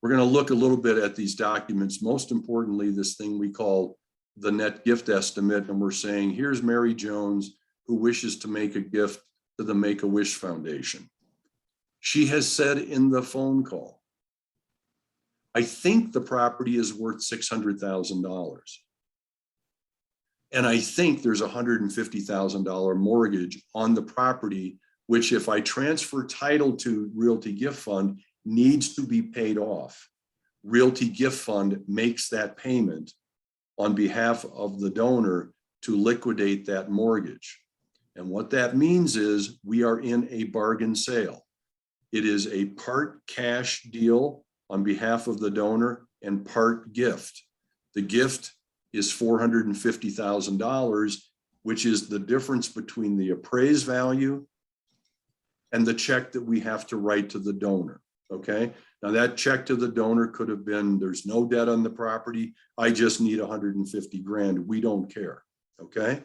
B: We're going to look a little bit at these documents. Most importantly, this thing we call the net gift estimate, and we're saying, here's Mary Jones who wishes to make a gift to the Make-A-Wish Foundation. She has said in the phone call, I think the property is worth $600,000. And I think there's a $150,000 mortgage on the property, which if I transfer title to Realty Gift Fund, needs to be paid off. Realty Gift Fund makes that payment on behalf of the donor to liquidate that mortgage. And what that means is we are in a bargain sale. It is a part cash deal on behalf of the donor and part gift. The gift is $450,000, which is the difference between the appraised value and the check that we have to write to the donor, okay? Now that check to the donor could have been, there's no debt on the property, I just need 150 grand, we don't care, okay?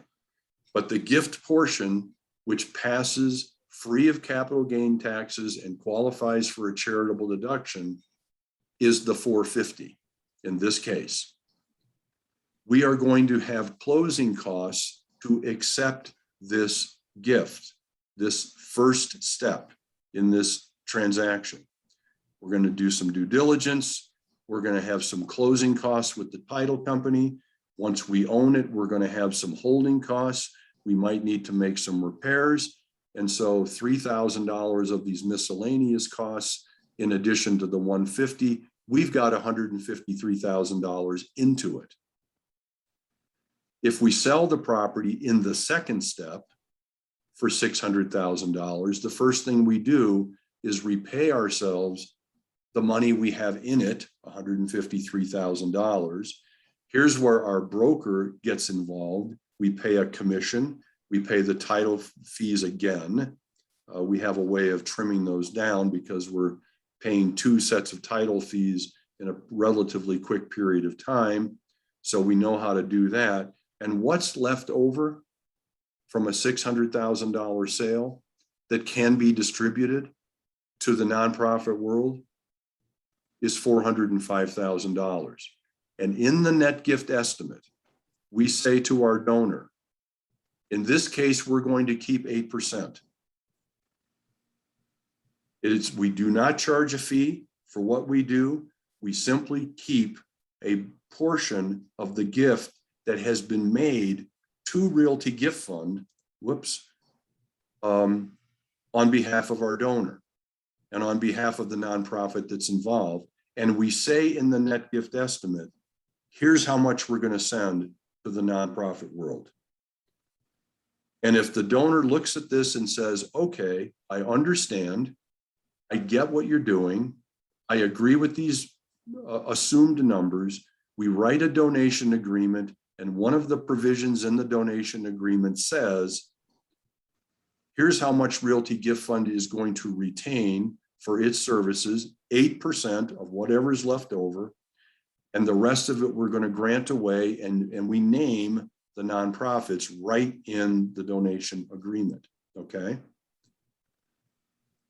B: But the gift portion, which passes free of capital gain taxes and qualifies for a charitable deduction, is the 450 in this case. We are going to have closing costs to accept this gift, this first step in this transaction. We're going to do some due diligence. We're going to have some closing costs with the title company. Once we own it, we're going to have some holding costs. We might need to make some repairs. And so $3,000 of these miscellaneous costs, in addition to the 150, we've got $153,000 into it. If we sell the property in the second step for $600,000, the first thing we do is repay ourselves the money we have in it, $153,000. Here's where our broker gets involved. We pay a commission. We pay the title fees again. We have a way of trimming those down because we're paying 2 sets of title fees in a relatively quick period of time. So we know how to do that. And what's left over from a $600,000 sale that can be distributed to the nonprofit world is $405,000. And in the net gift estimate, we say to our donor, in this case, we're going to keep 8%. We do not charge a fee for what we do. We simply keep a portion of the gift that has been made to Realty Gift Fund, on behalf of our donor and on behalf of the nonprofit that's involved. And we say in the net gift estimate, here's how much we're going to send to the nonprofit world. And if the donor looks at this and says, okay, I understand, I get what you're doing, I agree with these assumed numbers, we write a donation agreement, and one of the provisions in the donation agreement says, here's how much Realty Gift Fund is going to retain for its services, 8% of whatever's left over, and the rest of it we're going to grant away, and we name the nonprofits right in the donation agreement, okay?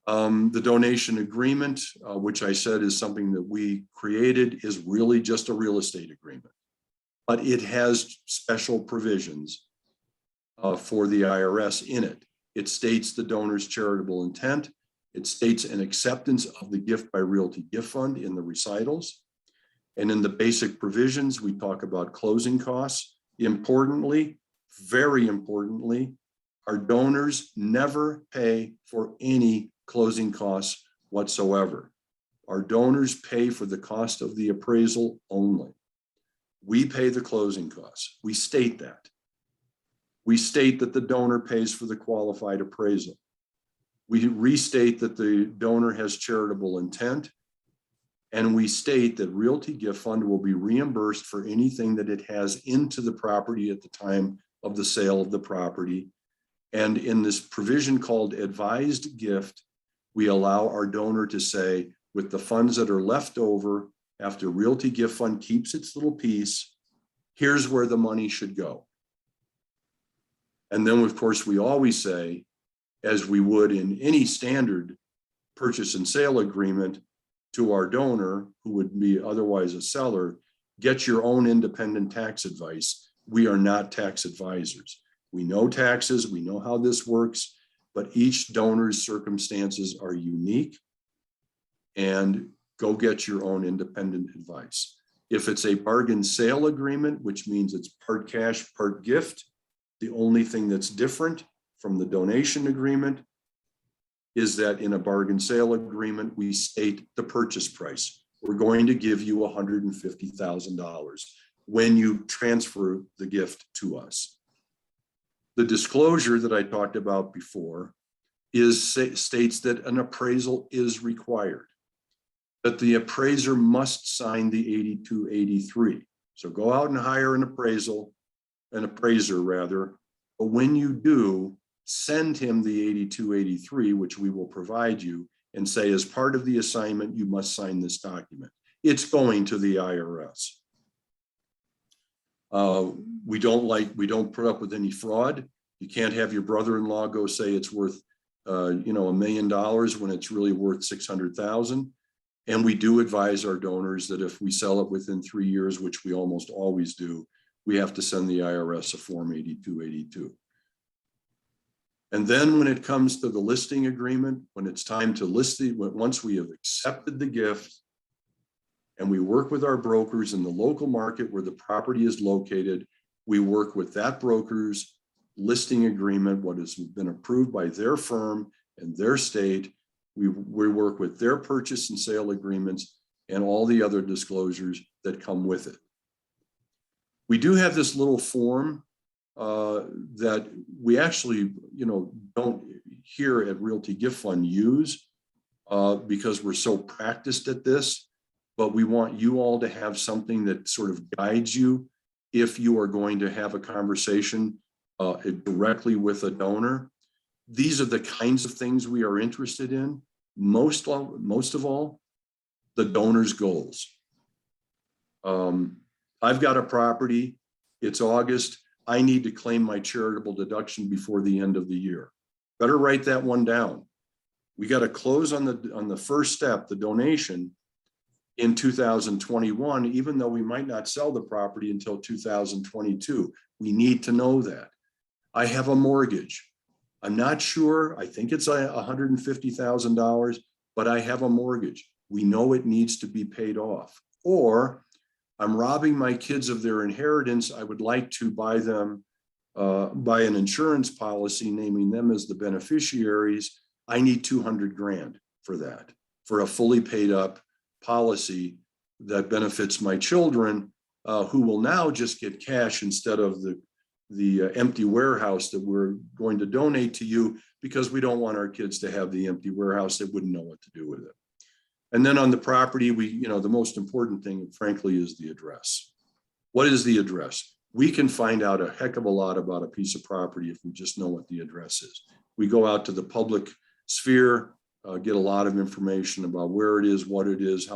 B: The donation agreement, which I said is something that we created, is really just a real estate agreement, but it has special provisions for the IRS in it. It states the donor's charitable intent. It states an acceptance of the gift by Realty Gift Fund in the recitals. And in the basic provisions, we talk about closing costs. Importantly, very importantly, our donors never pay for any closing costs whatsoever. Our donors pay for the cost of the appraisal only. We pay the closing costs. We state that. We state that the donor pays for the qualified appraisal. We restate that the donor has charitable intent. And we state that Realty Gift Fund will be reimbursed for anything that it has into the property at the time of the sale of the property. And in this provision called advised gift, we allow our donor to say, with the funds that are left over after Realty Gift Fund keeps its little piece, here's where the money should go. And then, of course, we always say, as we would in any standard purchase and sale agreement, to our donor, who would be otherwise a seller, get your own independent tax advice. We are not tax advisors. We know taxes, we know how this works, but each donor's circumstances are unique, and go get your own independent advice. If it's a bargain sale agreement, which means it's part cash, part gift, the only thing that's different from the donation agreement is that in a bargain sale agreement, we state the purchase price. We're going to give you $150,000 when you transfer the gift to us. The disclosure that I talked about before states that an appraisal is required, that the appraiser must sign the 8283. So go out and hire an appraiser rather, but when you do, send him the 8283, which we will provide you, and say, as part of the assignment, you must sign this document. It's going to the IRS. We don't put up with any fraud. You can't have your brother-in-law go say it's worth, $1 million when it's really worth 600,000. And we do advise our donors that if we sell it within 3 years, which we almost always do, we have to send the IRS a Form 8282. And then when it comes to the listing agreement, when it's time to list once we have accepted the gift and we work with our brokers in the local market where the property is located, we work with that broker's listing agreement, what has been approved by their firm and their state. We work with their purchase and sale agreements and all the other disclosures that come with it. We do have this little form that we actually, don't here at Realty Gift Fund use because we're so practiced at this, but we want you all to have something that sort of guides you if you are going to have a conversation directly with a donor. These are the kinds of things we are interested in. Most of all, the donor's goals. I've got a property, it's August, I need to claim my charitable deduction before the end of the year. Better write that one down. We got to close on the first step, the donation, in 2021, even though we might not sell the property until 2022. We need to know that. I have a mortgage. I'm not sure, I think it's $150,000, but I have a mortgage. We know it needs to be paid off. Or I'm robbing my kids of their inheritance. I would like to buy them, buy an insurance policy, naming them as the beneficiaries. I need 200 grand for that, for a fully paid up policy that benefits my children, who will now just get cash instead of the empty warehouse that we're going to donate to you, because we don't want our kids to have the empty warehouse. They wouldn't know what to do with it. And then on the property, the most important thing, frankly, is the address. What is the address? We can find out a heck of a lot about a piece of property if we just know what the address is. We go out to the public sphere, get a lot of information about where it is, what it is,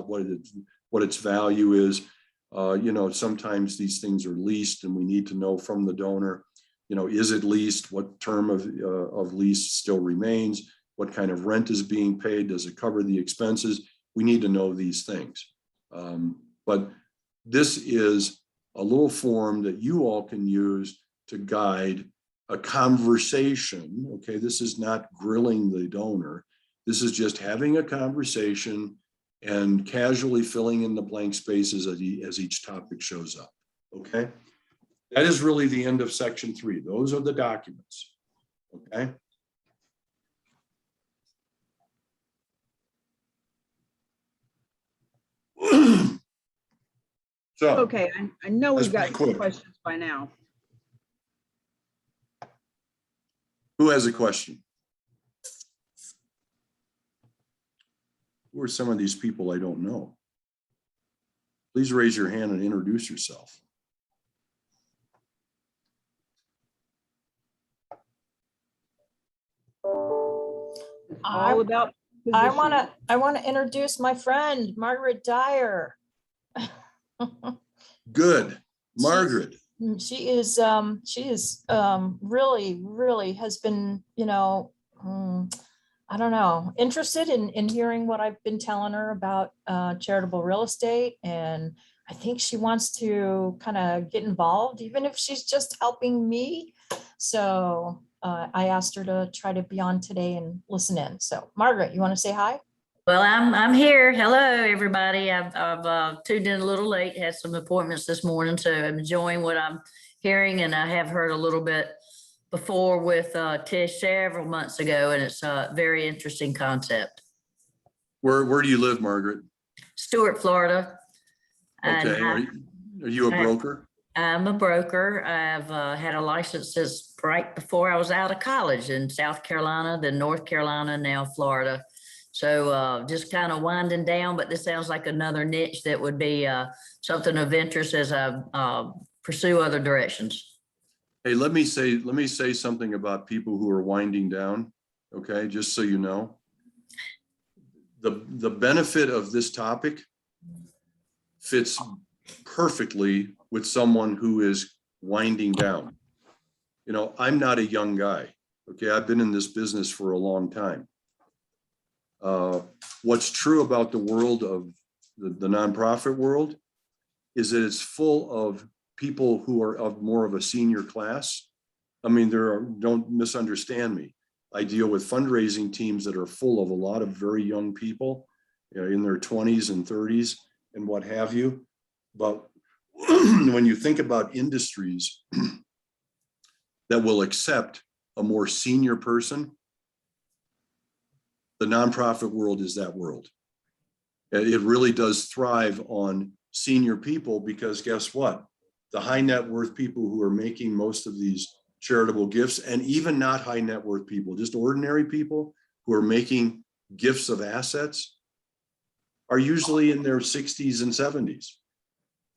B: what its value is. Sometimes these things are leased and we need to know from the donor, is it leased? What term of lease still remains? What kind of rent is being paid? Does it cover the expenses? We need to know these things. But this is a little form that you all can use to guide a conversation. Okay, this is not grilling the donor. This is just having a conversation and casually filling in the blank spaces as each topic shows up. Okay, that is really the end of section 3. Those are the documents. Okay. So,
A: Okay, I know we've got
B: that's pretty
A: some
B: quick.
A: questions by now.
B: Who has a question? Who are some of these people I don't know? Please raise your hand and introduce yourself.
A: It's all about
D: I
A: positioning.
D: want to introduce my friend, Margaret Dyer.
B: Good. Margaret.
D: She is really, really has been, I don't know, interested in hearing what I've been telling her about charitable real estate. And I think she wants to kind of get involved, even if she's just helping me. So I asked her to try to be on today and listen in. So Margaret, you want to say hi?
F: Well, I'm here. Hello, everybody. I've tuned in a little late, had some appointments this morning, so I'm enjoying what I'm hearing. And I have heard a little bit before with Tish several months ago, and it's a very interesting concept.
B: Where do you live, Margaret?
F: Stuart, Florida. And
B: Okay. Are you a broker?
F: I'm a broker. I've had a license since right before I was out of college in South Carolina, then North Carolina, now Florida. So just kind of winding down, but this sounds like another niche that would be something of interest as I pursue other directions.
B: Hey, let me say something about people who are winding down. Okay, just so you know, the benefit of this topic fits perfectly with someone who is winding down. You know, I'm not a young guy. Okay, I've been in this business for a long time. What's true about the world of the nonprofit world is that it's full of people who are of more of a senior class. I mean, don't misunderstand me. I deal with fundraising teams that are full of a lot of very young people, you know, in their 20s and 30s and what have you. But when you think about industries that will accept a more senior person, the nonprofit world is that world. It really does thrive on senior people because guess what? The high net worth people who are making most of these charitable gifts, and even not high net worth people, just ordinary people who are making gifts of assets, are usually in their 60s and 70s.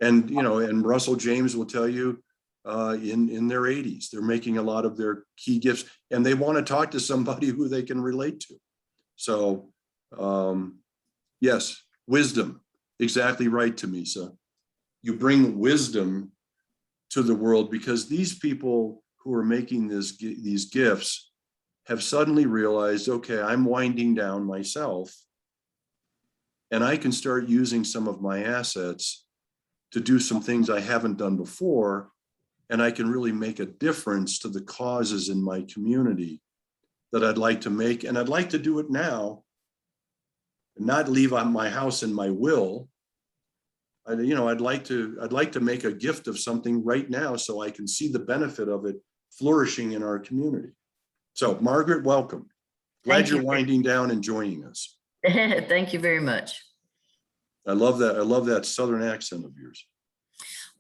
B: And, you know, and Russell James will tell you in their 80s, they're making a lot of their key gifts and they want to talk to somebody who they can relate to. So yes, wisdom, exactly right, Tamisa. You bring wisdom to the world because these people who are making these gifts have suddenly realized, okay, I'm winding down myself and I can start using some of my assets to do some things I haven't done before. And I can really make a difference to the causes in my community that I'd like to make. And I'd like to do it now, and not leave on my house in my will. I'd like to make a gift of something right now so I can see the benefit of it flourishing in our community. So Margaret, welcome. Glad you're winding down and joining us.
F: Thank you very much.
B: I love that. I love that Southern accent of yours.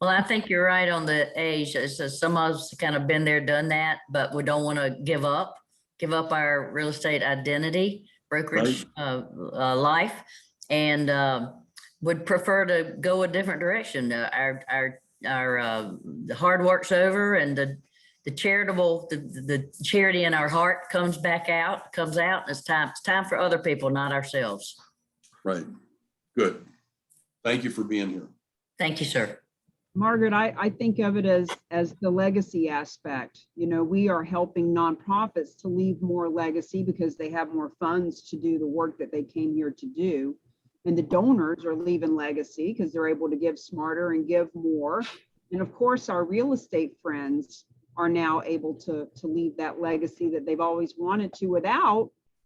F: Well, I think you're right on the age. Some of us kind of been there, done that, but we don't want to give up our real estate identity, brokerage life, and would prefer to go a different direction. The hard work's over, and the charitable, the charity in our heart comes out. And it's time for other people, not ourselves.
B: Right. Good. Thank you for being here.
F: Thank you, sir.
A: Margaret, I think of it as the legacy aspect. You know, we are helping nonprofits to leave more legacy because they have more funds to do the work that they came here to do. And the donors are leaving legacy because they're able to give smarter and give more. And of course, our real estate friends are now able to leave that legacy that they've always wanted to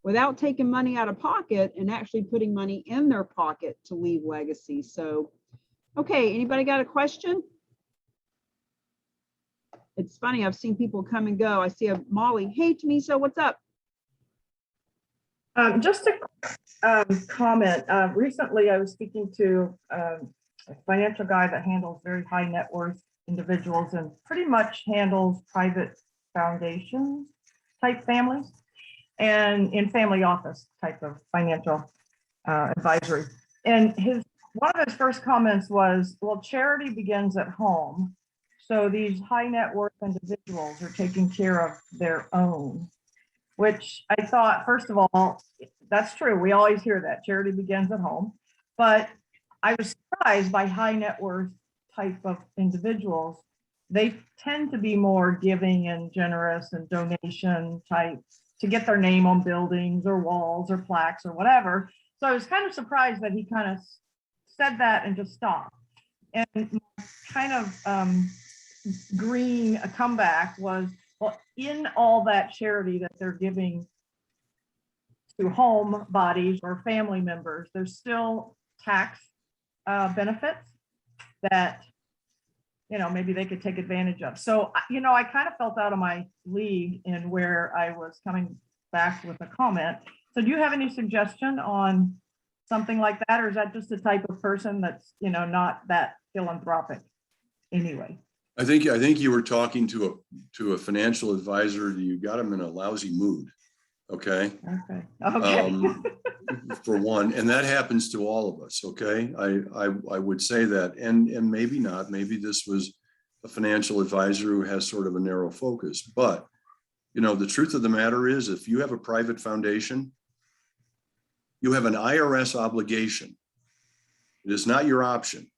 A: without taking money out of pocket and actually putting money in their pocket to leave legacy. So, okay, anybody got a question? It's funny, I've seen people come and go. I see a Molly. Hey, Tamisa, what's up?
E: Just a comment. Recently, I was speaking to a financial guy that handles very high net worth individuals and pretty much handles private foundation type families and in family office type of financial advisory. And one of his first comments was, well, charity begins at home. So these high net worth individuals are taking care of their own, which I thought, first of all, that's true. We always hear that charity begins at home, but I was surprised by high net worth type of individuals. They tend to be more giving and generous and donation type to get their name on buildings or walls or plaques or whatever. So I was kind of surprised that he kind of said that and just stopped. And kind of green a comeback was, well, in all that charity that they're giving to home bodies or family members, there's still tax benefits that, you know, maybe they could take advantage of. So, you know, I kind of felt out of my league in where I was coming back with a comment. So do you have any suggestion on something like that? Or is that just the type of person that's, you know, not that philanthropic anyway?
B: I think you were talking to a financial advisor. You got him in a lousy mood. Okay. For one, and that happens to all of us. Okay. I would say that, and maybe not, maybe this was a financial advisor who has sort of a narrow focus, but you know, the truth of the matter is if you have a private foundation, you have an IRS obligation. It is not your option.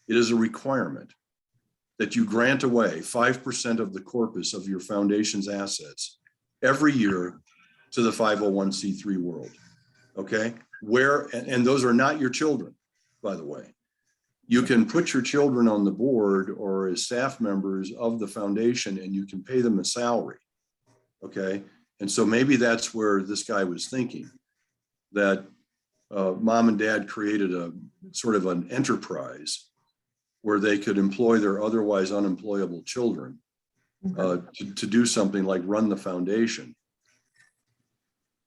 B: It is a requirement that you grant away 5% of the corpus of your foundation's assets every year to the 501c3 world. Okay, and those are not your children, by the way. You can put your children on the board or as staff members of the foundation, and you can pay them a salary. Okay, and so maybe that's where this guy was thinking, that mom and dad created a sort of an enterprise where they could employ their otherwise unemployable children to do something like run the foundation.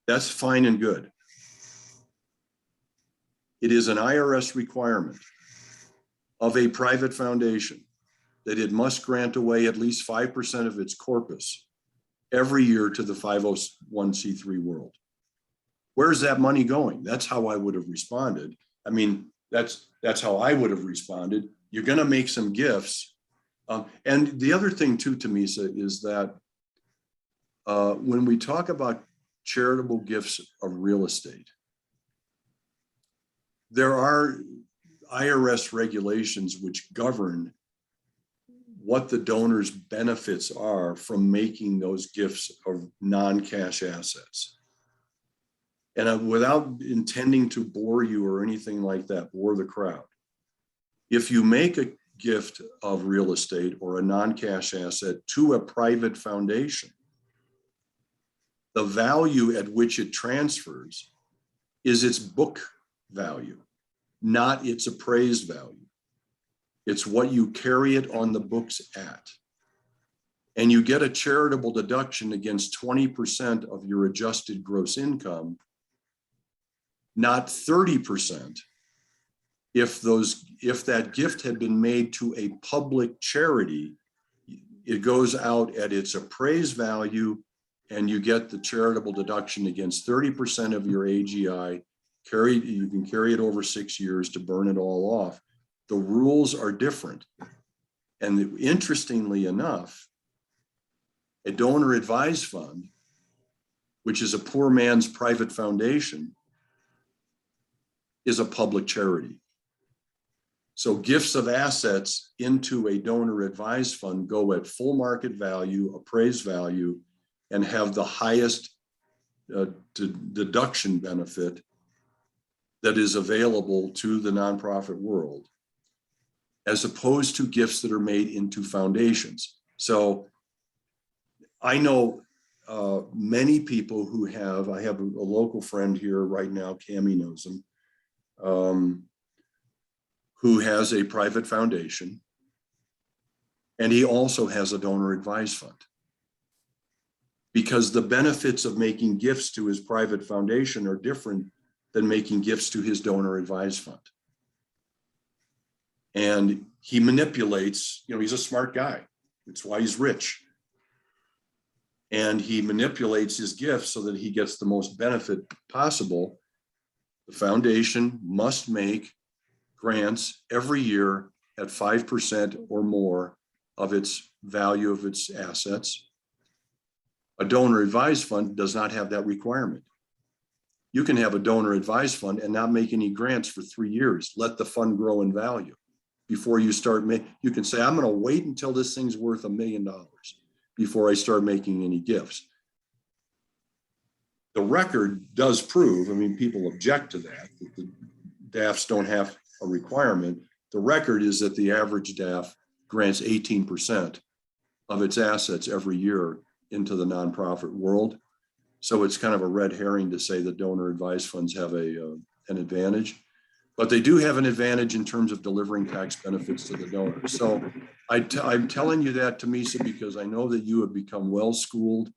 B: That's fine and good. It is an IRS requirement of a private foundation that it must grant away at least 5% of its corpus every year to the 501c3 world. Where's that money going? That's how I would have responded. I mean, that's how I would have responded. You're going to make some gifts. And the other thing too, Tamisa, is that when we talk about charitable gifts of real estate, there are IRS regulations which govern what the donor's benefits are from making those gifts of non-cash assets. And without intending to bore you or anything like that, bore the crowd, if you make a gift of real estate or a non-cash asset to a private foundation, the value at which it transfers is its book value, not its appraised value. It's what you carry it on the books at. And you get a charitable deduction against 20% of your adjusted gross income, not 30%. If that gift had been made to a public charity, it goes out at its appraised value and you get the charitable deduction against 30% of your AGI. You can carry it over 6 years to burn it all off. The rules are different. And interestingly enough, a donor advised fund, which is a poor man's private foundation, is a public charity. So gifts of assets into a donor advised fund go at full market value, appraised value, and have the highest deduction benefit that is available to the nonprofit world, as opposed to gifts that are made into foundations. So I know many people who I have a local friend here right now, Cammie knows him, who has a private foundation, and he also has a donor advised fund. Because the benefits of making gifts to his private foundation are different than making gifts to his donor advised fund. And he manipulates, he's a smart guy. It's why he's rich. And he manipulates his gifts so that he gets the most benefit possible. The foundation must make grants every year at 5% or more of its value of its assets. A donor advised fund does not have that requirement. You can have a donor advised fund and not make any grants for 3 years. Let the fund grow in value before you start you can say, I'm going to wait until this thing's worth $1 million before I start making any gifts. The record does prove, people object to that the DAFs don't have a requirement. The record is that the average DAF grants 18% of its assets every year into the nonprofit world. So it's kind of a red herring to say that donor advised funds have an advantage, but they do have an advantage in terms of delivering tax benefits to the donors. So I'm telling you that, Tamisa, because I know that you have become well-schooled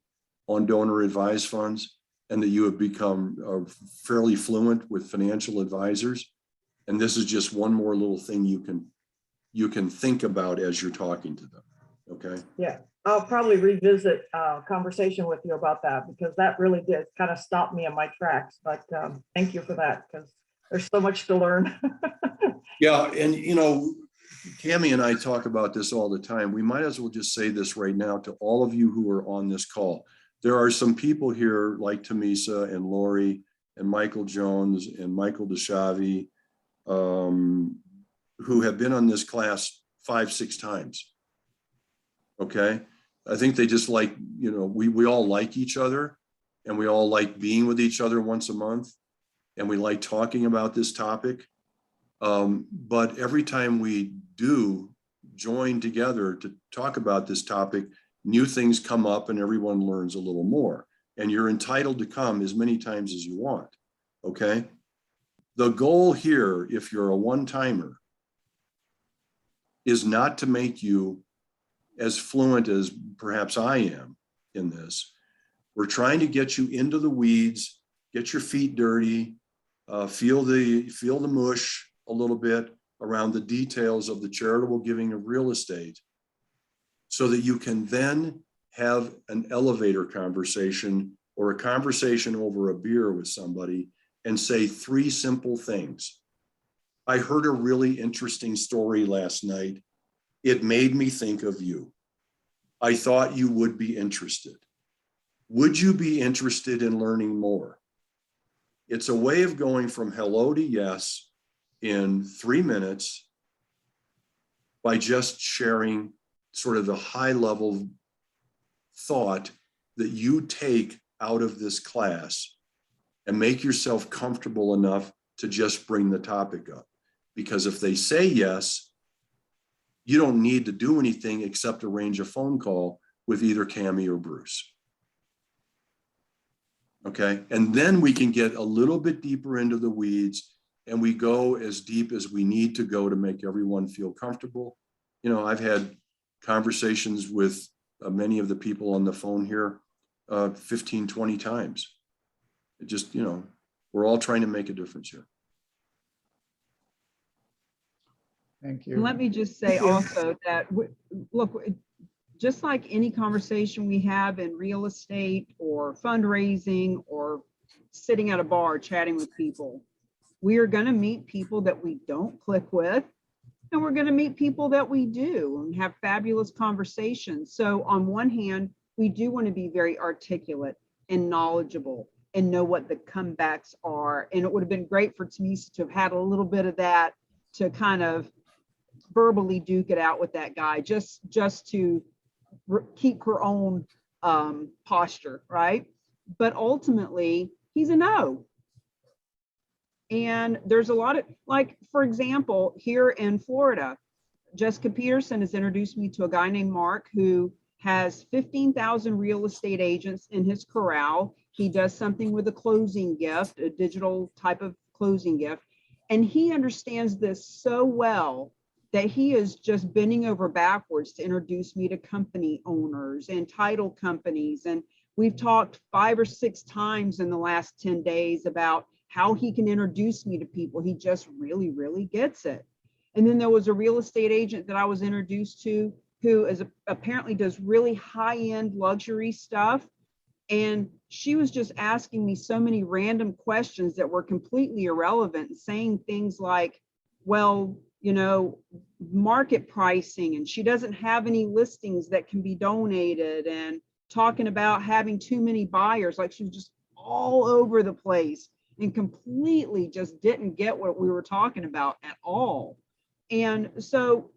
B: on donor advised funds and that you have become fairly fluent with financial advisors. And this is just one more little thing you can think about as you're talking to them, okay?
E: Yeah, I'll probably revisit a conversation with you about that, because that really did kind of stop me in my tracks. But thank you for that, because there's so much to learn.
B: Yeah, and Cammie and I talk about this all the time. We might as well just say this right now to all of you who are on this call. There are some people here like Tamisa and Lori and Michael Jones and Michael DeShavi who have been on this class 5-6 times. Okay. I think they just like, you know, we all like each other, and we all like being with each other once a month, and we like talking about this topic. But every time we do join together to talk about this topic, new things come up and everyone learns a little more. And you're entitled to come as many times as you want. Okay. The goal here, if you're a one-timer, is not to make you as fluent as perhaps I am in this. We're trying to get you into the weeds, get your feet dirty, feel the mush a little bit around the details of the charitable giving of real estate, so that you can then have an elevator conversation or a conversation over a beer with somebody and say 3 simple things. I heard a really interesting story last night. It made me think of you. I thought you would be interested. Would you be interested in learning more? It's a way of going from hello to yes in 3 minutes by just sharing sort of the high level thought that you take out of this class, and make yourself comfortable enough to just bring the topic up. Because if they say yes, you don't need to do anything except arrange a phone call with either Cammie or Bruce. Okay, and then we can get a little bit deeper into the weeds, and we go as deep as we need to go to make everyone feel comfortable. You know, I've had conversations with many of the people on the phone here 15, 20 times. It just, you know, we're all trying to make a difference here.
G: Thank
A: And
G: you.
A: let me just say
E: Thank you.
A: also that, look, just like any conversation we have in real estate or fundraising or sitting at a bar chatting with people, we are going to meet people that we don't click with, and we're going to meet people that we do and have fabulous conversations. So on one hand, we do want to be very articulate and knowledgeable and know what the comebacks are. And it would have been great for Tamisa to have had a little bit of that, to kind of verbally duke it out with that guy, just to keep her own posture, right? But ultimately, he's a no. And there's a lot of, like, for example, here in Florida, Jessica Peterson has introduced me to a guy named Mark who has 15,000 real estate agents in his corral. He does something with a closing gift, a digital type of closing gift. And he understands this so well that he is just bending over backwards to introduce me to company owners and title companies. And we've talked 5 or 6 times in the last 10 days about how he can introduce me to people. He just really, really gets it. And then there was a real estate agent that I was introduced to who apparently does really high-end luxury stuff. And she was just asking me so many random questions that were completely irrelevant, and saying things like, well, you know, market pricing, and she doesn't have any listings that can be donated, and talking about having too many buyers. Like, she was just all over the place and completely just didn't get what we were talking about at all. And so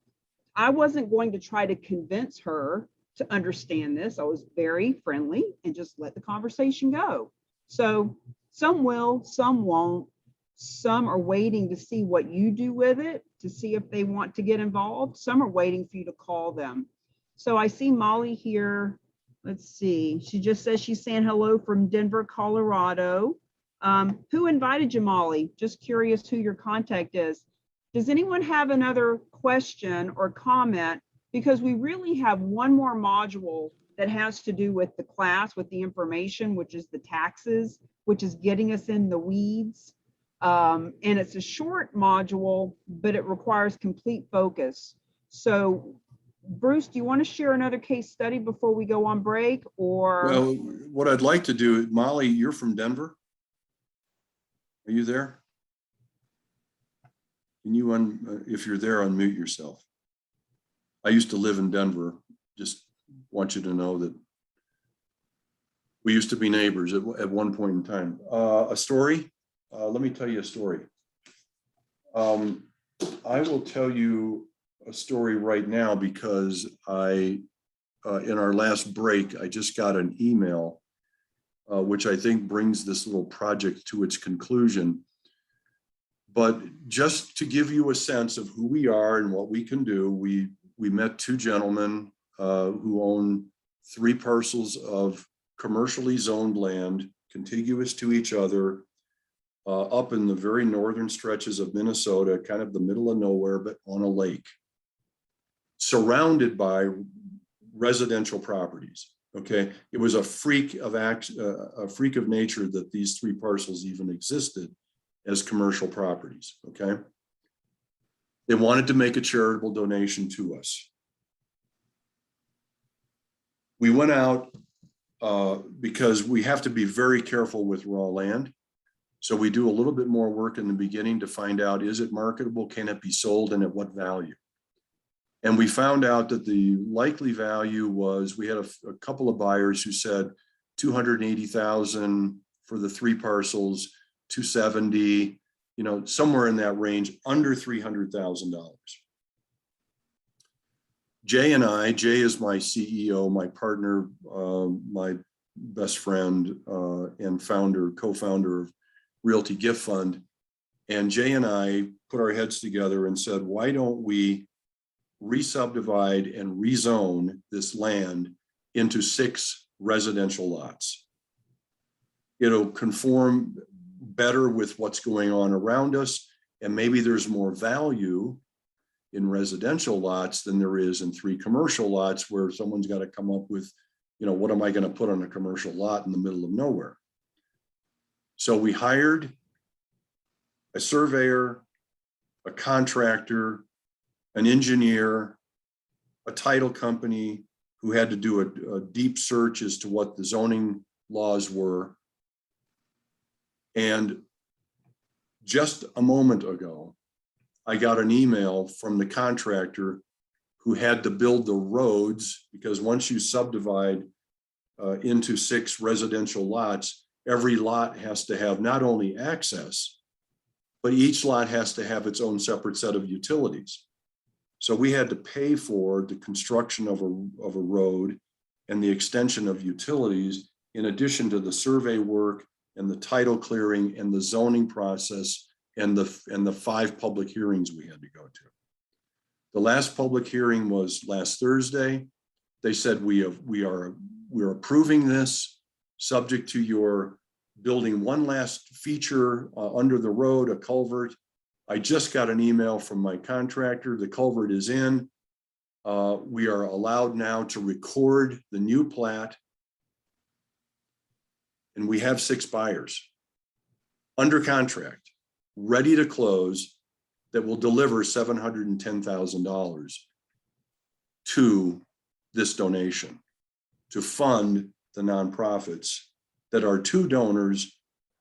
A: I wasn't going to try to convince her to understand this. I was very friendly and just let the conversation go. So some will, some won't. Some are waiting to see what you do with it, to see if they want to get involved. Some are waiting for you to call them. So I see Molly here. Let's see. She just says she's saying hello from Denver, Colorado. Who invited you, Molly? Just curious who your contact is. Does anyone have another question or comment? Because we really have one more module that has to do with the class, with the information, which is the taxes, which is getting us in the weeds. And it's a short module, but it requires complete focus. So Bruce, do you want to share another case study before we go on break? Or
B: Well, what I'd like to do, Molly, you're from Denver? Are you there? Can you, if you're there, unmute yourself? I used to live in Denver. Just want you to know that we used to be neighbors at one point in time. A story, let me tell you a story. I will tell you a story right now because I in our last break, I just got an email, which I think brings this little project to its conclusion. But just to give you a sense of who we are and what we can do, we met two gentlemen who own 3 parcels of commercially zoned land contiguous to each other up in the very northern stretches of Minnesota, kind of the middle of nowhere, but on a lake, surrounded by residential properties. Okay, it was a freak of nature that these 3 parcels even existed as commercial properties. Okay, they wanted to make a charitable donation to us. We went out because we have to be very careful with raw land. So we do a little bit more work in the beginning to find out, is it marketable? Can it be sold, and at what value? And we found out that the likely value was, we had a couple of buyers who said 280,000 for the 3 parcels, 270, you know, somewhere in that range, under $300,000. Jay and I, Jay is my CEO, my partner, my best friend, and co-founder of Realty Gift Fund. And Jay and I put our heads together and said, why don't we re-subdivide and rezone this land into 6 residential lots? It'll conform better with what's going on around us, and maybe there's more value in residential lots than there is in 3 commercial lots, where someone's got to come up with, you know, what am I going to put on a commercial lot in the middle of nowhere? So we hired a surveyor, a contractor, an engineer, a title company who had to do a deep search as to what the zoning laws were. And just a moment ago, I got an email from the contractor who had to build the roads, because once you subdivide into 6 residential lots, every lot has to have not only access, but each lot has to have its own separate set of utilities. So we had to pay for the construction of a road and the extension of utilities, in addition to the survey work and the title clearing and the zoning process and the 5 public hearings we had to go to. The last public hearing was last Thursday. They said we're approving this, subject to your building one last feature under the road, a culvert. I just got an email from my contractor. The culvert is in. We are allowed now to record the new plat. And we have 6 buyers under contract, ready to close, that will deliver $710,000 to this donation to fund the nonprofits that our 2 donors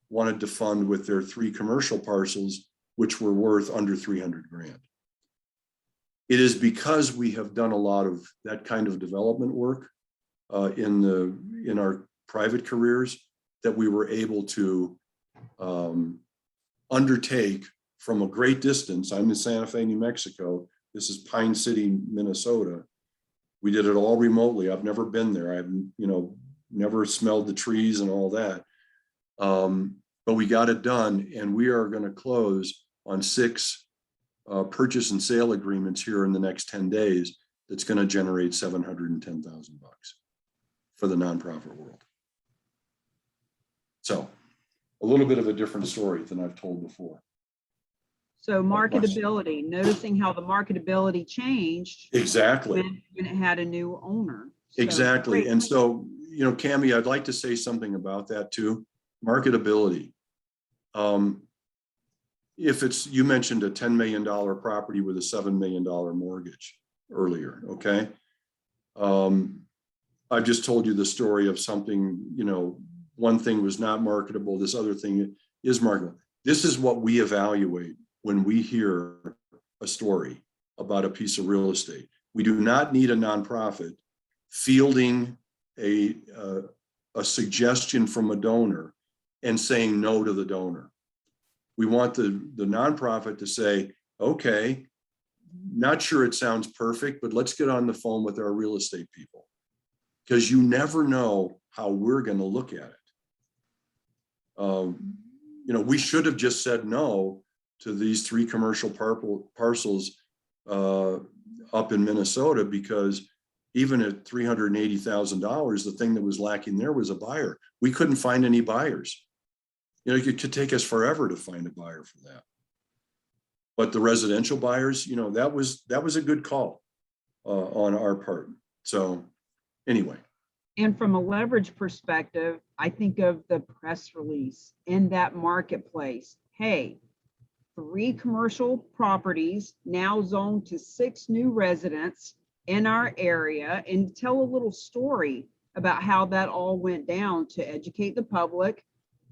B: wanted to fund with their 3 commercial parcels, which were worth under 300 grand. It is because we have done a lot of that kind of development work in our private careers that we were able to undertake from a great distance. I'm in Santa Fe, New Mexico. This is Pine City, Minnesota. We did it all remotely. I've never been there. I've, never smelled the trees and all that. But we got it done, and we are going to close on 6 purchase and sale agreements here in the next 10 days. That's going to generate $710,000 for the nonprofit world. So a little bit of a different story than I've told before.
A: So marketability, noticing how the marketability changed.
B: Exactly.
A: When it had a new owner. So,
B: exactly.
A: great.
B: And so, Cammie, I'd like to say something about that too. Marketability. If it's, you mentioned a $10 million property with a $7 million mortgage earlier. Okay. I've just told you the story of something, one thing was not marketable. This other thing is marketable. This is what we evaluate when we hear a story about a piece of real estate. We do not need a nonprofit fielding a suggestion from a donor and saying no to the donor. We want the nonprofit to say, okay, not sure it sounds perfect, but let's get on the phone with our real estate people. because you never know how we're going to look at it. We should have just said no to these 3 commercial parcels up in Minnesota, because even at $380,000, the thing that was lacking there was a buyer. We couldn't find any buyers. It could take us forever to find a buyer for that. But the residential buyers, that was a good call on our part. So anyway.
A: And from a leverage perspective, I think of the press release in that marketplace. Hey, 3 commercial properties now zoned to 6 new residents in our area, and tell a little story about how that all went down to educate the public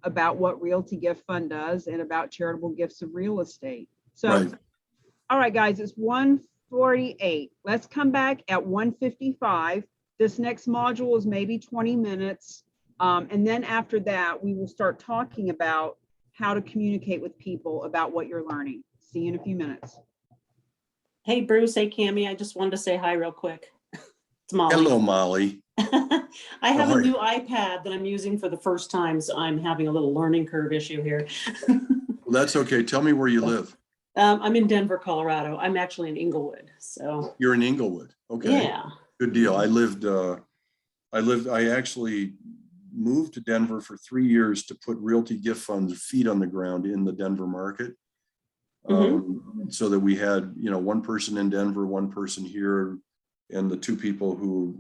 A: about what Realty Gift Fund does and about charitable gifts of real estate. So,
B: Right.
A: All right, guys, it's 1:48. Let's come back at 1:55. This next module is maybe 20 minutes. And then after that, we will start talking about how to communicate with people about what you're learning. See you in a few minutes.
H: Hey, Bruce. Hey, Cammie. I just wanted to say hi real quick. It's Molly.
B: Hello, Molly.
H: I have
B: How
H: a
B: are you?
H: new iPad that I'm using for the first time, so I'm having a little learning curve issue here.
B: Well, that's okay. Tell me where you live.
H: I'm in Denver, Colorado. I'm actually in Inglewood. So
B: You're in Inglewood. Okay.
H: yeah.
B: Good deal. I actually moved to Denver for 3 years to put Realty Gift Fund's feet on the ground in the Denver market. So that we had, 1 person in Denver, 1 person here, and the 2 people who,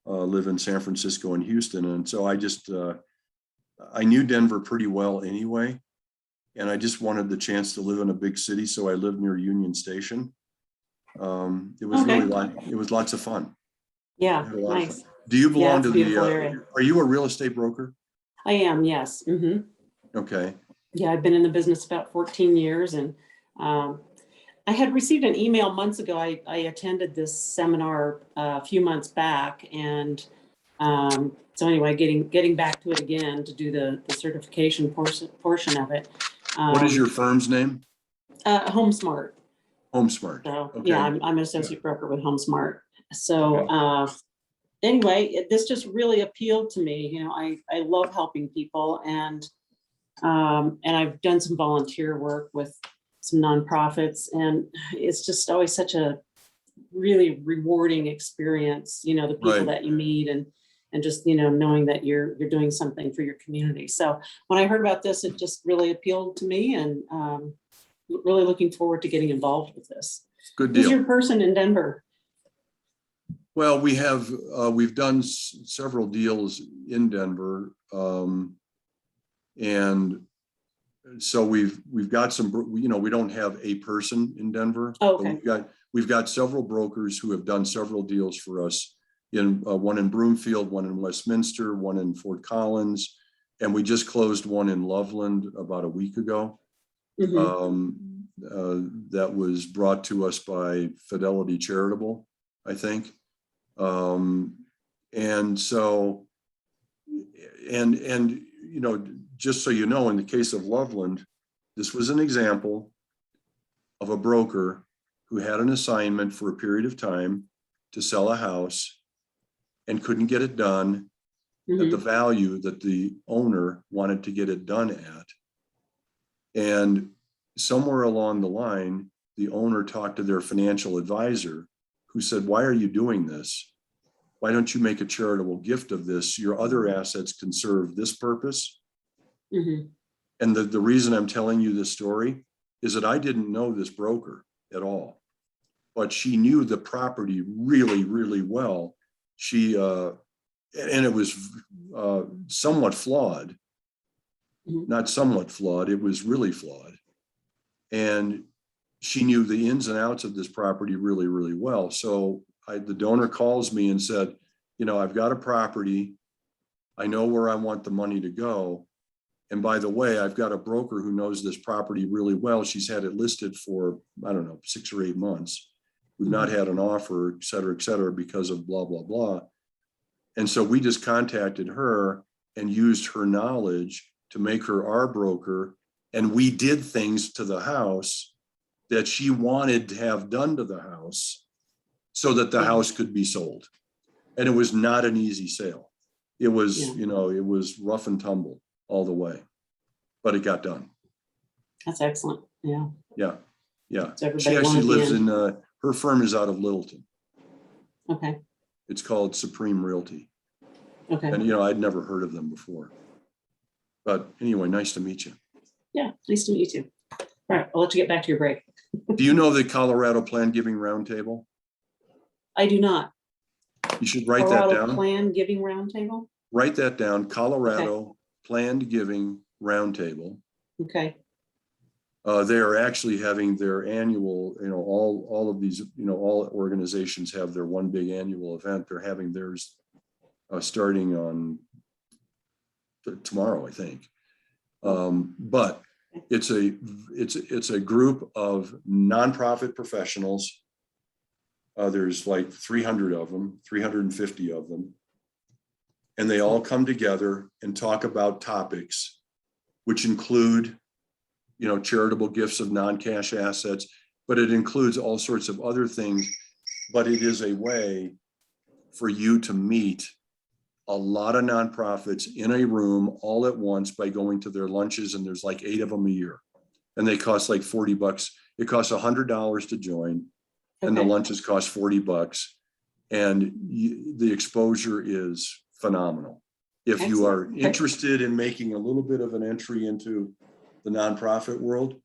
B: live in San Francisco and Houston. And so I knew Denver pretty well anyway. And I just wanted the chance to live in a big city. So I lived near Union Station. It was
H: Okay.
B: it was lots of fun.
H: Yeah.
B: Had a lot of
H: Nice.
B: fun. Do you belong
H: it's
B: to
H: a beautiful area.
B: are you a real estate broker?
H: I am. Yes.
B: Okay.
H: Yeah. I've been in the business about 14 years, and I had received an email months ago. I attended this seminar a few months back, and so anyway, getting back to it again to do the certification portion of it.
B: What is your firm's name?
H: HomeSmart.
B: HomeSmart.
H: So
B: Okay.
H: yeah, I'm an associate broker with HomeSmart. So anyway, this just really appealed to me. I love helping people, and I've done some volunteer work with some nonprofits, and it's just always such a really rewarding experience. The people
B: Right.
H: that you meet, and just knowing that you're doing something for your community. So when I heard about this, it just really appealed to me, and really looking forward to getting involved with this.
B: Good
H: Who's
B: deal.
H: your person in Denver?
B: Well, we've done several deals in Denver, and so we've got some. We don't have a person in Denver.
H: Oh,
B: but
H: okay.
B: we've got several brokers who have done several deals for us. One in Broomfield, one in Westminster, one in Fort Collins, and we just closed one in Loveland about a week ago. That was brought to us by Fidelity Charitable, I think. And so, just so you know, in the case of Loveland, this was an example of a broker who had an assignment for a period of time to sell a house and couldn't get it done at the value that the owner wanted to get it done at. And somewhere along the line, the owner talked to their financial advisor, who said, "Why are you doing this? Why don't you make a charitable gift of this? Your other assets can serve this purpose." And the reason I'm telling you this story is that I didn't know this broker at all, but she knew the property really, really well. And it was somewhat flawed, not somewhat flawed, it was really flawed. And she knew the ins and outs of this property really, really well. So the donor calls me and said, I've got a property. I know where I want the money to go. And by the way, I've got a broker who knows this property really well. She's had it listed for, 6 or 8 months. We've not had an offer, et cetera, because of blah, blah, blah. And so we just contacted her and used her knowledge to make her our broker. And we did things to the house that she wanted to have done to the house so that the house could be sold. And it was not an easy sale. It was,
H: Yeah.
B: you know, it was rough and tumble all the way, but it got done.
H: That's excellent. Yeah.
B: Yeah, yeah.
H: So
B: She
H: everybody won
B: actually
H: at the
B: lives
H: end.
B: in, her firm is out of Littleton.
H: Okay.
B: It's called Supreme Realty.
H: Okay.
B: And, you know, I'd never heard of them before. But anyway, nice to meet you.
H: Yeah. Nice to meet you too. All right. I'll let you get back to your break.
B: Do you know the Colorado Plan Giving Roundtable?
H: I do not.
B: You should write that
H: Colorado
B: down.
H: Plan Giving Roundtable.
B: Write that down, Colorado Planned Giving Roundtable.
H: Okay.
B: They are actually having their annual, you know, all of these, you know, all organizations have their one big annual event. They're having theirs starting on tomorrow, I think. But it's a group of nonprofit professionals. There's like 300 of them, 350 of them. And they all come together and talk about topics which include, you know, charitable gifts of non-cash assets, but it includes all sorts of other things. But it is a way for you to meet a lot of nonprofits in a room all at once by going to their lunches, and there's like 8 of them a year. And they cost like $40. It costs $100 to join, and the
H: Okay.
B: lunches cost $40. And the exposure is phenomenal. If you are
H: Excellent. Okay.
B: interested in making a little bit of an entry into the nonprofit world,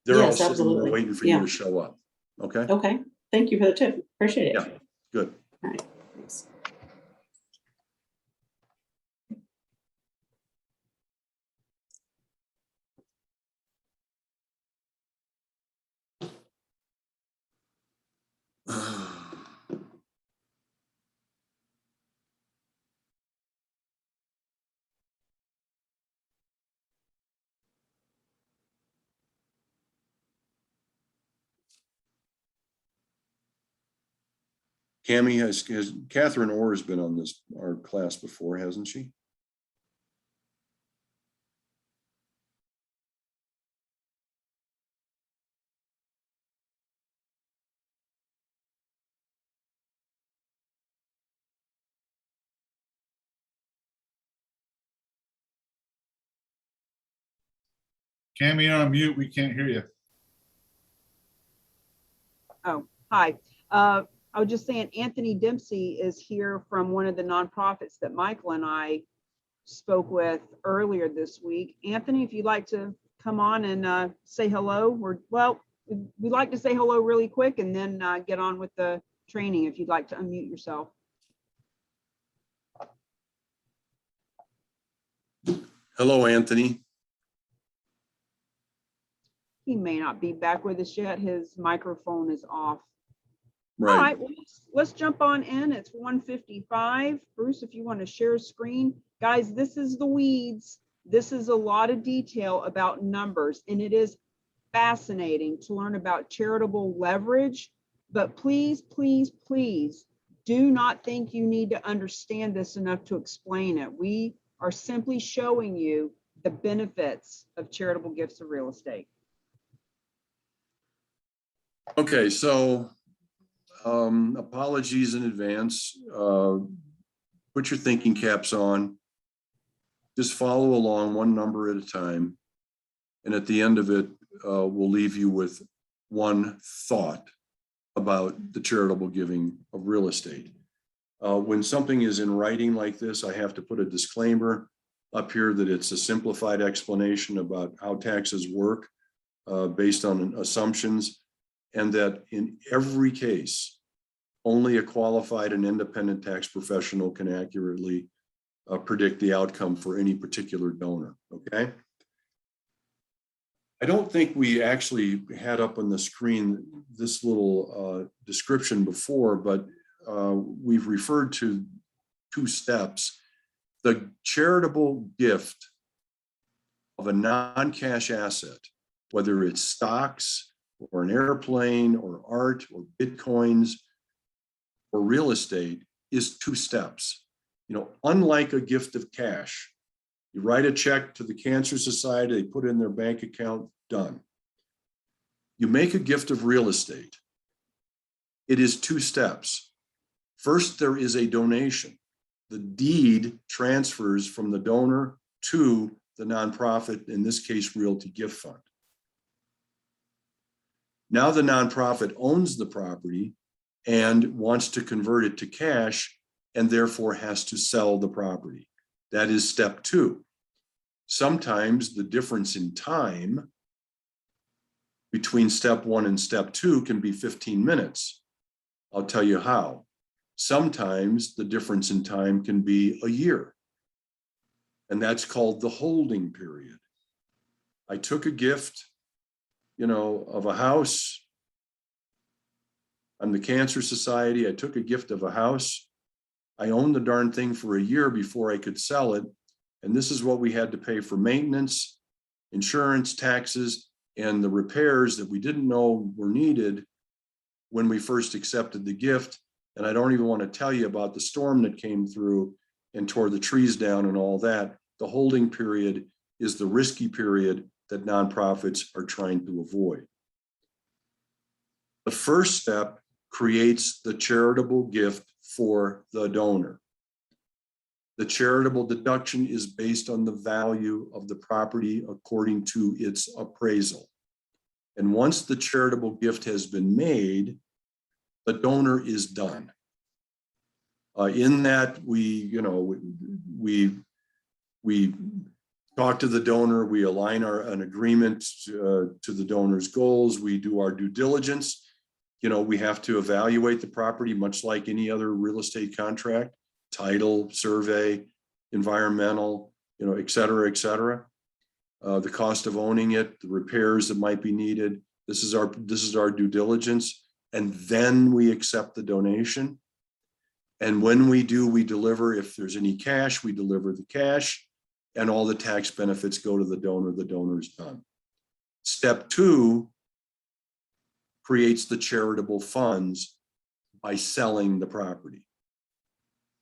B: they're all
H: Yes,
B: sitting there
H: absolutely.
B: waiting for
H: Yeah.
B: you to show up. Okay,
H: Okay. Thank you for the tip. Appreciate it.
B: Yeah. good.
H: All right. Thanks.
B: Cammie has Catherine Orr has been on our class before, hasn't she?
C: Cammy, you're on mute. We can't hear you.
A: Oh, hi. I was just saying Anthony Dempsey is here from one of the nonprofits that Michael and I spoke with earlier this week. Anthony, if you'd like to come on and say hello, we'd like to say hello really quick and then get on with the training if you'd like to unmute yourself.
B: Hello, Anthony.
A: He may not be back with us yet. His microphone is off. All
B: Right.
A: right, well, let's jump on in. It's 1:55. Bruce, if you want to share a screen. Guys, this is the weeds. This is a lot of detail about numbers, and it is fascinating to learn about charitable leverage. But please, please, please do not think you need to understand this enough to explain it. We are simply showing you the benefits of charitable gifts of real estate.
B: Okay, so apologies in advance. Put your thinking caps on. Just follow along one number at a time. And at the end of it, we'll leave you with one thought about the charitable giving of real estate. When something is in writing like this, I have to put a disclaimer up here that it's a simplified explanation about how taxes work based on assumptions, and that in every case, only a qualified and independent tax professional can accurately predict the outcome for any particular donor, okay? I don't think we actually had up on the screen this little description before, but we've referred to 2 steps. The charitable gift of a non-cash asset, whether it's stocks or an airplane or art or Bitcoins or real estate, is 2 steps. You know, unlike a gift of cash, you write a check to the Cancer Society, they put it in their bank account, done. You make a gift of real estate. It is 2 steps. First, there is a donation. The deed transfers from the donor to the nonprofit, in this case, Realty Gift Fund. Now the nonprofit owns the property and wants to convert it to cash and therefore has to sell the property. That is step two. Sometimes the difference in time between step one and step two can be 15 minutes. I'll tell you how. Sometimes the difference in time can be a year. And that's called the holding period. I took a gift, of a house. I'm the Cancer Society. I took a gift of a house. I owned the darn thing for a year before I could sell it. And this is what we had to pay for maintenance, insurance, taxes, and the repairs that we didn't know were needed when we first accepted the gift. And I don't even want to tell you about the storm that came through and tore the trees down and all that. The holding period is the risky period that nonprofits are trying to avoid. The first step creates the charitable gift for the donor. The charitable deduction is based on the value of the property according to its appraisal. And once the charitable gift has been made, the donor is done. In that, we talk to the donor, we align an agreement to the donor's goals, we do our due diligence. We have to evaluate the property much like any other real estate contract, title, survey, environmental, et cetera, et cetera. The cost of owning it, the repairs that might be needed. This is our due diligence. And then we accept the donation. And when we do, we deliver. If there's any cash, we deliver the cash, and all the tax benefits go to the donor. The donor's done. Step two creates the charitable funds by selling the property.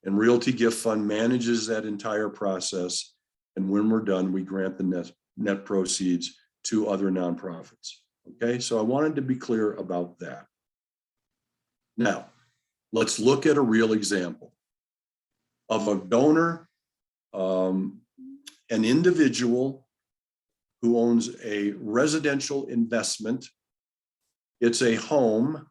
B: And Realty Gift Fund manages that entire process. And when we're done, we grant the net proceeds to other nonprofits. Okay, so I wanted to be clear about that. Now, let's look at a real example of a donor, an individual who owns a residential investment. It's a home.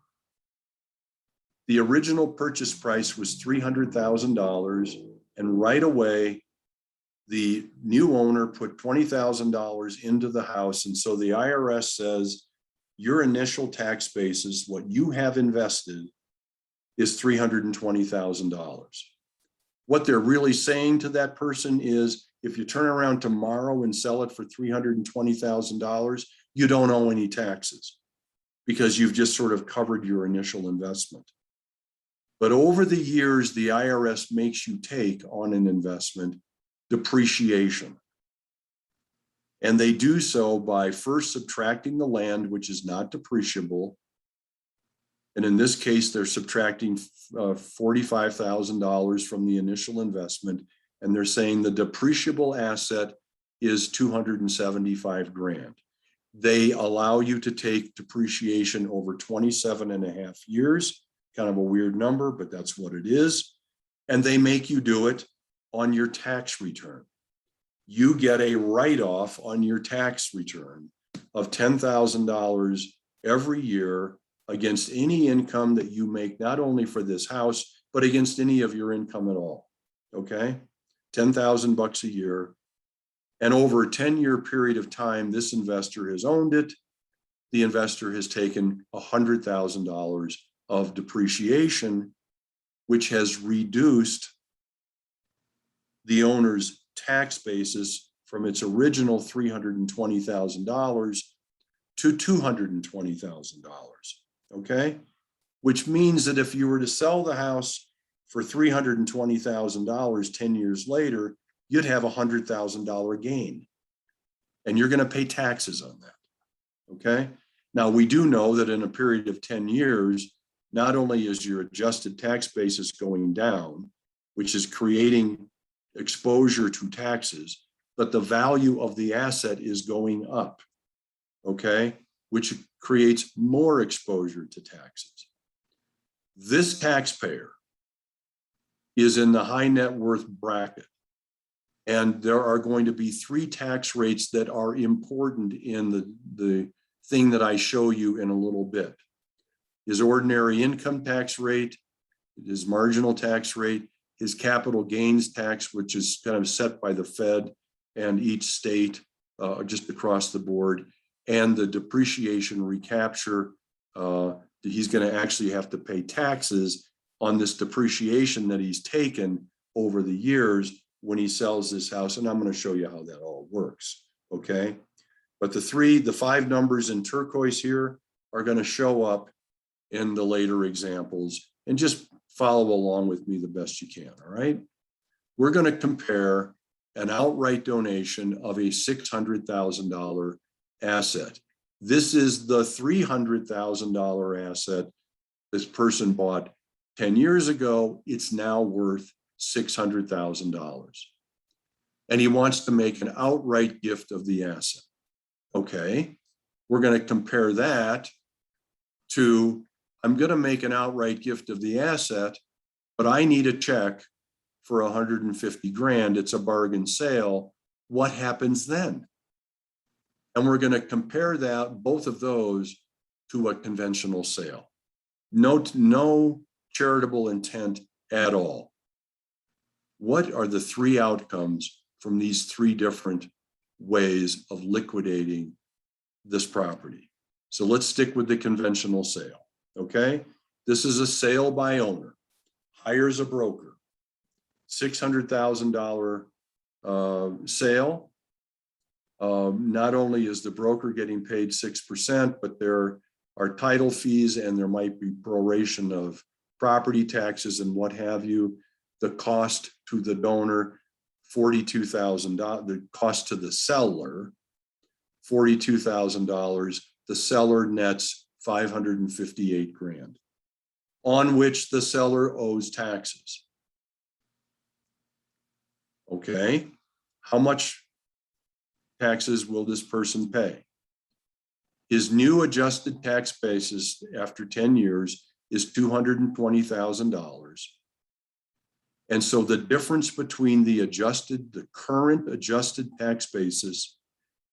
B: The original purchase price was $300,000, and right away, the new owner put $20,000 into the house. And so the IRS says your initial tax basis, what you have invested, is $320,000. What they're really saying to that person is, if you turn around tomorrow and sell it for $320,000, you don't owe any taxes because you've just sort of covered your initial investment. But over the years, the IRS makes you take on an investment depreciation. And they do so by first subtracting the land, which is not depreciable. And in this case, they're subtracting $45,000 from the initial investment. And they're saying the depreciable asset is $275,000. They allow you to take depreciation over 27.5 years, kind of a weird number, but that's what it is. And they make you do it on your tax return. You get a write-off on your tax return of $10,000 every year against any income that you make, not only for this house, but against any of your income at all. Okay, $10,000 a year. And over a 10-year period of time, this investor has owned it. The investor has taken $100,000 of depreciation, which has reduced the owner's tax basis from its original $320,000 to $220,000. Okay, which means that if you were to sell the house for $320,000 10 years later, you'd have a $100,000 gain, and you're going to pay taxes on that. Okay, now we do know that in a period of 10 years, not only is your adjusted tax basis going down, which is creating exposure to taxes, but the value of the asset is going up. Okay, which creates more exposure to taxes. This taxpayer is in the high net worth bracket. And there are going to be 3 tax rates that are important in the thing that I show you in a little bit. His ordinary income tax rate, his marginal tax rate, his capital gains tax, which is kind of set by the Fed and each state just across the board, and the depreciation recapture. He's going to actually have to pay taxes on this depreciation that he's taken over the years when he sells this house. And I'm going to show you how that all works. Okay. But the 5 numbers in turquoise here are going to show up in the later examples, and just follow along with me the best you can. All right. We're going to compare an outright donation of a $600,000 asset. This is the $300,000 asset this person bought 10 years ago. It's now worth $600,000. And he wants to make an outright gift of the asset. Okay, we're going to compare that to, I'm going to make an outright gift of the asset, but I need a check for 150 grand. It's a bargain sale. What happens then? And we're going to compare that, both of those, to a conventional sale. No charitable intent at all. What are the 3 outcomes from these 3 different ways of liquidating this property? So let's stick with the conventional sale. Okay, this is a sale by owner, hires a broker, $600,000 sale. Not only is the broker getting paid 6%, but there are title fees, and there might be proration of property taxes and what have you. The cost to the donor, $42,000. The cost to the seller, $42,000. The seller nets 558 grand, on which the seller owes taxes. Okay, how much taxes will this person pay? His new adjusted tax basis after 10 years is $220,000. And so the difference between the current adjusted tax basis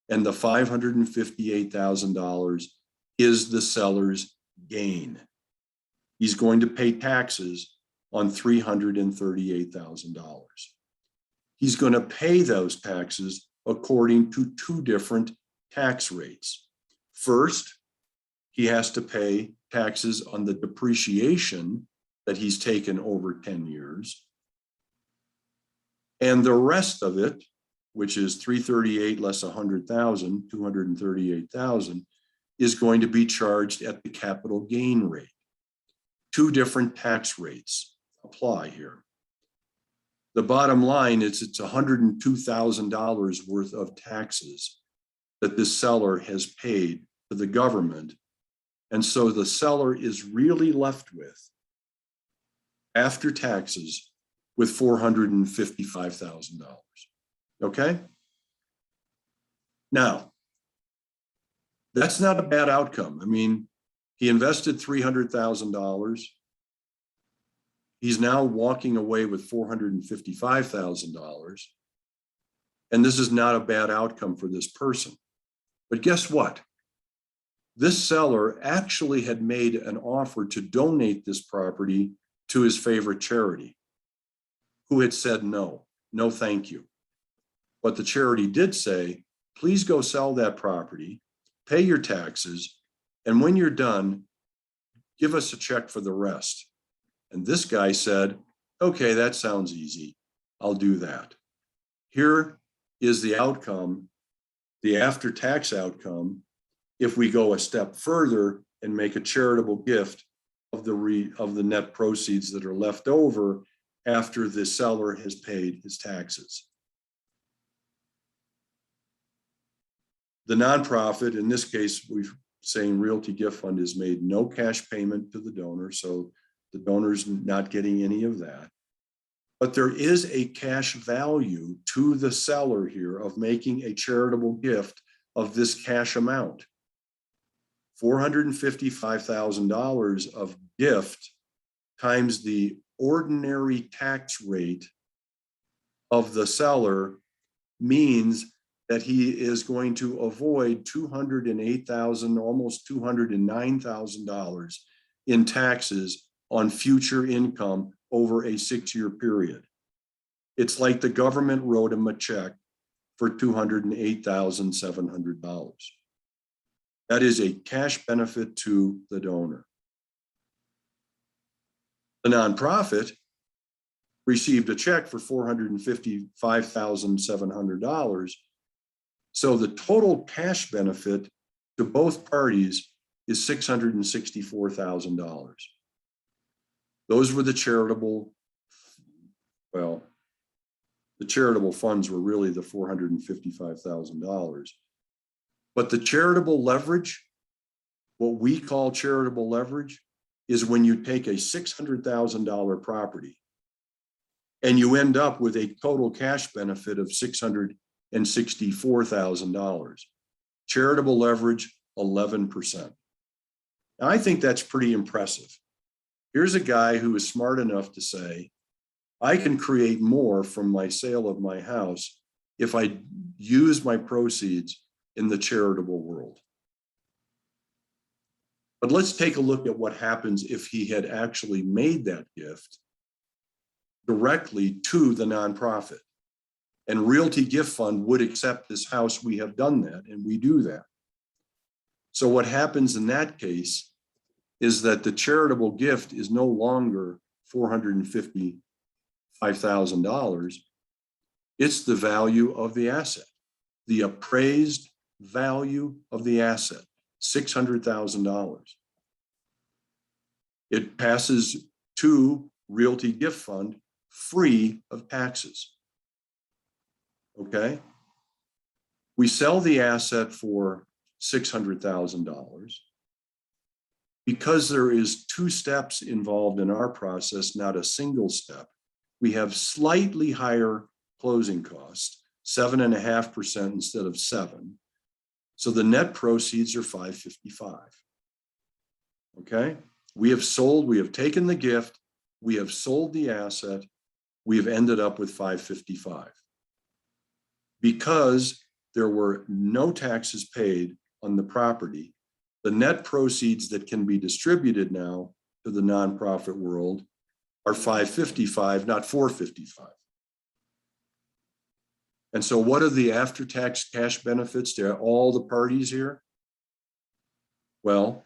B: and the $558,000 is the seller's gain. He's going to pay taxes on $338,000. He's going to pay those taxes according to 2 different tax rates. First, he has to pay taxes on the depreciation that he's taken over 10 years. And the rest of it, which is 338 less 100,000, 238,000, is going to be charged at the capital gain rate. 2 different tax rates apply here. The bottom line is it's $102,000 worth of taxes that this seller has paid to the government. And so the seller is really left with, after taxes, with $455,000. Okay? Now, that's not a bad outcome. I mean, he invested $300,000. He's now walking away with $455,000. And this is not a bad outcome for this person. But guess what? This seller actually had made an offer to donate this property to his favorite charity, who had said no, thank you. But the charity did say, please go sell that property, pay your taxes, and when you're done, give us a check for the rest. And this guy said, okay, that sounds easy. I'll do that. Here is the outcome, the after-tax outcome, if we go a step further and make a charitable gift of the net proceeds that are left over after the seller has paid his taxes. The nonprofit, in this case, we're saying Realty Gift Fund, has made no cash payment to the donor, so the donor's not getting any of that. But there is a cash value to the seller here of making a charitable gift of this cash amount. $455,000 of gift times the ordinary tax rate of the seller means that he is going to avoid $208,000, almost $209,000 in taxes on future income over a 6-year period. It's like the government wrote him a check for $208,700. That is a cash benefit to the donor. The nonprofit received a check for $455,700. So the total cash benefit to both parties is $664,000. Those were the charitable, well, the charitable funds were really the $455,000. But the charitable leverage, what we call charitable leverage, is when you take a $600,000 property and you end up with a total cash benefit of $664,000. Charitable leverage, 11%. Now, I think that's pretty impressive. Here's a guy who is smart enough to say, I can create more from my sale of my house if I use my proceeds in the charitable world. But let's take a look at what happens if he had actually made that gift directly to the nonprofit. And Realty Gift Fund would accept this house. We have done that, and we do that. So what happens in that case is that the charitable gift is no longer $455,000. It's the value of the asset, the appraised value of the asset, $600,000. It passes to Realty Gift Fund free of taxes. Okay? We sell the asset for $600,000. Because there is 2 steps involved in our process, not a single step, we have slightly higher closing costs, 7.5% instead of 7%. So the net proceeds are $555,000. Okay? We have taken the gift, we have sold the asset, we have ended up with $555,000. Because there were no taxes paid on the property, the net proceeds that can be distributed now to the nonprofit world are $555,000, not $455,000. And so what are the after-tax cash benefits to all the parties here? Well,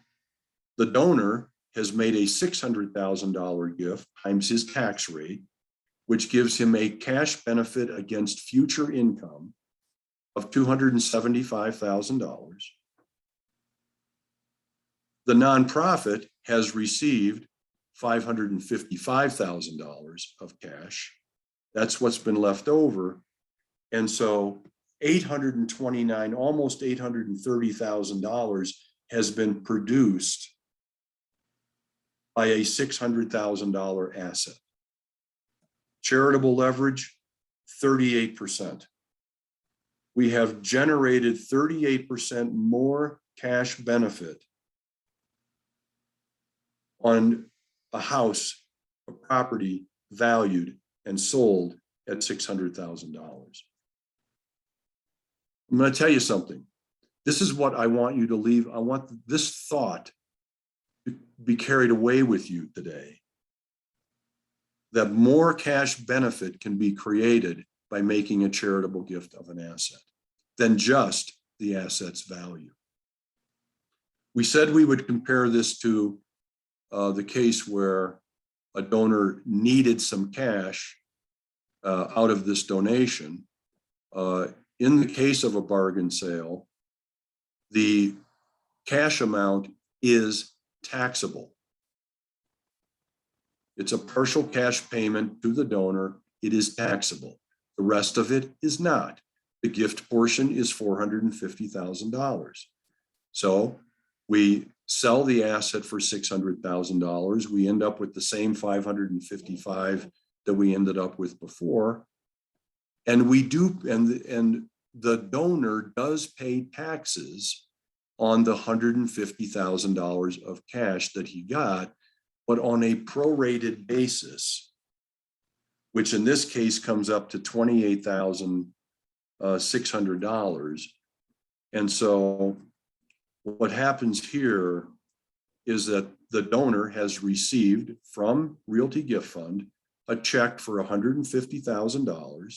B: the donor has made a $600,000 gift times his tax rate, which gives him a cash benefit against future income of $275,000. The nonprofit has received $555,000 of cash. That's what's been left over. And so $829,000, almost $830,000 has been produced by a $600,000 asset. Charitable leverage, 38%. We have generated 38% more cash benefit on a house, a property valued and sold at $600,000. I'm going to tell you something. This is what I want you to leave. I want this thought to be carried away with you today, that more cash benefit can be created by making a charitable gift of an asset than just the asset's value. We said we would compare this to the case where a donor needed some cash out of this donation. In the case of a bargain sale, the cash amount is taxable. It's a partial cash payment to the donor. It is taxable. The rest of it is not. The gift portion is $450,000. So we sell the asset for $600,000. We end up with the same $555,000 that we ended up with before. And we do, and the donor does pay taxes on the $150,000 of cash that he got, but on a prorated basis, which in this case comes up to $28,600. And so what happens here is that the donor has received from Realty Gift Fund a check for $150,000,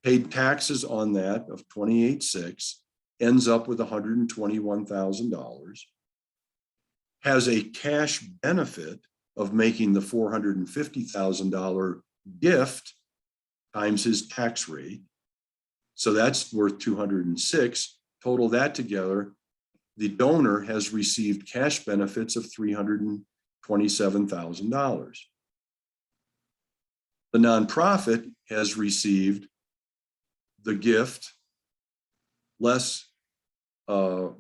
B: paid taxes on that of $28,600, ends up with $121,000, has a cash benefit of making the $450,000 gift times his tax rate. So that's worth 206. Total that together, the donor has received cash benefits of $327,000. The nonprofit has received the gift less the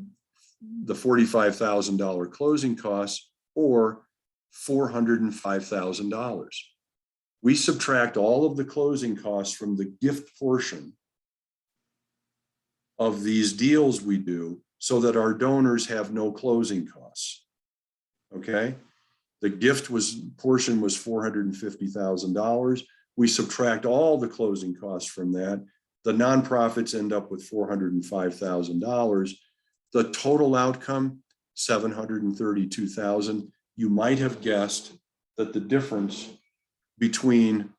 B: $45,000 closing costs, or $405,000. We subtract all of the closing costs from the gift portion of these deals we do so that our donors have no closing costs. Okay? The gift portion was $450,000. We subtract all the closing costs from that. The nonprofits end up with $405,000. The total outcome, $732,000. You might have guessed that the difference between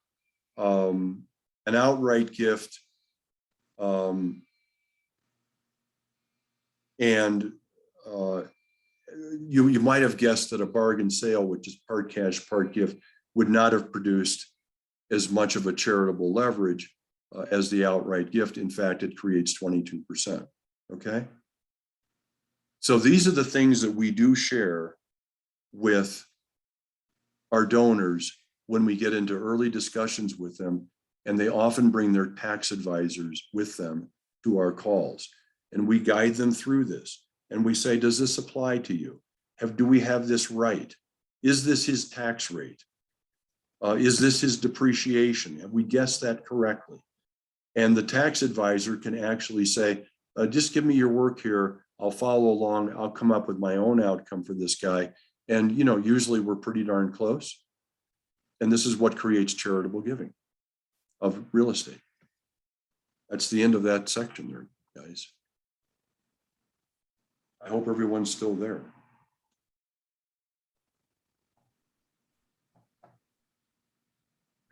B: an outright gift and you might have guessed that a bargain sale, which is part cash, part gift, would not have produced as much of a charitable leverage as the outright gift. In fact, it creates 22%. Okay. So these are the things that we do share with our donors when we get into early discussions with them, and they often bring their tax advisors with them to our calls, and we guide them through this. And we say, does this apply to you? Do we have this right? Is this his tax rate? Is this his depreciation? Have we guessed that correctly? And the tax advisor can actually say, just give me your work here. I'll follow along. I'll come up with my own outcome for this guy. And, you know, usually we're pretty darn close. And this is what creates charitable giving of real estate. That's the end of that section there, guys. I hope everyone's still there.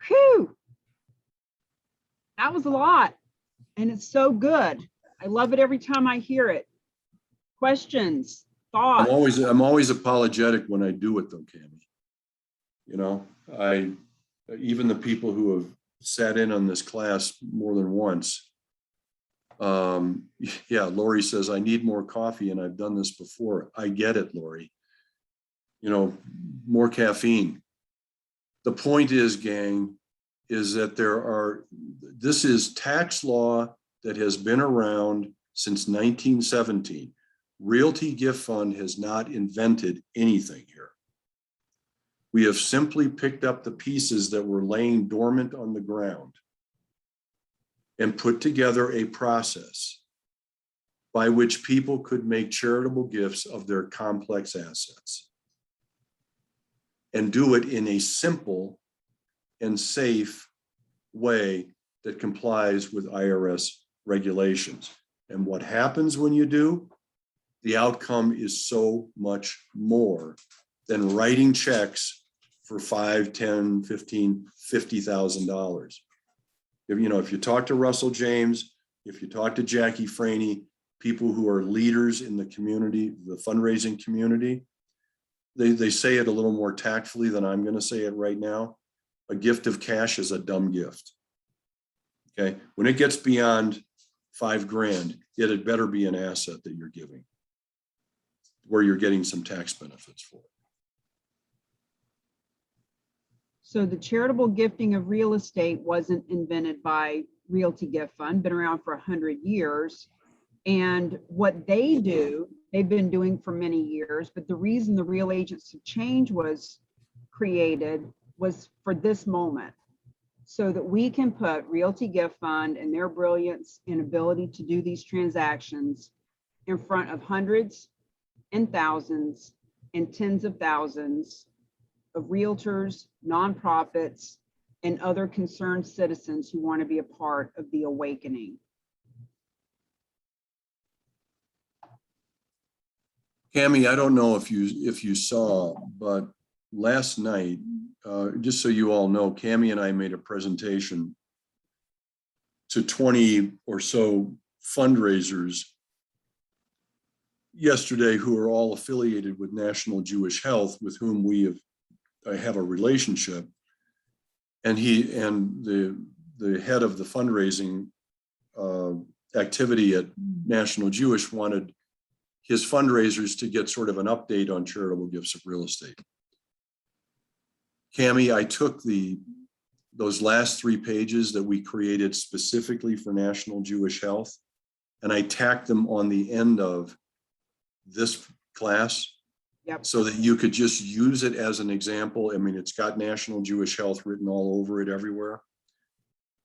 A: Whew. That was a lot, and it's so good. I love it every time I hear it. Questions, thoughts?
B: I'm always apologetic when I do it though, Cammie. You know, even the people who have sat in on this class more than once. Yeah, Lori says, I need more coffee and I've done this before. I get it, Lori. You know, more caffeine. The point is, gang, is that this is tax law that has been around since 1917. Realty Gift Fund has not invented anything here. We have simply picked up the pieces that were laying dormant on the ground and put together a process by which people could make charitable gifts of their complex assets and do it in a simple and safe way that complies with IRS regulations. And what happens when you do? The outcome is so much more than writing checks for $5, $10, $15, $50,000. If you talk to Russell James, if you talk to Jackie Franey, people who are leaders in the community, the fundraising community, they say it a little more tactfully than I'm going to say it right now. A gift of cash is a dumb gift. Okay, when it gets beyond $5,000, it had better be an asset that you're giving, where you're getting some tax benefits for it.
A: So the charitable gifting of real estate wasn't invented by Realty Gift Fund, been around for 100 years. And what they do, they've been doing for many years, but the reason the Real Agents of Change was created was for this moment, so that we can put Realty Gift Fund and their brilliance and ability to do these transactions in front of hundreds and thousands and tens of thousands of realtors, nonprofits, and other concerned citizens who want to be a part of the awakening.
B: Cammie, I don't know if you saw, but last night, just so you all know, Cammie and I made a presentation to 20 or so fundraisers yesterday who are all affiliated with National Jewish Health, with whom we have a relationship. And the head of the fundraising activity at National Jewish wanted his fundraisers to get sort of an update on charitable gifts of real estate. Cammie, I took those last 3 pages that we created specifically for National Jewish Health, and I tacked them on the end of this class.
A: Yep.
B: So that you could just use it as an example. I mean, it's got National Jewish Health written all over it everywhere.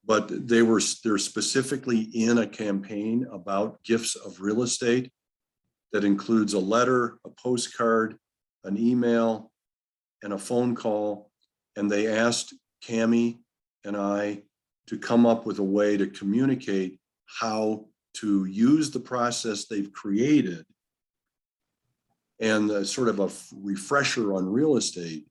B: But they're specifically in a campaign about gifts of real estate that includes a letter, a postcard, an email, and a phone call. And they asked Cammie and I to come up with a way to communicate how to use the process they've created and sort of a refresher on real estate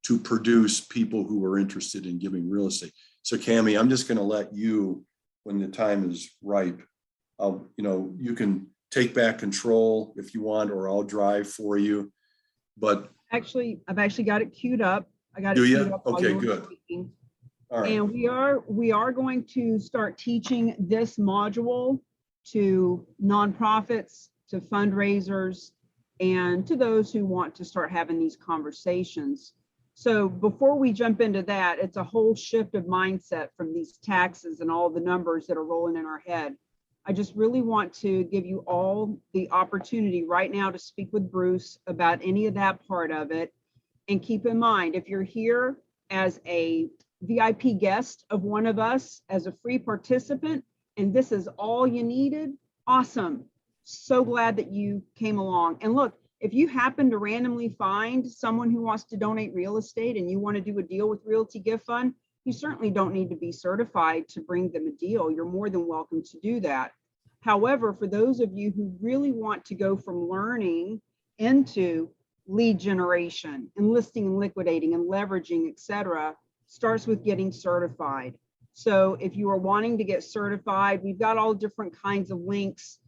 B: to produce people who are interested in giving real estate. So Cammie, I'm just going to let you, when the time is ripe, you can take back control if you want, or I'll drive for you. But
A: Actually, I've actually got it queued up. I got it
B: do
A: queued
B: you?
A: up while
B: Okay,
A: you were
B: good.
A: speaking.
B: All right.
A: And we are going to start teaching this module to nonprofits, to fundraisers, and to those who want to start having these conversations. So before we jump into that, it's a whole shift of mindset from these taxes and all the numbers that are rolling in our head. I just really want to give you all the opportunity right now to speak with Bruce about any of that part of it. And keep in mind, if you're here as a VIP guest of one of us, as a free participant, and this is all you needed, awesome. So glad that you came along. And look, if you happen to randomly find someone who wants to donate real estate and you want to do a deal with Realty Gift Fund, you certainly don't need to be certified to bring them a deal. You're more than welcome to do that. However, for those of you who really want to go from learning into lead generation and listing and liquidating and leveraging, et cetera, starts with getting certified. So if you are wanting to get certified, we've got all different kinds of links.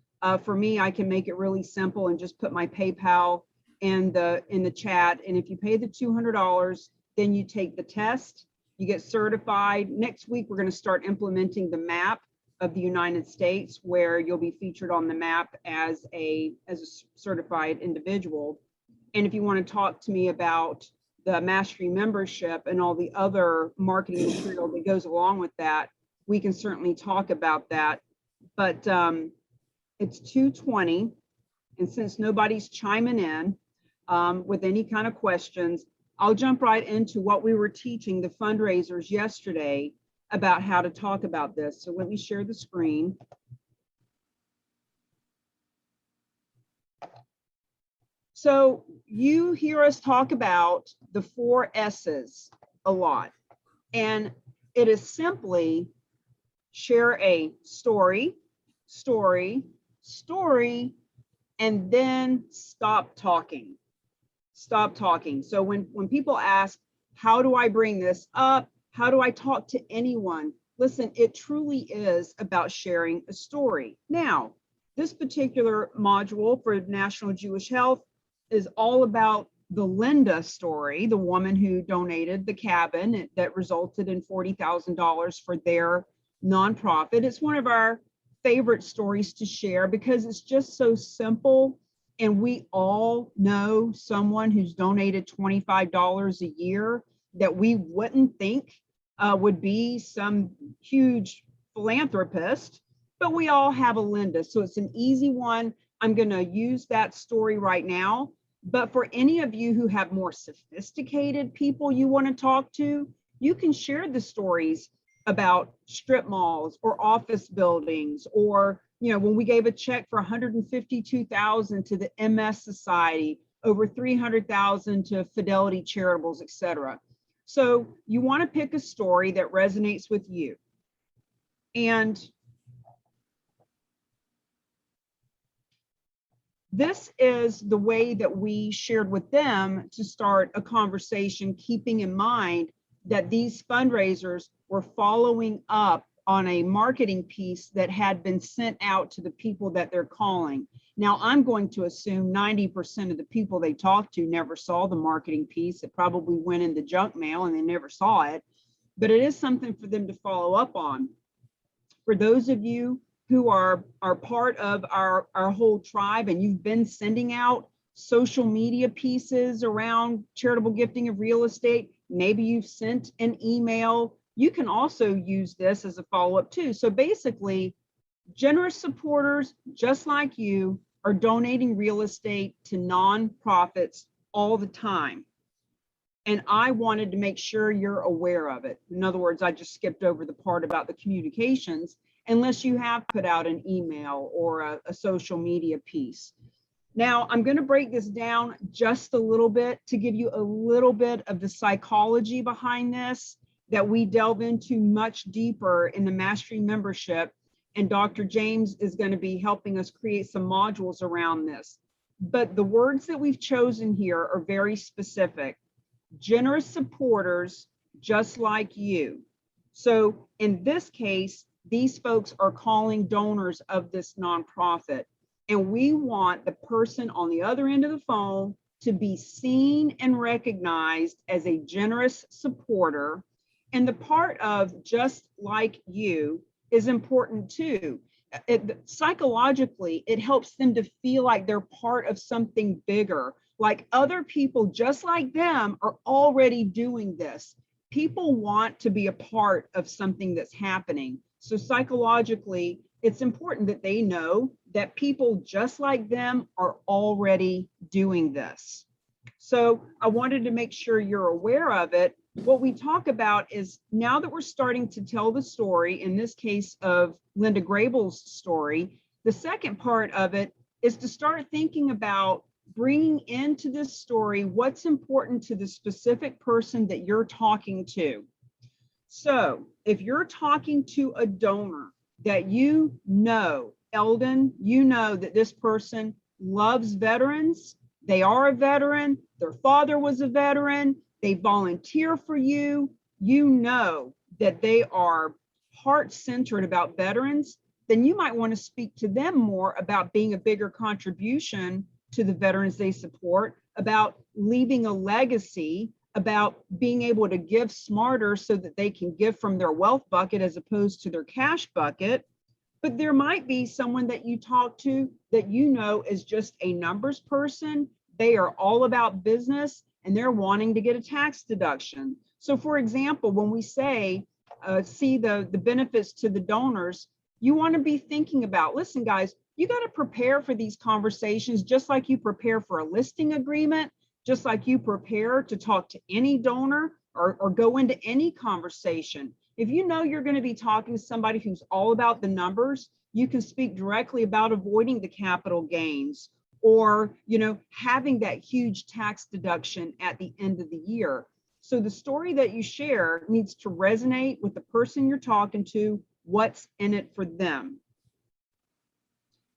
A: For me, I can make it really simple and just put my PayPal in the chat. And if you pay the $200, then you take the test, you get certified. Next week, we're going to start implementing the map of the United States, where you'll be featured on the map as a certified individual. And if you want to talk to me about the Mastery membership and all the other marketing material that goes along with that, we can certainly talk about that. But it's 2:20, and since nobody's chiming in with any kind of questions, I'll jump right into what we were teaching the fundraisers yesterday about how to talk about this. So let me share the screen. So you hear us talk about the 4 S's a lot, and it is simply share a story, and then stop talking. Stop talking. So when people ask, how do I bring this up? How do I talk to anyone? Listen, it truly is about sharing a story. Now, this particular module for National Jewish Health is all about the Linda story, the woman who donated the cabin that resulted in $40,000 for their nonprofit. It's one of our favorite stories to share because it's just so simple. And we all know someone who's donated $25 a year that we wouldn't think would be some huge philanthropist, but we all have a Linda. So it's an easy one. I'm going to use that story right now. But for any of you who have more sophisticated people you want to talk to, you can share the stories about strip malls or office buildings, or when we gave a check for $152,000 to the MS Society over 300,000 to Fidelity Charitables, etc. So you want to pick a story that resonates with you. And this is the way that we shared with them to start a conversation, keeping in mind that these fundraisers were following up on a marketing piece that had been sent out to the people that they're calling. Now, I'm going to assume 90% of the people they talked to never saw the marketing piece. It probably went in the junk mail and they never saw it, but it is something for them to follow up on. For those of you who are part of our whole tribe and you've been sending out social media pieces around charitable gifting of real estate, maybe you've sent an email, you can also use this as a follow-up too. So basically, generous supporters just like you are donating real estate to nonprofits all the time. And I wanted to make sure you're aware of it. In other words, I just skipped over the part about the communications, unless you have put out an email or a social media piece. Now, I'm going to break this down just a little bit to give you a little bit of the psychology behind this that we delve into much deeper in the Mastery membership. And Dr. James is going to be helping us create some modules around this. But the words that we've chosen here are very specific. Generous supporters just like you. So in this case, these folks are calling donors of this nonprofit. And we want the person on the other end of the phone to be seen and recognized as a generous supporter. And the part of just like you is important too. Psychologically, it helps them to feel like they're part of something bigger, like other people just like them are already doing this. People want to be a part of something that's happening. So psychologically, it's important that they know that people just like them are already doing this. So I wanted to make sure you're aware of it. What we talk about is now that we're starting to tell the story, in this case of Linda Grable's story, the second part of it is to start thinking about bringing into this story what's important to the specific person that you're talking to. So if you're talking to a donor that you know, Eldon, you know that this person loves veterans, they are a veteran, their father was a veteran, they volunteer for you, you know that they are heart-centered about veterans, then you might want to speak to them more about being a bigger contribution to the veterans they support, about leaving a legacy, about being able to give smarter so that they can give from their wealth bucket as opposed to their cash bucket. But there might be someone that you talk to that you know is just a numbers person. They are all about business and they're wanting to get a tax deduction. So for example, when we say, see the benefits to the donors, you want to be thinking about, listen guys, you got to prepare for these conversations just like you prepare for a listing agreement, just like you prepare to talk to any donor or go into any conversation. If you know you're going to be talking to somebody who's all about the numbers, you can speak directly about avoiding the capital gains or, you know, having that huge tax deduction at the end of the year. So the story that you share needs to resonate with the person you're talking to, what's in it for them.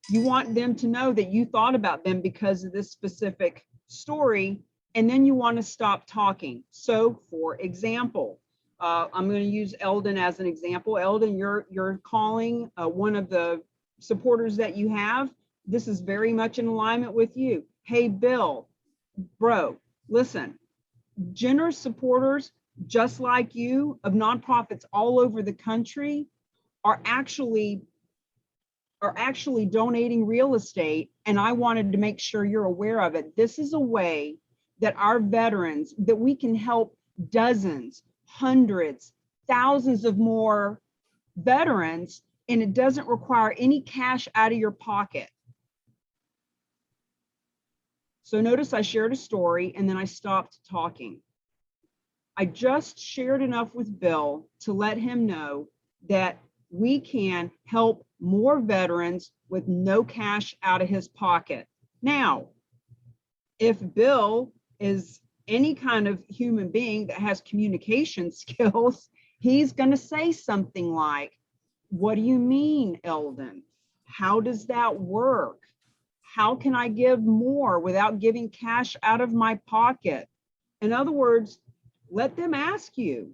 A: You want them to know that you thought about them because of this specific story, and then you want to stop talking. So for example, I'm going to use Eldon as an example. Eldon, you're calling one of the supporters that you have. This is very much in alignment with you. Hey, Bill, bro, listen, generous supporters just like you of nonprofits all over the country are actually donating real estate, and I wanted to make sure you're aware of it. This is a way that our veterans, that we can help dozens, hundreds, thousands of more veterans, and it doesn't require any cash out of your pocket. So notice I shared a story and then I stopped talking. I just shared enough with Bill to let him know that we can help more veterans with no cash out of his pocket. Now, if Bill is any kind of human being that has communication skills, he's going to say something like, what do you mean, Eldon? How does that work? How can I give more without giving cash out of my pocket? In other words, let them ask you.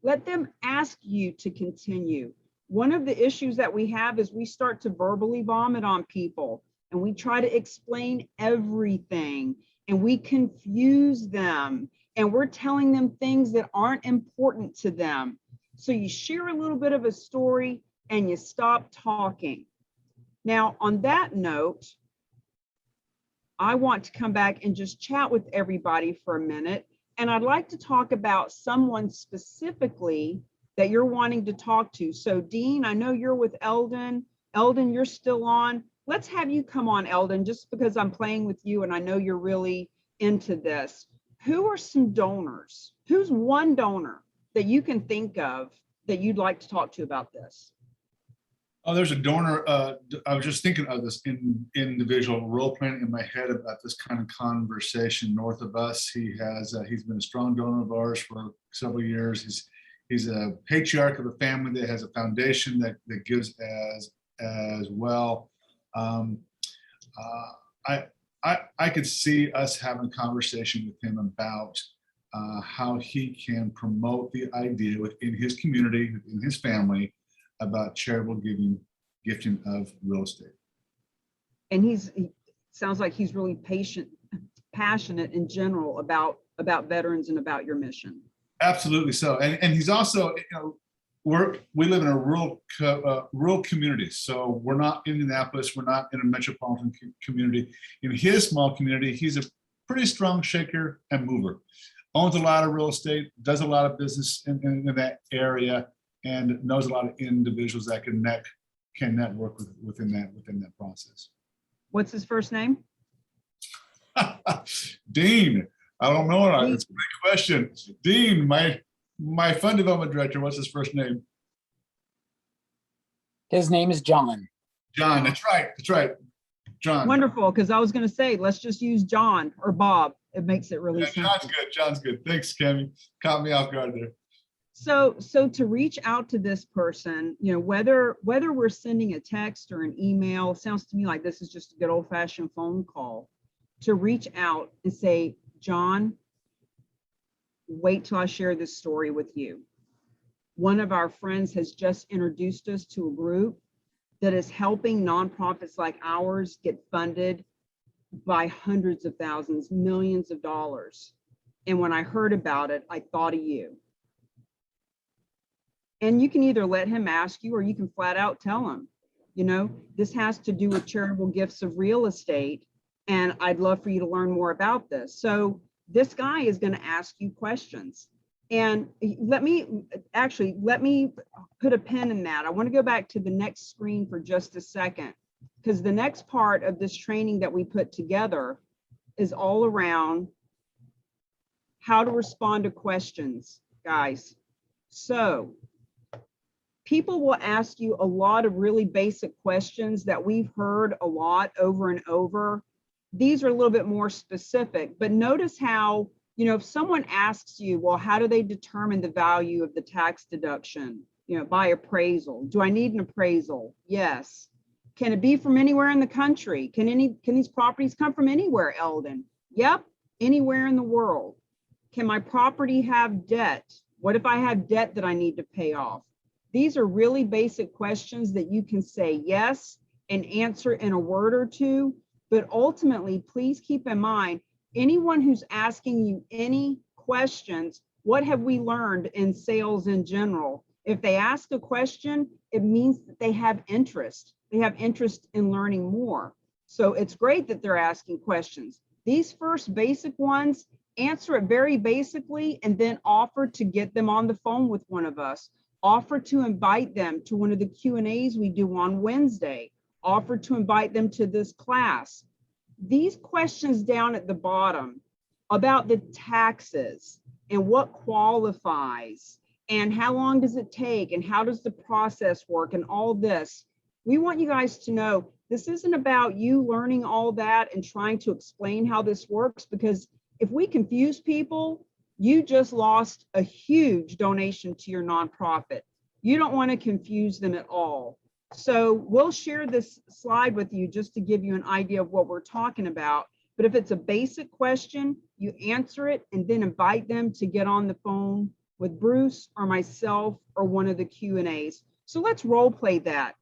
A: Let them ask you to continue. One of the issues that we have is we start to verbally vomit on people, and we try to explain everything, and we confuse them, and we're telling them things that aren't important to them. So you share a little bit of a story and you stop talking. Now, on that note, I want to come back and just chat with everybody for a minute. And I'd like to talk about someone specifically that you're wanting to talk to. So Dean, I know you're with Eldon. Eldon, you're still on. Let's have you come on, Eldon, just because I'm playing with you and I know you're really into this. Who are some donors? Who's one donor that you can think of that you'd like to talk to about this?
C: Oh, there's a donor. I was just thinking of this individual role playing in my head about this kind of conversation north of us. He's been a strong donor of ours for several years. He's a patriarch of a family that has a foundation that gives as well. I could see us having a conversation with him about how he can promote the idea within his community, within his family, about charitable gifting of real estate.
A: And he sounds like he's really passionate in general about veterans and about your mission.
C: Absolutely so. And he's also, we live in a rural community. So we're not in Indianapolis, we're not in a metropolitan community. In his small community, he's a pretty strong shaker and mover. Owns a lot of real estate, does a lot of business in that area, and knows a lot of individuals that can network within that process.
A: What's his first name?
C: Dean. I don't know. It's a great question. Dean, my fund development director, what's his first name?
G: His name is John.
C: John, that's right. That's right. John.
A: Wonderful, because I was going to say, let's just use John or Bob. It makes it really simple.
C: John's good. John's good. Thanks, Cami. Caught me off guard there.
A: So to reach out to this person, whether we're sending a text or an email, sounds to me like this is just a good old-fashioned phone call. To reach out and say, John, wait till I share this story with you. One of our friends has just introduced us to a group that is helping nonprofits like ours get funded by hundreds of thousands, millions of dollars. And when I heard about it, I thought of you. And you can either let him ask you, or you can flat out tell him, this has to do with charitable gifts of real estate, and I'd love for you to learn more about this. So this guy is going to ask you questions. And let me put a pin in that. I want to go back to the next screen for just a second, because the next part of this training that we put together is all around how to respond to questions, guys. So people will ask you a lot of really basic questions that we've heard a lot over and over. These are a little bit more specific, but notice how, if someone asks you, well, how do they determine the value of the tax deduction? By appraisal. Do I need an appraisal? Yes. Can it be from anywhere in the country? Can these properties come from anywhere, Eldon? Yep, anywhere in the world. Can my property have debt? What if I have debt that I need to pay off? These are really basic questions that you can say yes and answer in a word or two. But ultimately, please keep in mind, anyone who's asking you any questions, what have we learned in sales in general? If they ask a question, it means that they have interest. They have interest in learning more. So it's great that they're asking questions. These first basic ones, answer it very basically, and then offer to get them on the phone with one of us. Offer to invite them to one of the Q&As we do on Wednesday. Offer to invite them to this class. These questions down at the bottom about the taxes and what qualifies and how long does it take and how does the process work and all this, we want you guys to know This isn't about you learning all that and trying to explain how this works, because if we confuse people, you just lost a huge donation to your nonprofit. You don't want to confuse them at all. So we'll share this slide with you just to give you an idea of what we're talking about. But if it's a basic question, you answer it and then invite them to get on the phone with Bruce or myself or one of the Q&As. So let's role play that.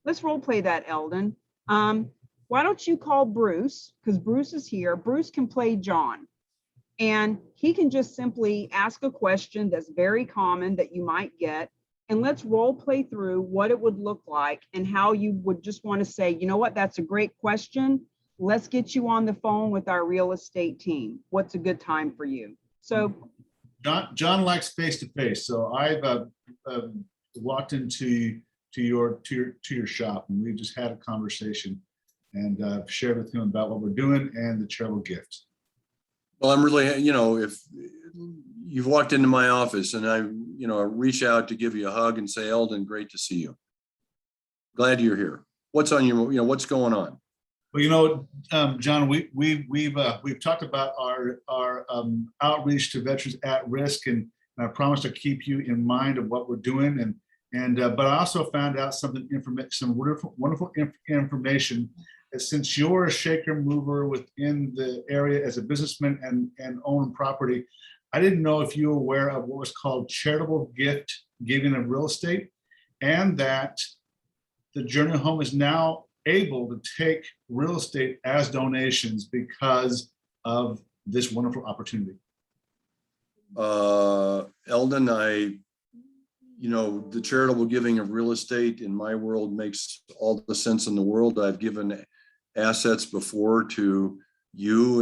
A: Let's role play that, Eldon. Why don't you call Bruce, because Bruce is here. Bruce can play John. And he can just simply ask a question that's very common that you might get. And let's role play through what it would look like and how you would just want to say, you know what, that's a great question. Let's get you on the phone with our real estate team. What's a good time for you? So
C: John likes face-to-face. So I've walked into your shop, and we just had a conversation and shared with him about what we're doing and the charitable gift.
B: Well, I'm really, if you've walked into my office and I reach out to give you a hug and say, Eldon, great to see you. Glad you're here. What's on your, what's going on?
C: Well, John, we've talked about our outreach to veterans at risk, and I promise to keep you in mind of what we're doing. But I also found out some wonderful information. Since you're a shaker mover within the area as a businessman and own property, I didn't know if you were aware of what was called charitable gift giving of real estate, and that the Journey Home is now able to take real estate as donations because of this wonderful opportunity.
B: Eldon, the charitable giving of real estate in my world makes all the sense in the world. I've given assets before to you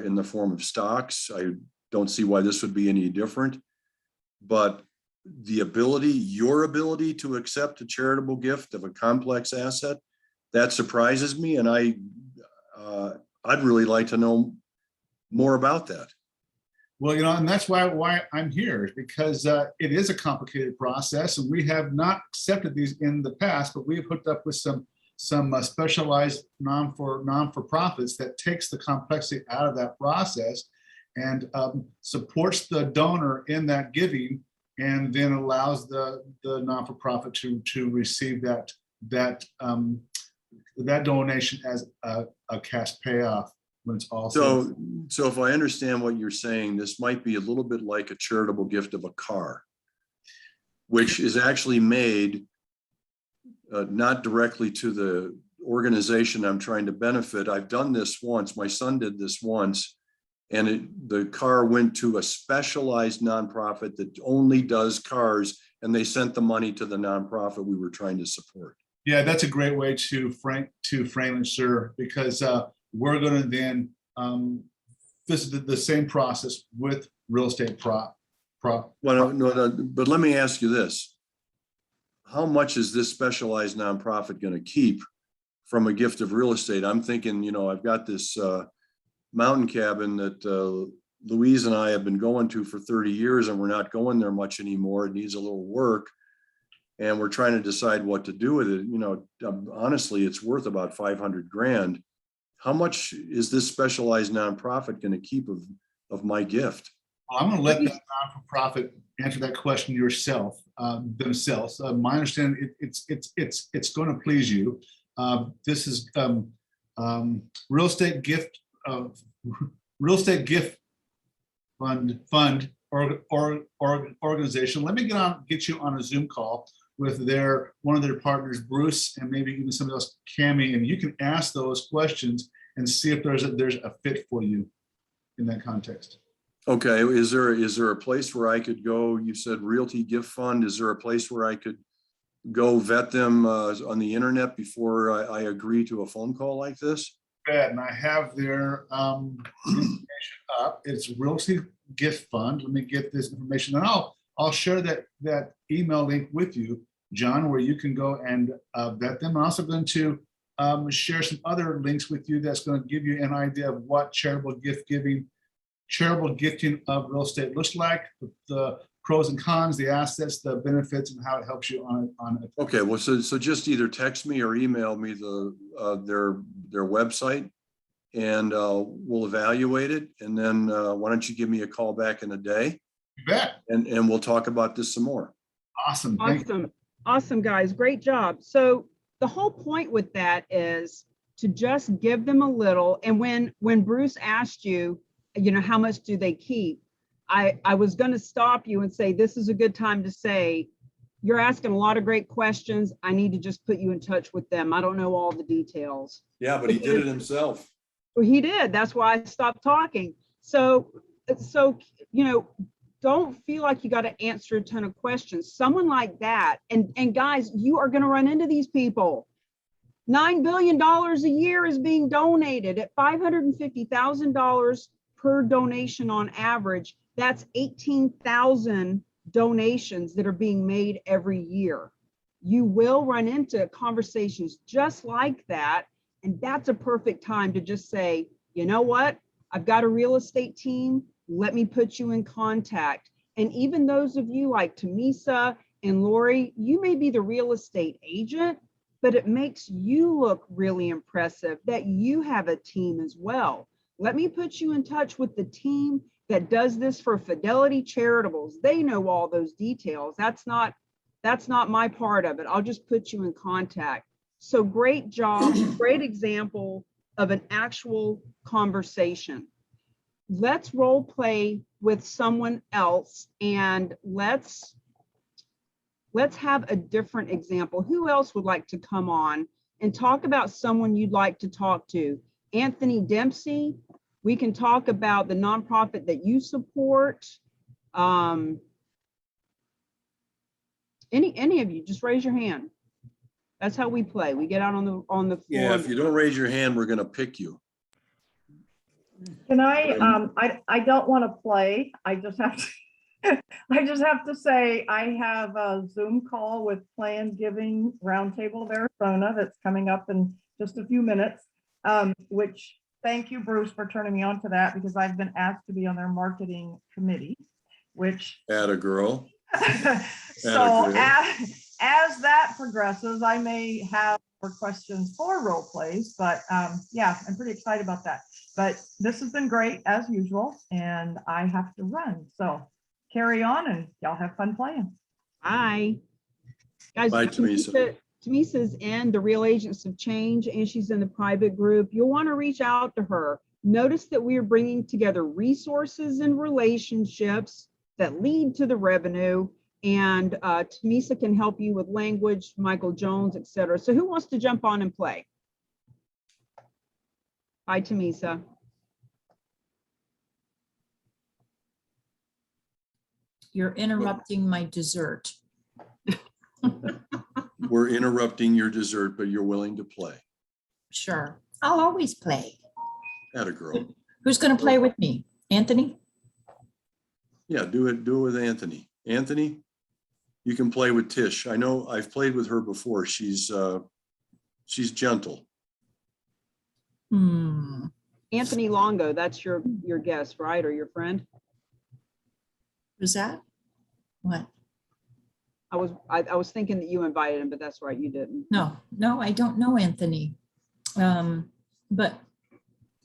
B: in the form of stocks. I don't see why this would be any different, but your ability to accept a charitable gift of a complex asset, that surprises me. And I'd really like to know more about that.
C: Well, and that's why I'm here, because it is a complicated process, and we have not accepted these in the past, but we have hooked up with some specialized non-for-profits that takes the complexity out of that process and supports the donor in that giving, and then allows the non-for-profit to receive that donation as a cash payoff when it's all
B: so if I understand what you're saying, this might be a little bit like a charitable gift of a car, which is actually made not directly to the organization I'm trying to benefit. I've done this once. My son did this once, and the car went to a specialized nonprofit that only does cars, and they sent the money to the nonprofit we were trying to support. Yeah,
C: that's a great way to frame it, sir, because we're going to then this is the same process with real estate but
B: let me ask you this. How much is this specialized nonprofit going to keep from a gift of real estate? I'm thinking, I've got this mountain cabin that Louise and I have been going to for 30 years, and we're not going there much anymore. It needs a little work, and we're trying to decide what to do with it. Honestly, it's worth about $500,000. How much is this specialized nonprofit going to keep of my gift?
C: I'm going to let that non-for-profit answer that question themselves. My understanding, it's going to please you. This is real estate gift fund organization. Let me get you on a Zoom call with one of their partners, Bruce, and maybe even somebody else, Cami, and you can ask those questions and see if there's a fit for you in that context.
B: Okay, is there a place where I could go? You said Realty Gift Fund. Is there a place where I could go vet them on the internet before I agree to a phone call like this?
C: And I have their information up. It's Realty Gift Fund. Let me get this information, and I'll share that email link with you, John, where you can go and vet them. I'm also going to share some other links with you that's going to give you an idea of what charitable gifting of real estate looks like, the pros and cons, the assets, the benefits, and how it helps you on it.
B: Okay, well, so just either text me or email me their website, and we'll evaluate it. And then why don't you give me a call back in a day,
C: You bet.
B: and we'll talk about this some more.
C: Awesome. Thank you.
A: Awesome. Awesome, guys. Great job. So the whole point with that is to just give them a little. And when Bruce asked you, how much do they keep? I was going to stop you and say, this is a good time to say, you're asking a lot of great questions. I need to just put you in touch with them. I don't know all the details.
B: Yeah, but he did it himself.
A: Well, he did. That's why I stopped talking. So, don't feel like you got to answer a ton of questions. Someone like that, and guys, you are going to run into these people. $9 billion a year is being donated at $550,000 per donation on average. That's 18,000 donations that are being made every year. You will run into conversations just like that. And that's a perfect time to just say, you know what? I've got a real estate team. Let me put you in contact. And even those of you like Tamisa and Lori, you may be the real estate agent, but it makes you look really impressive that you have a team as well. Let me put you in touch with the team that does this for Fidelity Charitables. They know all those details. That's not my part of it. I'll just put you in contact. So great job, great example of an actual conversation. Let's role play with someone else, and let's have a different example. Who else would like to come on and talk about someone you'd like to talk to? Anthony Dempsey, we can talk about the nonprofit that you support. Any of you, just raise your hand. That's how we play. We get out on the floor.
B: Yeah, if you don't raise your hand, we're going to pick you.
E: Can I don't want to play. I just have to say, I have a Zoom call with Planned Giving Roundtable of Arizona that's coming up in just a few minutes, which thank you, Bruce, for turning me on to that, because I've been asked to be on their marketing committee, which.
B: Atta girl.
E: So as that progresses, I may have more questions for role plays, but yeah, I'm pretty excited about that. But this has been great as usual, and I have to run. So carry on, and y'all have fun playing.
A: Bye. Guys,
B: Bye, Tamisa.
A: Tamisa's in the Real Agents of Change, and she's in the private group. You'll want to reach out to her. Notice that we are bringing together resources and relationships that lead to the revenue, and Tamisa can help you with language, Michael Jones, etc. So who wants to jump on and play? Bye, Tamisa.
D: You're interrupting my dessert.
B: We're interrupting your dessert, but you're willing to play.
D: Sure, I'll always play.
B: Atta girl.
D: Who's going to play with me? Anthony?
B: Yeah, do it with Anthony. Anthony, you can play with Tish. I know I've played with her before. She's gentle.
A: Anthony Longo, that's your guest, right? Or your friend?
D: Who's that? What?
A: I was thinking that you invited him, but that's right, you didn't.
D: No, I don't know Anthony. But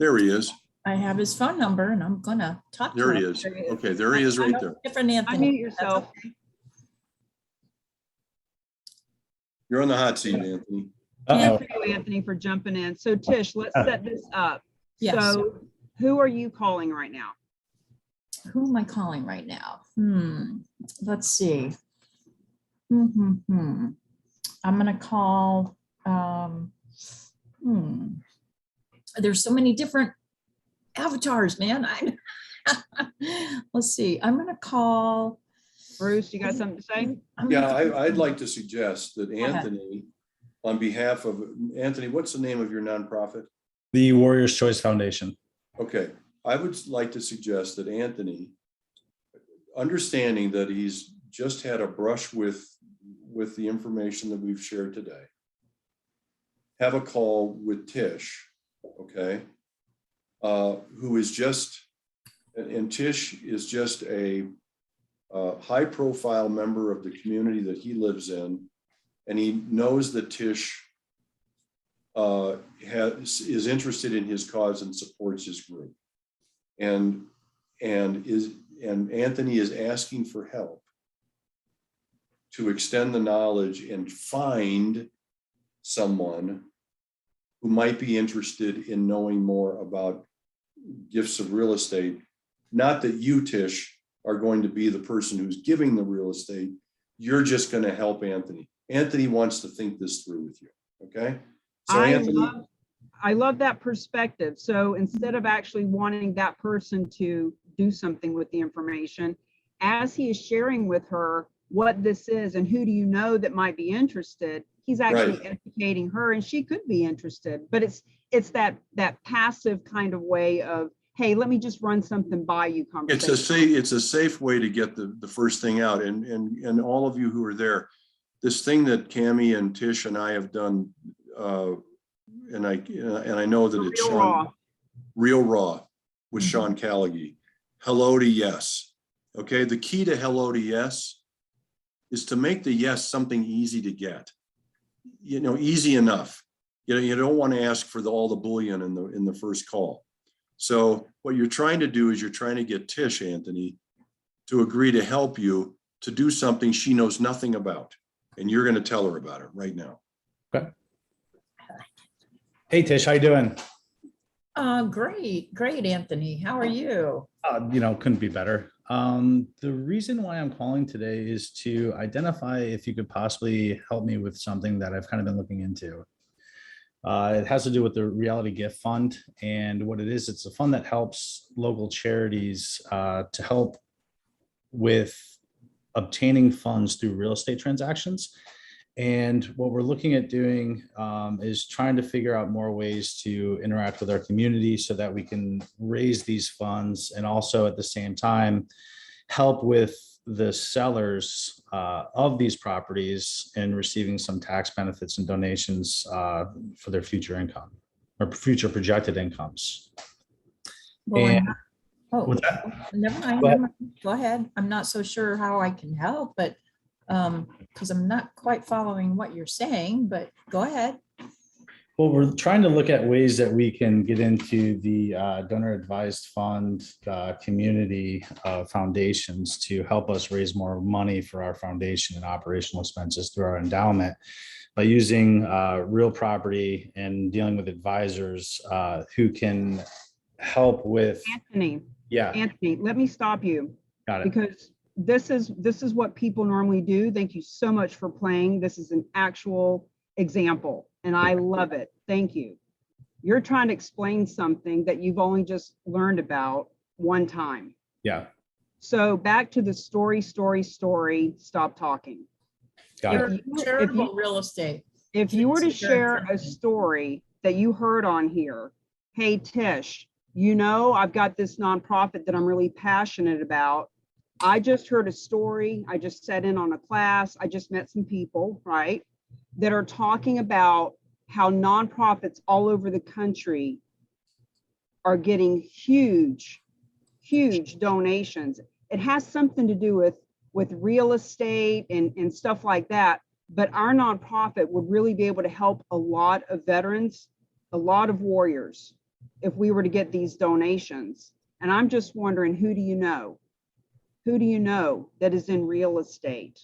B: There he is.
D: I have his phone number and I'm gonna talk to
B: There
D: him.
B: he is. Okay, there he is right there.
D: Different Anthony.
A: Unmute yourself.
D: That's okay.
B: You're on the hot seat, Anthony.
A: Thank you, Anthony, for jumping in. So Tish, let's set this up.
D: Yes.
A: So who are you calling right now?
D: Who am I calling right now? Let's see. I'm gonna call, there's so many different avatars, man. Let's see, I'm gonna call.
A: Bruce, you got something to say?
B: Yeah, I'd like to suggest that
D: ahead.
B: Anthony, on behalf of, Anthony, what's the name of your nonprofit?
G: The Warriors Choice Foundation.
B: Okay, I would like to suggest that Anthony, understanding that he's just had a brush with the information that we've shared today, have a call with Tish, okay? Who is just, and Tish is just a high-profile member of the community that he lives in, and he knows that Tish is interested in his cause and supports his group. And Anthony is asking for help to extend the knowledge and find someone who might be interested in knowing more about gifts of real estate. Not that you, Tish, are going to be the person who's giving the real estate. You're just going to help Anthony. Anthony wants to think this through with you. Okay. So
A: I love that perspective. So instead of actually wanting that person to do something with the information, as he is sharing with her what this is and who do you know that might be interested, he's actually educating her, and she could be interested. But it's that passive kind of way of, hey, let me just run something by you conversation.
B: It's a safe way to get the first thing out. And all of you who are there, this thing that Cammie and Tish and I have done, and I know that it's Real Raw with Sean Callaghy. Hello to yes. Okay. The key to hello to yes is to make the yes something easy to get. Easy enough. You don't want to ask for all the bullion in the first call. So what you're trying to do is you're trying to get Tish, Anthony, to agree to help you to do something she knows nothing about. And you're going to tell her about it right now.
G: Okay. Hey, Tish, how you doing?
D: Great, Anthony. How are you?
G: Couldn't be better. The reason why I'm calling today is to identify if you could possibly help me with something that I've kind of been looking into. It has to do with the Reality Gift Fund, and what it is, it's a fund that helps local charities to help with obtaining funds through real estate transactions. And what we're looking at doing is trying to figure out more ways to interact with our community so that we can raise these funds, and also at the same time help with the sellers of these properties in receiving some tax benefits and donations for their future income or future projected incomes.
D: Well,
G: What's that?
D: never mind. Go ahead. I'm not so sure how I can help, but because I'm not quite following what you're saying, but go ahead.
G: Well, we're trying to look at ways that we can get into the donor advised fund community foundations to help us raise more money for our foundation and operational expenses through our endowment by using real property and dealing with advisors who can help with.
A: Anthony, let me stop you.
G: Got it.
A: Because this is what people normally do. Thank you so much for playing. This is an actual example, and I love it. Thank you. You're trying to explain something that you've only just learned about one time.
G: Yeah.
A: So back to the story, stop talking.
G: Got it.
D: Charitable real estate.
A: If you were to share a story that you heard on here, hey, Tish, I've got this nonprofit that I'm really passionate about. I just heard a story. I just sat in on a class. I just met some people, right, that are talking about how nonprofits all over the country are getting huge donations. It has something to do with real estate and stuff like that. But our nonprofit would really be able to help a lot of veterans, a lot of warriors, if we were to get these donations. And I'm just wondering, who do you know? Who do you know that is in real estate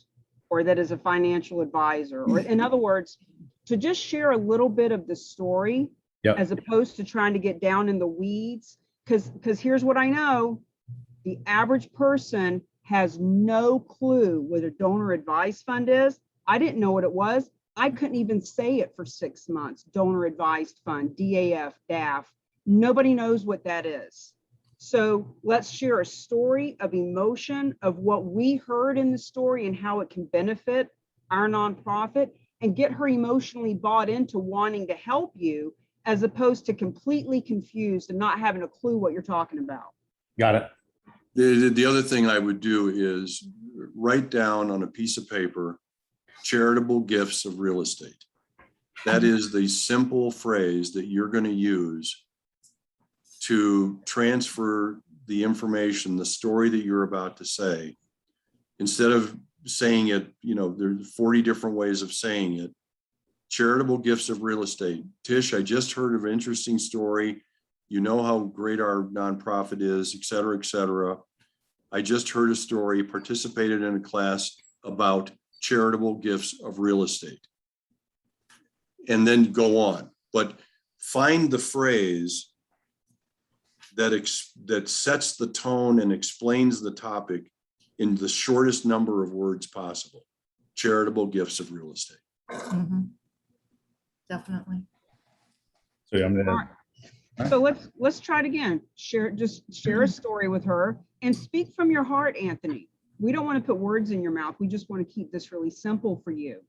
A: or that is a financial advisor? Or in other words, to just share a little bit of the story,
G: yep,
A: as opposed to trying to get down in the weeds. Because here's what I know, the average person has no clue what a donor advised fund is. I didn't know what it was. I couldn't even say it for 6 months. Donor advised fund, DAF, DAF. Nobody knows what that is. So let's share a story of emotion of what we heard in the story and how it can benefit our nonprofit, and get her emotionally bought into wanting to help you, as opposed to completely confused and not having a clue what you're talking about.
G: Got it.
B: The other thing I would do is write down on a piece of paper, charitable gifts of real estate. That is the simple phrase that you're going to use to transfer the information, the story that you're about to say, instead of saying it, there's 40 different ways of saying it. Charitable gifts of real estate. Tish, I just heard of an interesting story. You know how great our nonprofit is, et cetera, et cetera. I just heard a story, participated in a class about charitable gifts of real estate. And then go on, but find the phrase that sets the tone and explains the topic in the shortest number of words possible. Charitable gifts of real estate.
D: Mhm. Definitely.
G: So I'm
A: All
G: gonna,
A: right. So let's try it again. Share a story with her and speak from your heart, Anthony. We don't want to put words in your mouth. We just want to keep this really simple for you.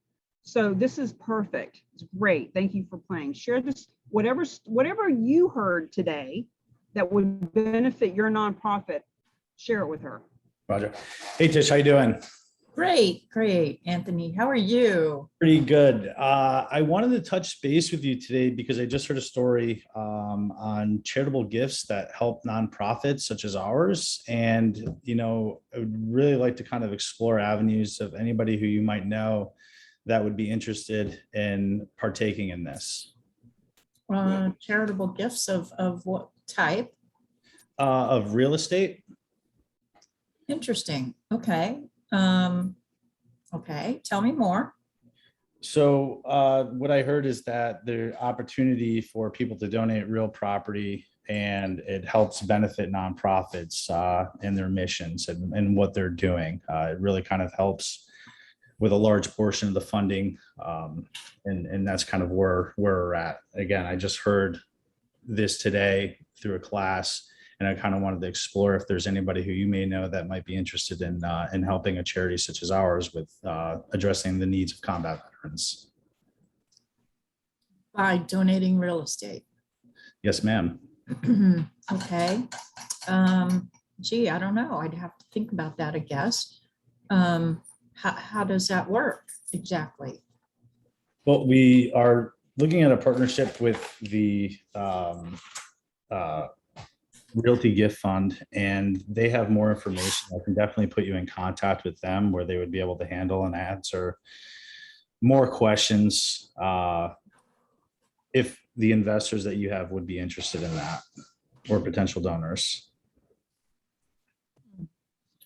A: So this is perfect. It's great. Thank you for playing. Share this, whatever you heard today that would benefit your nonprofit, share it with her.
G: Roger. Hey Tish, how you doing?
D: Great, great. Anthony, how are you?
G: Pretty good. I wanted to touch base with you today because I just heard a story on charitable gifts that help nonprofits such as ours. And, I would really like to kind of explore avenues of anybody who you might know that would be interested in partaking in this.
D: Charitable gifts of what type?
G: Of real estate.
D: Interesting. Okay. Okay. Tell me more.
G: So what I heard is that the opportunity for people to donate real property, and it helps benefit nonprofits and their missions and what they're doing. It really kind of helps with a large portion of the funding. And that's kind of where we're at. Again, I just heard this today through a class, and I kind of wanted to explore if there's anybody who you may know that might be interested in helping a charity such as ours with addressing the needs of combat veterans.
D: By donating real estate.
G: Yes, ma'am.
D: Okay. Gee, I don't know. I'd have to think about that, I guess. How does that work exactly?
G: Well, we are looking at a partnership with the Realty Gift Fund, and they have more information. I can definitely put you in contact with them where they would be able to handle and answer more questions if the investors that you have would be interested in that, or potential donors.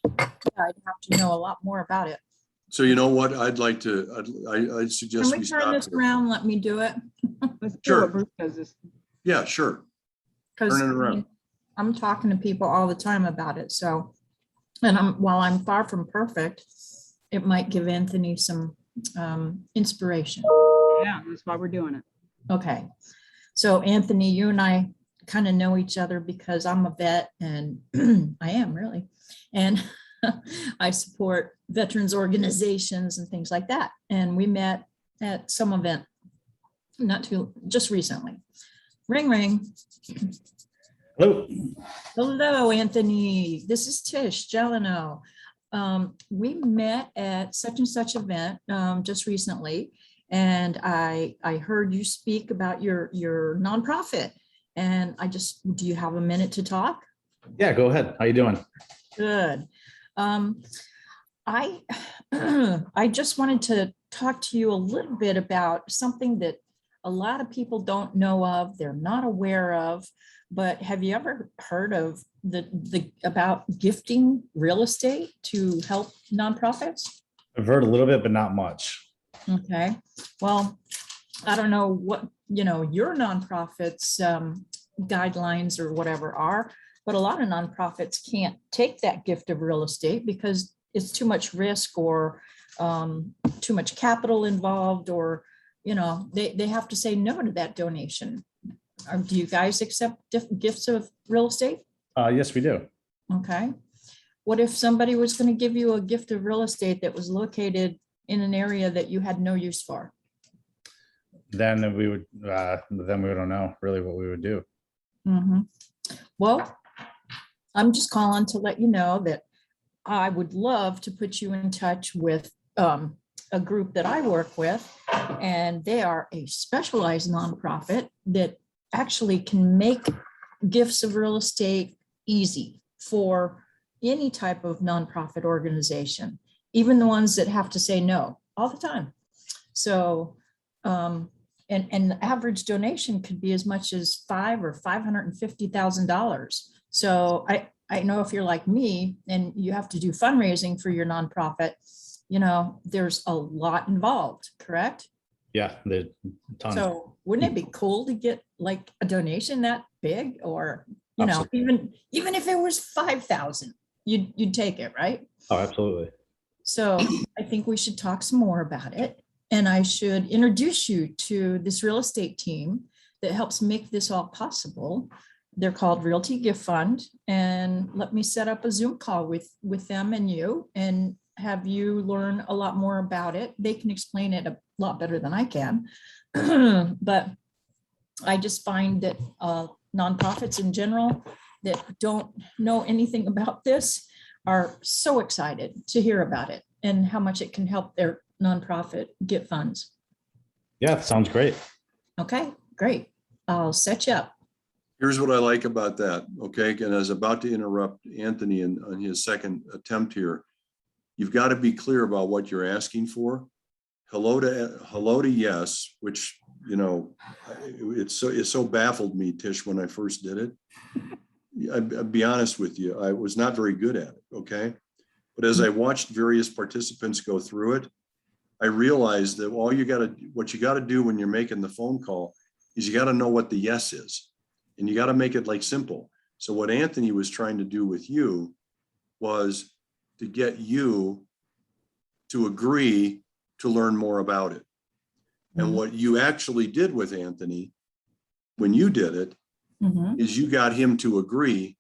D: Yeah, I'd have to know a lot more about it.
B: So you know what, I'd suggest
D: Can we
B: we
D: turn
B: stop
D: this
B: there.
D: around? Let me do it.
A: Let's do
B: Sure.
A: what Bruce does this.
B: Yeah, sure.
D: Because
B: Turn it around.
D: I'm talking to people all the time about it. So, and while I'm far from perfect, it might give Anthony some inspiration.
A: Yeah, that's why we're doing it.
D: Okay. So Anthony, you and I kind of know each other because I'm a vet, and I am really, and I support veterans organizations and things like that. And we met at some event just recently. Ring, ring.
G: Hello.
D: Hello, Anthony. This is Tish Jeleno. We met at such and such event just recently, and I heard you speak about your nonprofit. And do you have a minute to talk?
G: Yeah, go ahead. How you doing?
D: Good. I just wanted to talk to you a little bit about something that a lot of people don't know of, they're not aware of. But have you ever heard of about gifting real estate to help nonprofits?
G: I've heard a little bit, but not much.
D: Okay, well, I don't know what, your nonprofit's guidelines or whatever are, but a lot of nonprofits can't take that gift of real estate because it's too much risk or too much capital involved, or, they have to say no to that donation. Do you guys accept gifts of real estate?
G: Yes, we do.
D: Okay. What if somebody was going to give you a gift of real estate that was located in an area that you had no use for?
G: Then we don't know really what we would do.
D: Mhm. Well, I'm just calling to let you know that I would love to put you in touch with a group that I work with, and they are a specialized nonprofit that actually can make gifts of real estate easy for any type of nonprofit organization. even the ones that have to say no all the time. So, and the average donation could be as much as $550,000. So I know if you're like me and you have to do fundraising for your nonprofit, you know, there's a lot involved, correct?
G: Yeah, there's a ton.
D: So wouldn't it be cool to get like a donation that big, or, you know, even if it was 5,000, you'd take it, right?
G: Oh, absolutely.
D: So I think we should talk some more about it. And I should introduce you to this real estate team that helps make this all possible. They're called Realty Gift Fund. And let me set up a Zoom call with them and you, and have you learn a lot more about it. They can explain it a lot better than I can. But I just find that nonprofits in general that don't know anything about this are so excited to hear about it and how much it can help their nonprofit get funds.
G: Yeah, sounds great.
D: Okay, great. I'll set you up.
B: Here's what I like about that, okay? And I was about to interrupt Anthony on his second attempt here. You've got to be clear about what you're asking for. Hello to yes, which, you know, it so baffled me, Tish, when I first did it. I'll be honest with you, I was not very good at it, okay? But as I watched various participants go through it, I realized that what you got to do when you're making the phone call is you got to know what the yes is, and you got to make it like simple. So what Anthony was trying to do with you was to get you to agree to learn more about it. And what you actually did with Anthony when you did it is you got him to agree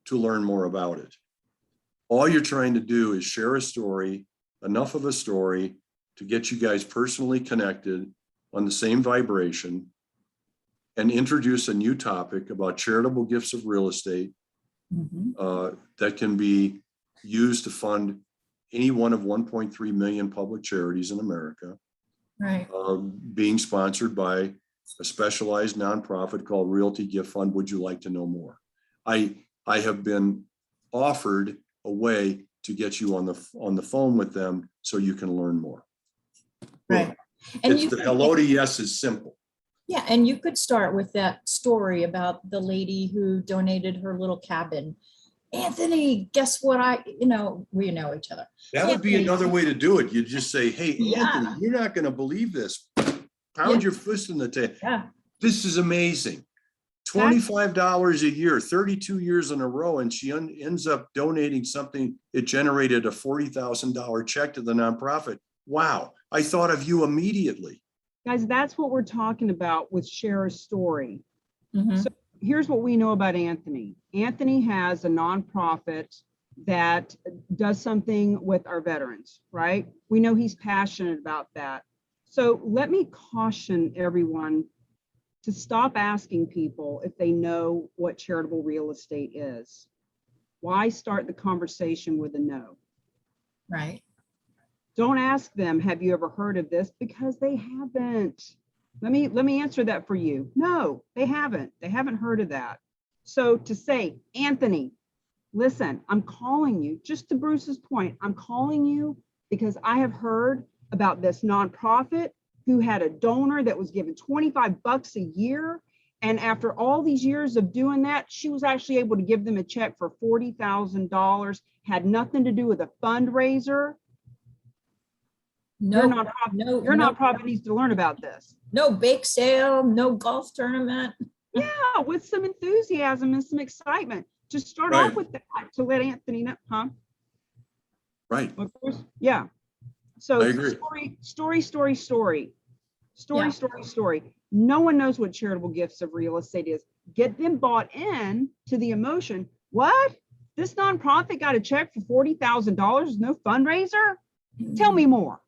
B: to learn more about it. All you're trying to do is share a story, enough of a story to get you guys personally connected on the same vibration, and introduce a new topic about charitable gifts of real estate that can be used to fund any one of 1.3 million public charities in America,
D: Right.
B: Being sponsored by a specialized nonprofit called Realty Gift Fund. Would you like to know more? I have been offered a way to get you on the phone with them so you can learn more.
D: Right. And
B: It's the hello to yes is simple.
D: Yeah, and you could start with that story about the lady who donated her little cabin. Anthony, guess what? We know each other.
B: That would be another way to do it. You just say, hey,
D: Yeah.
B: Anthony, you're not going to believe this. Pound your fist in the table.
D: Yeah.
B: This is amazing. $25 a year, 32 years in a row, and she ends up donating something. It generated a $40,000 check to the nonprofit. Wow, I thought of you immediately.
A: Guys, that's what we're talking about with Share a Story.
D: Mhm.
A: So here's what we know about Anthony. Anthony has a nonprofit that does something with our veterans, right? We know he's passionate about that. So let me caution everyone to stop asking people if they know what charitable real estate is. Why start the conversation with a no?
D: Right.
A: Don't ask them, have you ever heard of this? Because they haven't. Let me answer that for you. No, they haven't. They haven't heard of that. So to say, Anthony, listen, I'm calling you, just to Bruce's point, I'm calling you because I have heard about this nonprofit who had a donor that was given $25 a year. And after all these years of doing that, she was actually able to give them a check for $40,000, had nothing to do with a fundraiser. Your nonprofit needs to learn about this.
D: No bake sale, no golf tournament.
A: Yeah, with some enthusiasm and some excitement. Just start off with that to let Anthony know, huh?
B: Right.
A: Of course, yeah. So
B: I agree.
A: Story. No one knows what charitable gifts of real estate is. Get them bought in to the emotion. What? This nonprofit got a check for $40,000, no fundraiser? Tell me more.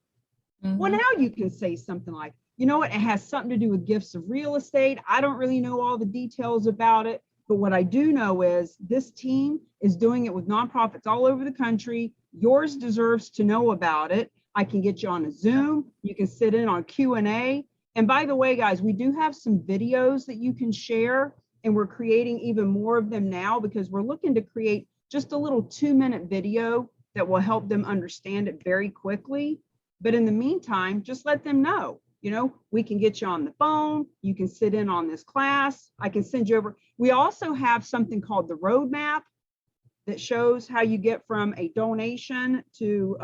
A: Well, now you can say something like, you know what, it has something to do with gifts of real estate. I don't really know all the details about it, but what I do know is this team is doing it with nonprofits all over the country. Yours deserves to know about it. I can get you on a Zoom. You can sit in on Q&A. And by the way, guys, we do have some videos that you can share, and we're creating even more of them now because we're looking to create just a little 2-minute video that will help them understand it very quickly. But in the meantime, just let them know, we can get you on the phone. You can sit in on this class. I can send you over. We also have something called the roadmap that shows how you get from a donation to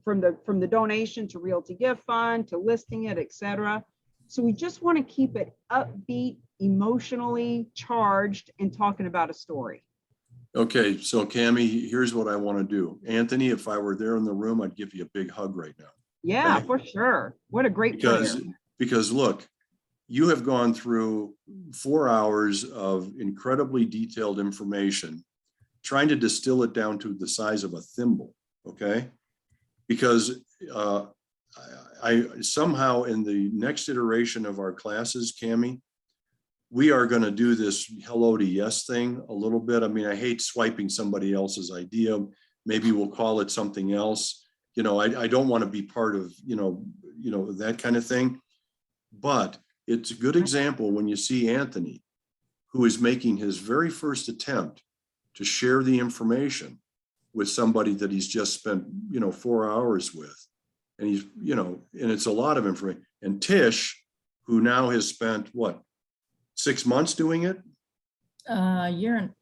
A: from the donation to Realty Gift Fund to listing it, etc. So we just want to keep it upbeat, emotionally charged, and talking about a story.
B: Okay, so Cammie, here's what I want to do. Anthony, if I were there in the room, I'd give you a big hug right now.
A: Yeah,
B: Okay.
A: for sure. What a great player.
B: Because look, you have gone through 4 hours of incredibly detailed information, trying to distill it down to the size of a thimble, okay? Because I somehow in the next iteration of our classes, Cammie, we are going to do this hello to yes thing a little bit. I mean, I hate swiping somebody else's idea. Maybe we'll call it something else. I don't want to be part of, that kind of thing. But it's a good example when you see Anthony, who is making his very first attempt to share the information with somebody that he's just spent, 4 hours with. And he's, and it's a lot of information. And Tish, who now has spent what, 6 months doing it?
D: What,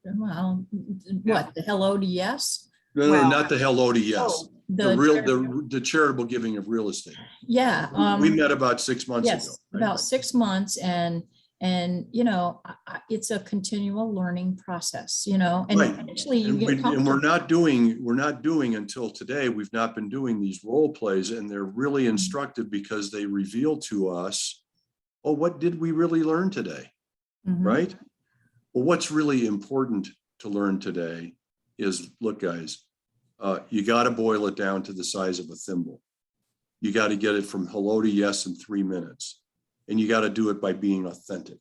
D: the hello to yes?
B: No,
A: Well,
B: not the hello to yes.
D: Oh,
B: The charitable giving of real estate.
D: Yeah.
B: We met about 6 months ago.
D: Yes,
B: right?
D: about 6 months, and it's a continual learning process, and
B: Right.
D: actually you
B: And,
D: get
B: and we're
D: comfortable.
B: not doing until today. We've not been doing these role plays, and they're really instructive because they reveal to us, oh, what did we really learn today?
D: Mhm.
B: Right? Well, what's really important to learn today is, look, guys, you got to boil it down to the size of a thimble. You got to get it from hello to yes in 3 minutes. And you got to do it by being authentic.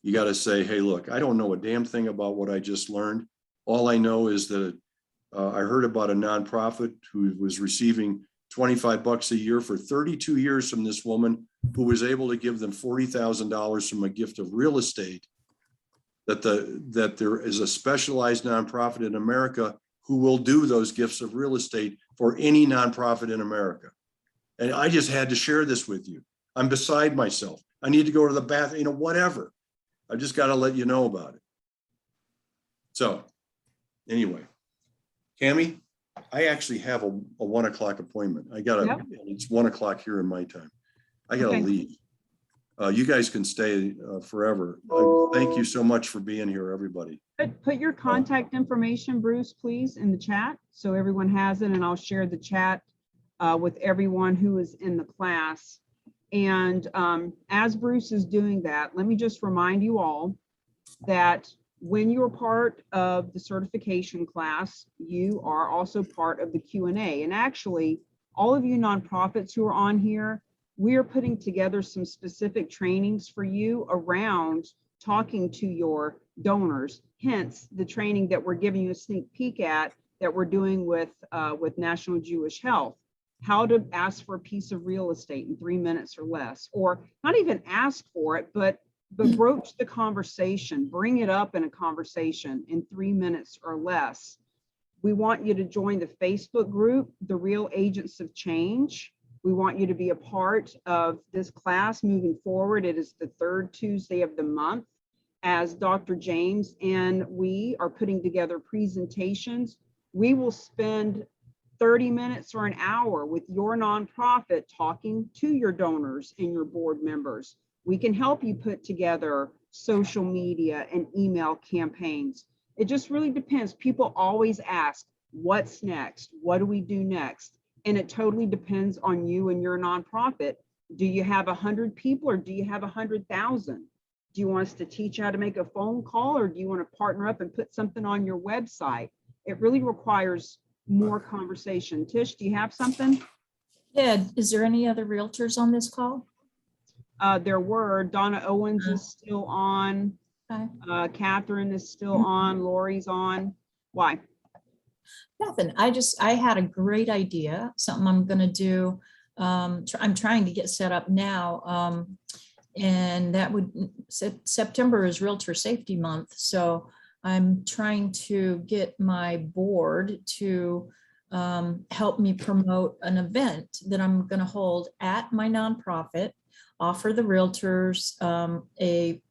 B: You got to say, hey, look, I don't know a damn thing about what I just learned. All I know is that I heard about a nonprofit who was receiving $25 a year for 32 years from this woman who was able to give them $40,000 from a gift of real estate. That there is a specialized nonprofit in America who will do those gifts of real estate for any nonprofit in America. And I just had to share this with you. I'm beside myself. I need to go to the bathroom, whatever. I just got to let you know about it. So anyway, Cammie, I actually have a 1 o'clock appointment. It's 1 o'clock here in my time. I got to leave. You guys can stay forever. Thank you so much for being here, everybody.
A: Put your contact information, Bruce, please, in the chat so everyone has it, and I'll share the chat with everyone who is in the class. And as Bruce is doing that, let me just remind you all that when you're part of the certification class, you are also part of the Q&A. And actually, all of you nonprofits who are on here, we are putting together some specific trainings for you around talking to your donors, hence the training that we're giving you a sneak peek at that we're doing with National Jewish Health. How to ask for a piece of real estate in 3 minutes or less, or not even ask for it, but broach the conversation, bring it up in a conversation in 3 minutes or less. We want you to join the Facebook group, The Real Agents of Change. We want you to be a part of this class moving forward. It is the 3rd Tuesday of the month, as Dr. James and we are putting together presentations. We will spend 30 minutes or an hour with your nonprofit talking to your donors and your board members. We can help you put together social media and email campaigns. It just really depends. People always ask, what's next? What do we do next? And it totally depends on you and your nonprofit. Do you have 100 people or do you have 100,000? Do you want us to teach you how to make a phone call, or do you want to partner up and put something on your website? It really requires more conversation. Tish, do you have something?
D: Yeah, is there any other realtors on this call?
A: There were. Donna Owens is still on.
D: Okay.
A: Catherine is still on. Lori's on. Why?
D: Nothing. I had a great idea, something I'm going to do. I'm trying to get set up now. And that would, September is Realtor Safety Month. So I'm trying to get my board to help me promote an event that I'm going to hold at my nonprofit, offer the realtors a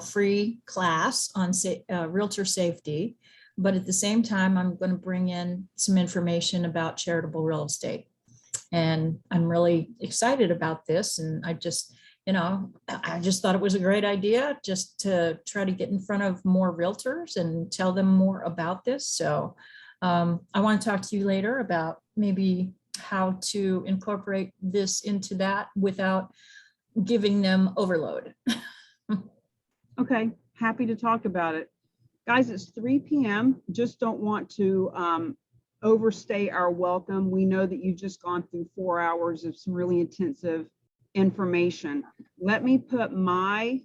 D: free class on realtor safety. But at the same time, I'm going to bring in some information about charitable real estate. And I'm really excited about this. And I just thought it was a great idea just to try to get in front of more realtors and tell them more about this. So I want to talk to you later about maybe how to incorporate this into that without giving them overload.
A: Okay, happy to talk about it. Guys, it's 3 p.m. Just don't want to overstay our welcome. We know that you've just gone through 4 hours of some really intensive information. Let me put my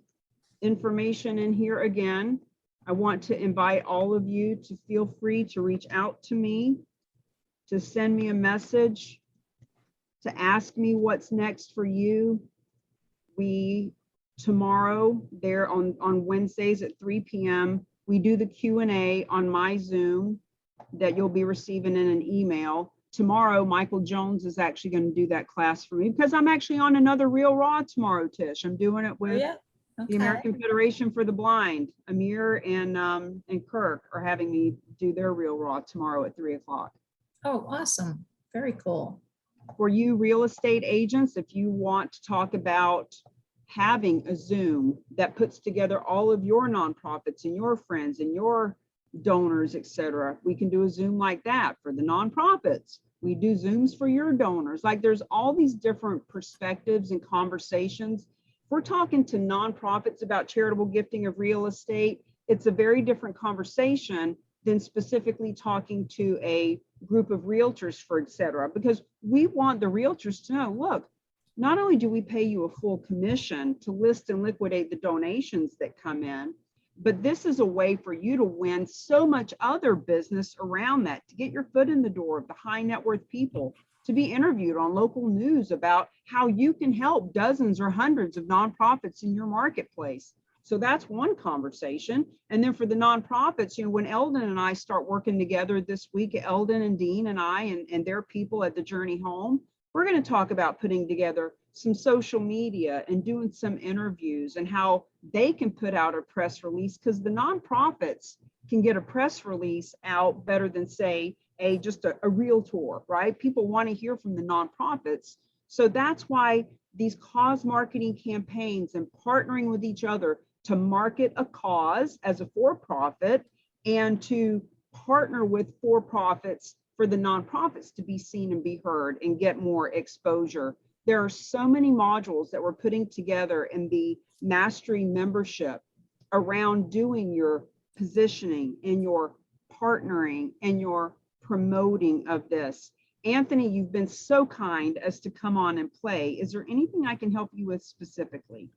A: information in here again. I want to invite all of you to feel free to reach out to me, to send me a message, to ask me what's next for you. Tomorrow there on Wednesdays at 3 p.m. we do the Q&A on my Zoom that you'll be receiving in an email. Tomorrow, Michael Jones is actually going to do that class for me because I'm actually on another Real Raw tomorrow, Tish. I'm doing it with the American Federation for the Blind. Amir and Kirk are having me do their Real Raw tomorrow at 3 o'clock.
D: Oh, awesome. Very cool.
A: For you real estate agents, if you want to talk about having a Zoom that puts together all of your nonprofits and your friends and your donors, etc., we can do a Zoom like that for the nonprofits. We do Zooms for your donors. Like there's all these different perspectives and conversations. If we're talking to nonprofits about charitable gifting of real estate, it's a very different conversation than specifically talking to a group of realtors, for etc., because we want the realtors to know, look, not only do we pay you a full commission to list and liquidate the donations that come in, but this is a way for you to win so much other business around that, to get your foot in the door of the high net worth people, to be interviewed on local news about how you can help dozens or hundreds of nonprofits in your marketplace. So that's one conversation. And then for the nonprofits, when Eldon and I start working together this week, Eldon and Dean and I and their people at the Journey Home, we're going to talk about putting together some social media and doing some interviews and how they can put out a press release, because the nonprofits can get a press release out better than, say, just a realtor, right? People want to hear from the nonprofits. So that's why these cause marketing campaigns and partnering with each other to market a cause as a for-profit and to partner with for-profits for the nonprofits to be seen and be heard and get more exposure. There are so many modules that we're putting together in the Mastery membership around doing your positioning and your partnering and your promoting of this. Anthony, you've been so kind as to come on and play. Is there anything I can help you with specifically?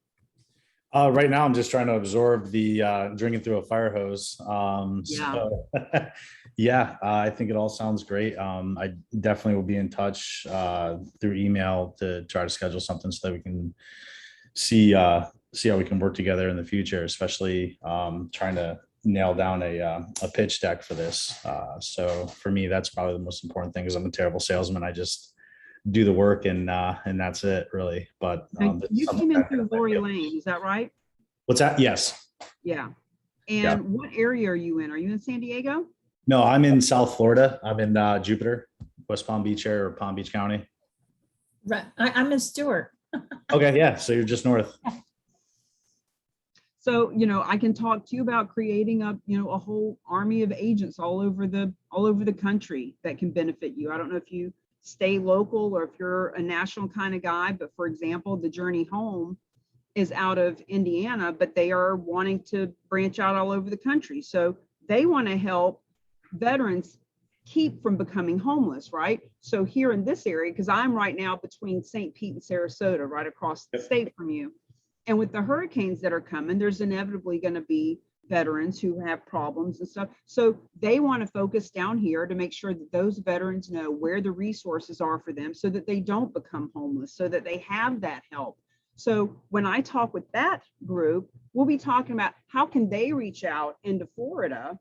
G: Right now, I'm just trying to absorb the drinking through a fire hose. So, yeah, I think it all sounds great. I definitely will be in touch through email to try to schedule something so that we can see how we can work together in the future, especially trying to nail down a pitch deck for this. So for me, that's probably the most important thing, because I'm a terrible salesman. I just do the work and that's it, really. But
A: you came in through Lori Lane, is that right?
G: What's that? Yes.
A: Yeah. And what area are you in? Are you in San Diego?
G: No, I'm in South Florida. I'm in Jupiter, West Palm Beach area, or Palm Beach County.
D: Right. I'm in Stewart.
G: Okay, yeah. So you're just north.
A: So, I can talk to you about creating a whole army of agents all over the country that can benefit you. I don't know if you stay local or if you're a national kind of guy, but for example, the Journey Home is out of Indiana, but they are wanting to branch out all over the country. So they want to help veterans keep from becoming homeless, right? So here in this area, because I'm right now between St. Pete and Sarasota, right across the state from you. And with the hurricanes that are coming, there's inevitably going to be veterans who have problems and stuff. So they want to focus down here to make sure that those veterans know where the resources are for them so that they don't become homeless, so that they have that help. So when I talk with that group, we'll be talking about how can they reach out into Florida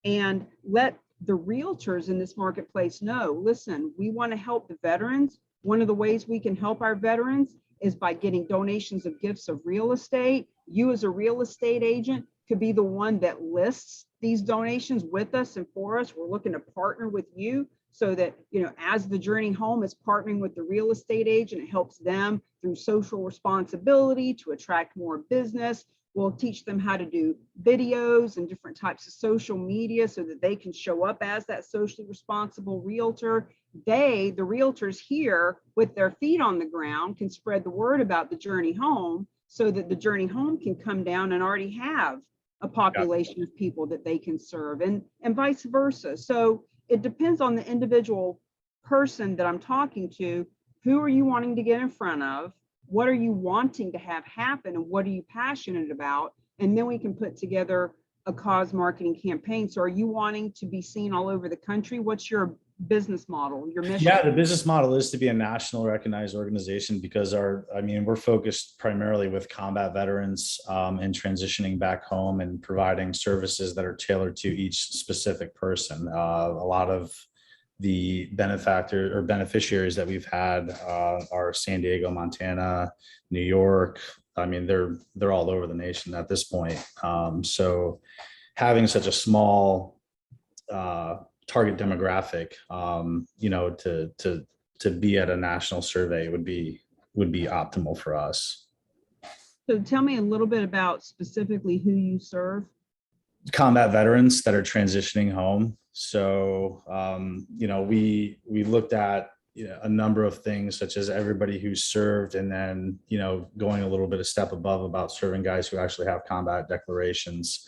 A: and let the realtors in this marketplace know, listen, we want to help the veterans. One of the ways we can help our veterans is by getting donations of gifts of real estate. You as a real estate agent could be the one that lists these donations with us and for us. We're looking to partner with you so that, you know, as the Journey Home is partnering with the real estate agent, it helps them through social responsibility to attract more business. We'll teach them how to do videos and different types of social media so that they can show up as that socially responsible realtor. They, the realtors here with their feet on the ground, can spread the word about the Journey Home so that the Journey Home can come down and already have a population of people that they can serve, and vice versa. So it depends on the individual person that I'm talking to. Who are you wanting to get in front of? What are you wanting to have happen? And what are you passionate about? And then we can put together a cause marketing campaign. So are you wanting to be seen all over the country? What's your business model, your mission?
G: Yeah, the business model is to be a national recognized organization because we're focused primarily with combat veterans and transitioning back home and providing services that are tailored to each specific person. A lot of the benefactor or beneficiaries that we've had are San Diego, Montana, New York. I mean, they're all over the nation at this point. So having such a small target demographic, to be at a national survey would be optimal for us.
A: So tell me a little bit about specifically who you serve.
G: Combat veterans that are transitioning home. So, we looked at a number of things such as everybody who served, and then, going a little bit a step above about serving guys who actually have combat declarations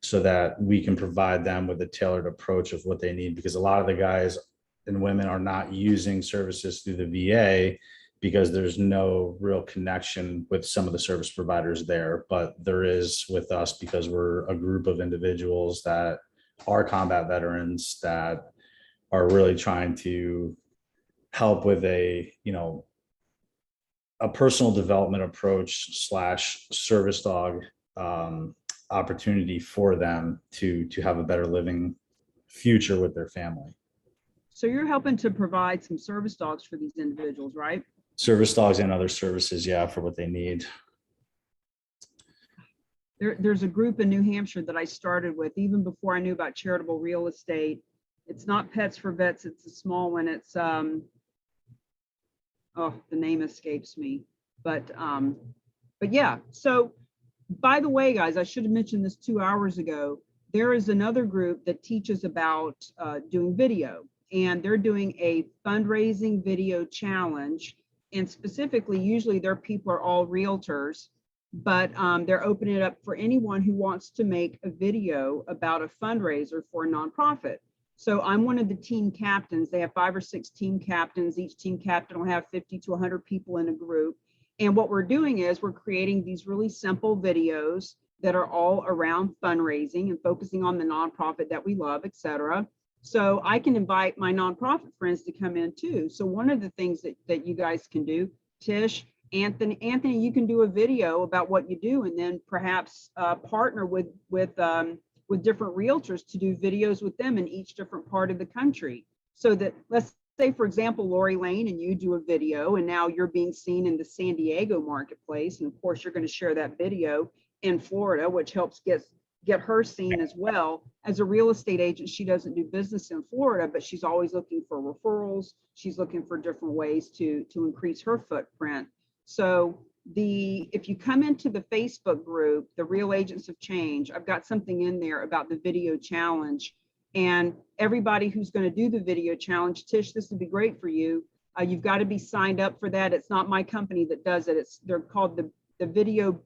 G: so that we can provide them with a tailored approach of what they need. Because a lot of the guys and women are not using services through the VA because there's no real connection with some of the service providers there, but there is with us because we're a group of individuals that are combat veterans that are really trying to help with a personal development approach / service dog opportunity for them to have a better living future with their family.
A: So you're helping to provide some service dogs for these individuals, right?
G: Service dogs and other services, yeah, for what they need.
A: There's a group in New Hampshire that I started with even before I knew about charitable real estate. It's not Pets for Vets, it's a small one. It's the name escapes me, but yeah. So by the way, guys, I should have mentioned this 2 hours ago. There is another group that teaches about doing video, and they're doing a fundraising video challenge. And specifically, usually their people are all realtors, but they're opening it up for anyone who wants to make a video about a fundraiser for a nonprofit. So I'm one of the team captains. They have 5 or 6 team captains. Each team captain will have 50 to 100 people in a group. And what we're doing is we're creating these really simple videos that are all around fundraising and focusing on the nonprofit that we love, et cetera. So I can invite my nonprofit friends to come in too. So one of the things that you guys can do, Tish, Anthony, you can do a video about what you do, and then perhaps partner with different realtors to do videos with them in each different part of the country. So that, let's say, for example, Lori Lane and you do a video, and now you're being seen in the San Diego marketplace. And of course, you're going to share that video in Florida, which helps get her seen as well. As a real estate agent, she doesn't do business in Florida, but she's always looking for referrals. She's looking for different ways to increase her footprint. So if you come into the Facebook group, the Real Agents of Change, I've got something in there about the video challenge. And everybody who's going to do the video challenge, Tish, this would be great for you. You've got to be signed up for that. It's not my company that does it. They're called the Video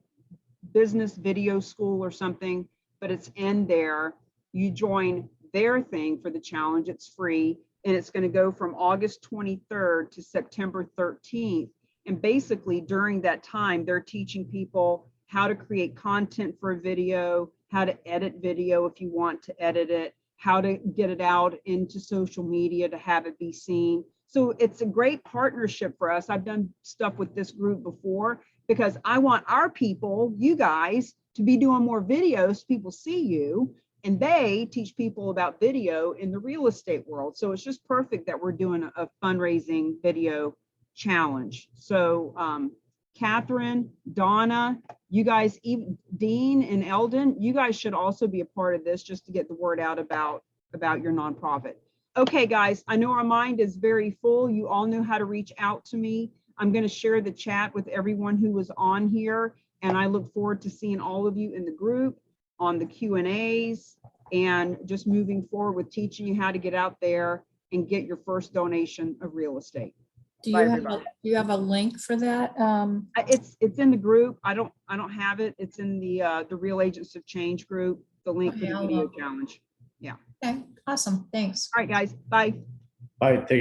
A: Business Video School or something, but it's in there. You join their thing for the challenge. It's free, and it's going to go from August 23rd to September 13th. And basically during that time, they're teaching people how to create content for a video, how to edit video if you want to edit it, how to get it out into social media to have it be seen. So it's a great partnership for us. I've done stuff with this group before because I want our people, you guys, to be doing more videos, people see you, and they teach people about video in the real estate world. So it's just perfect that we're doing a fundraising video challenge. So Catherine, Donna, you guys, even Dean and Eldon, you guys should also be a part of this just to get the word out about your nonprofit. Okay, guys, I know our mind is very full. You all know how to reach out to me. I'm going to share the chat with everyone who was on here, and I look forward to seeing all of you in the group on the Q&As and just moving forward with teaching you how to get out there and get your first donation of real estate.
D: Do
A: Bye,
D: you have,
A: everybody.
D: do you have a link for that?
A: It's in the group. I don't have it. It's in the Real Agents of Change group, the link for
D: Okay,
A: the
D: I'll
A: video
D: look.
A: challenge.
D: Okay, awesome. Thanks.
A: All right, guys, bye.
G: All right, take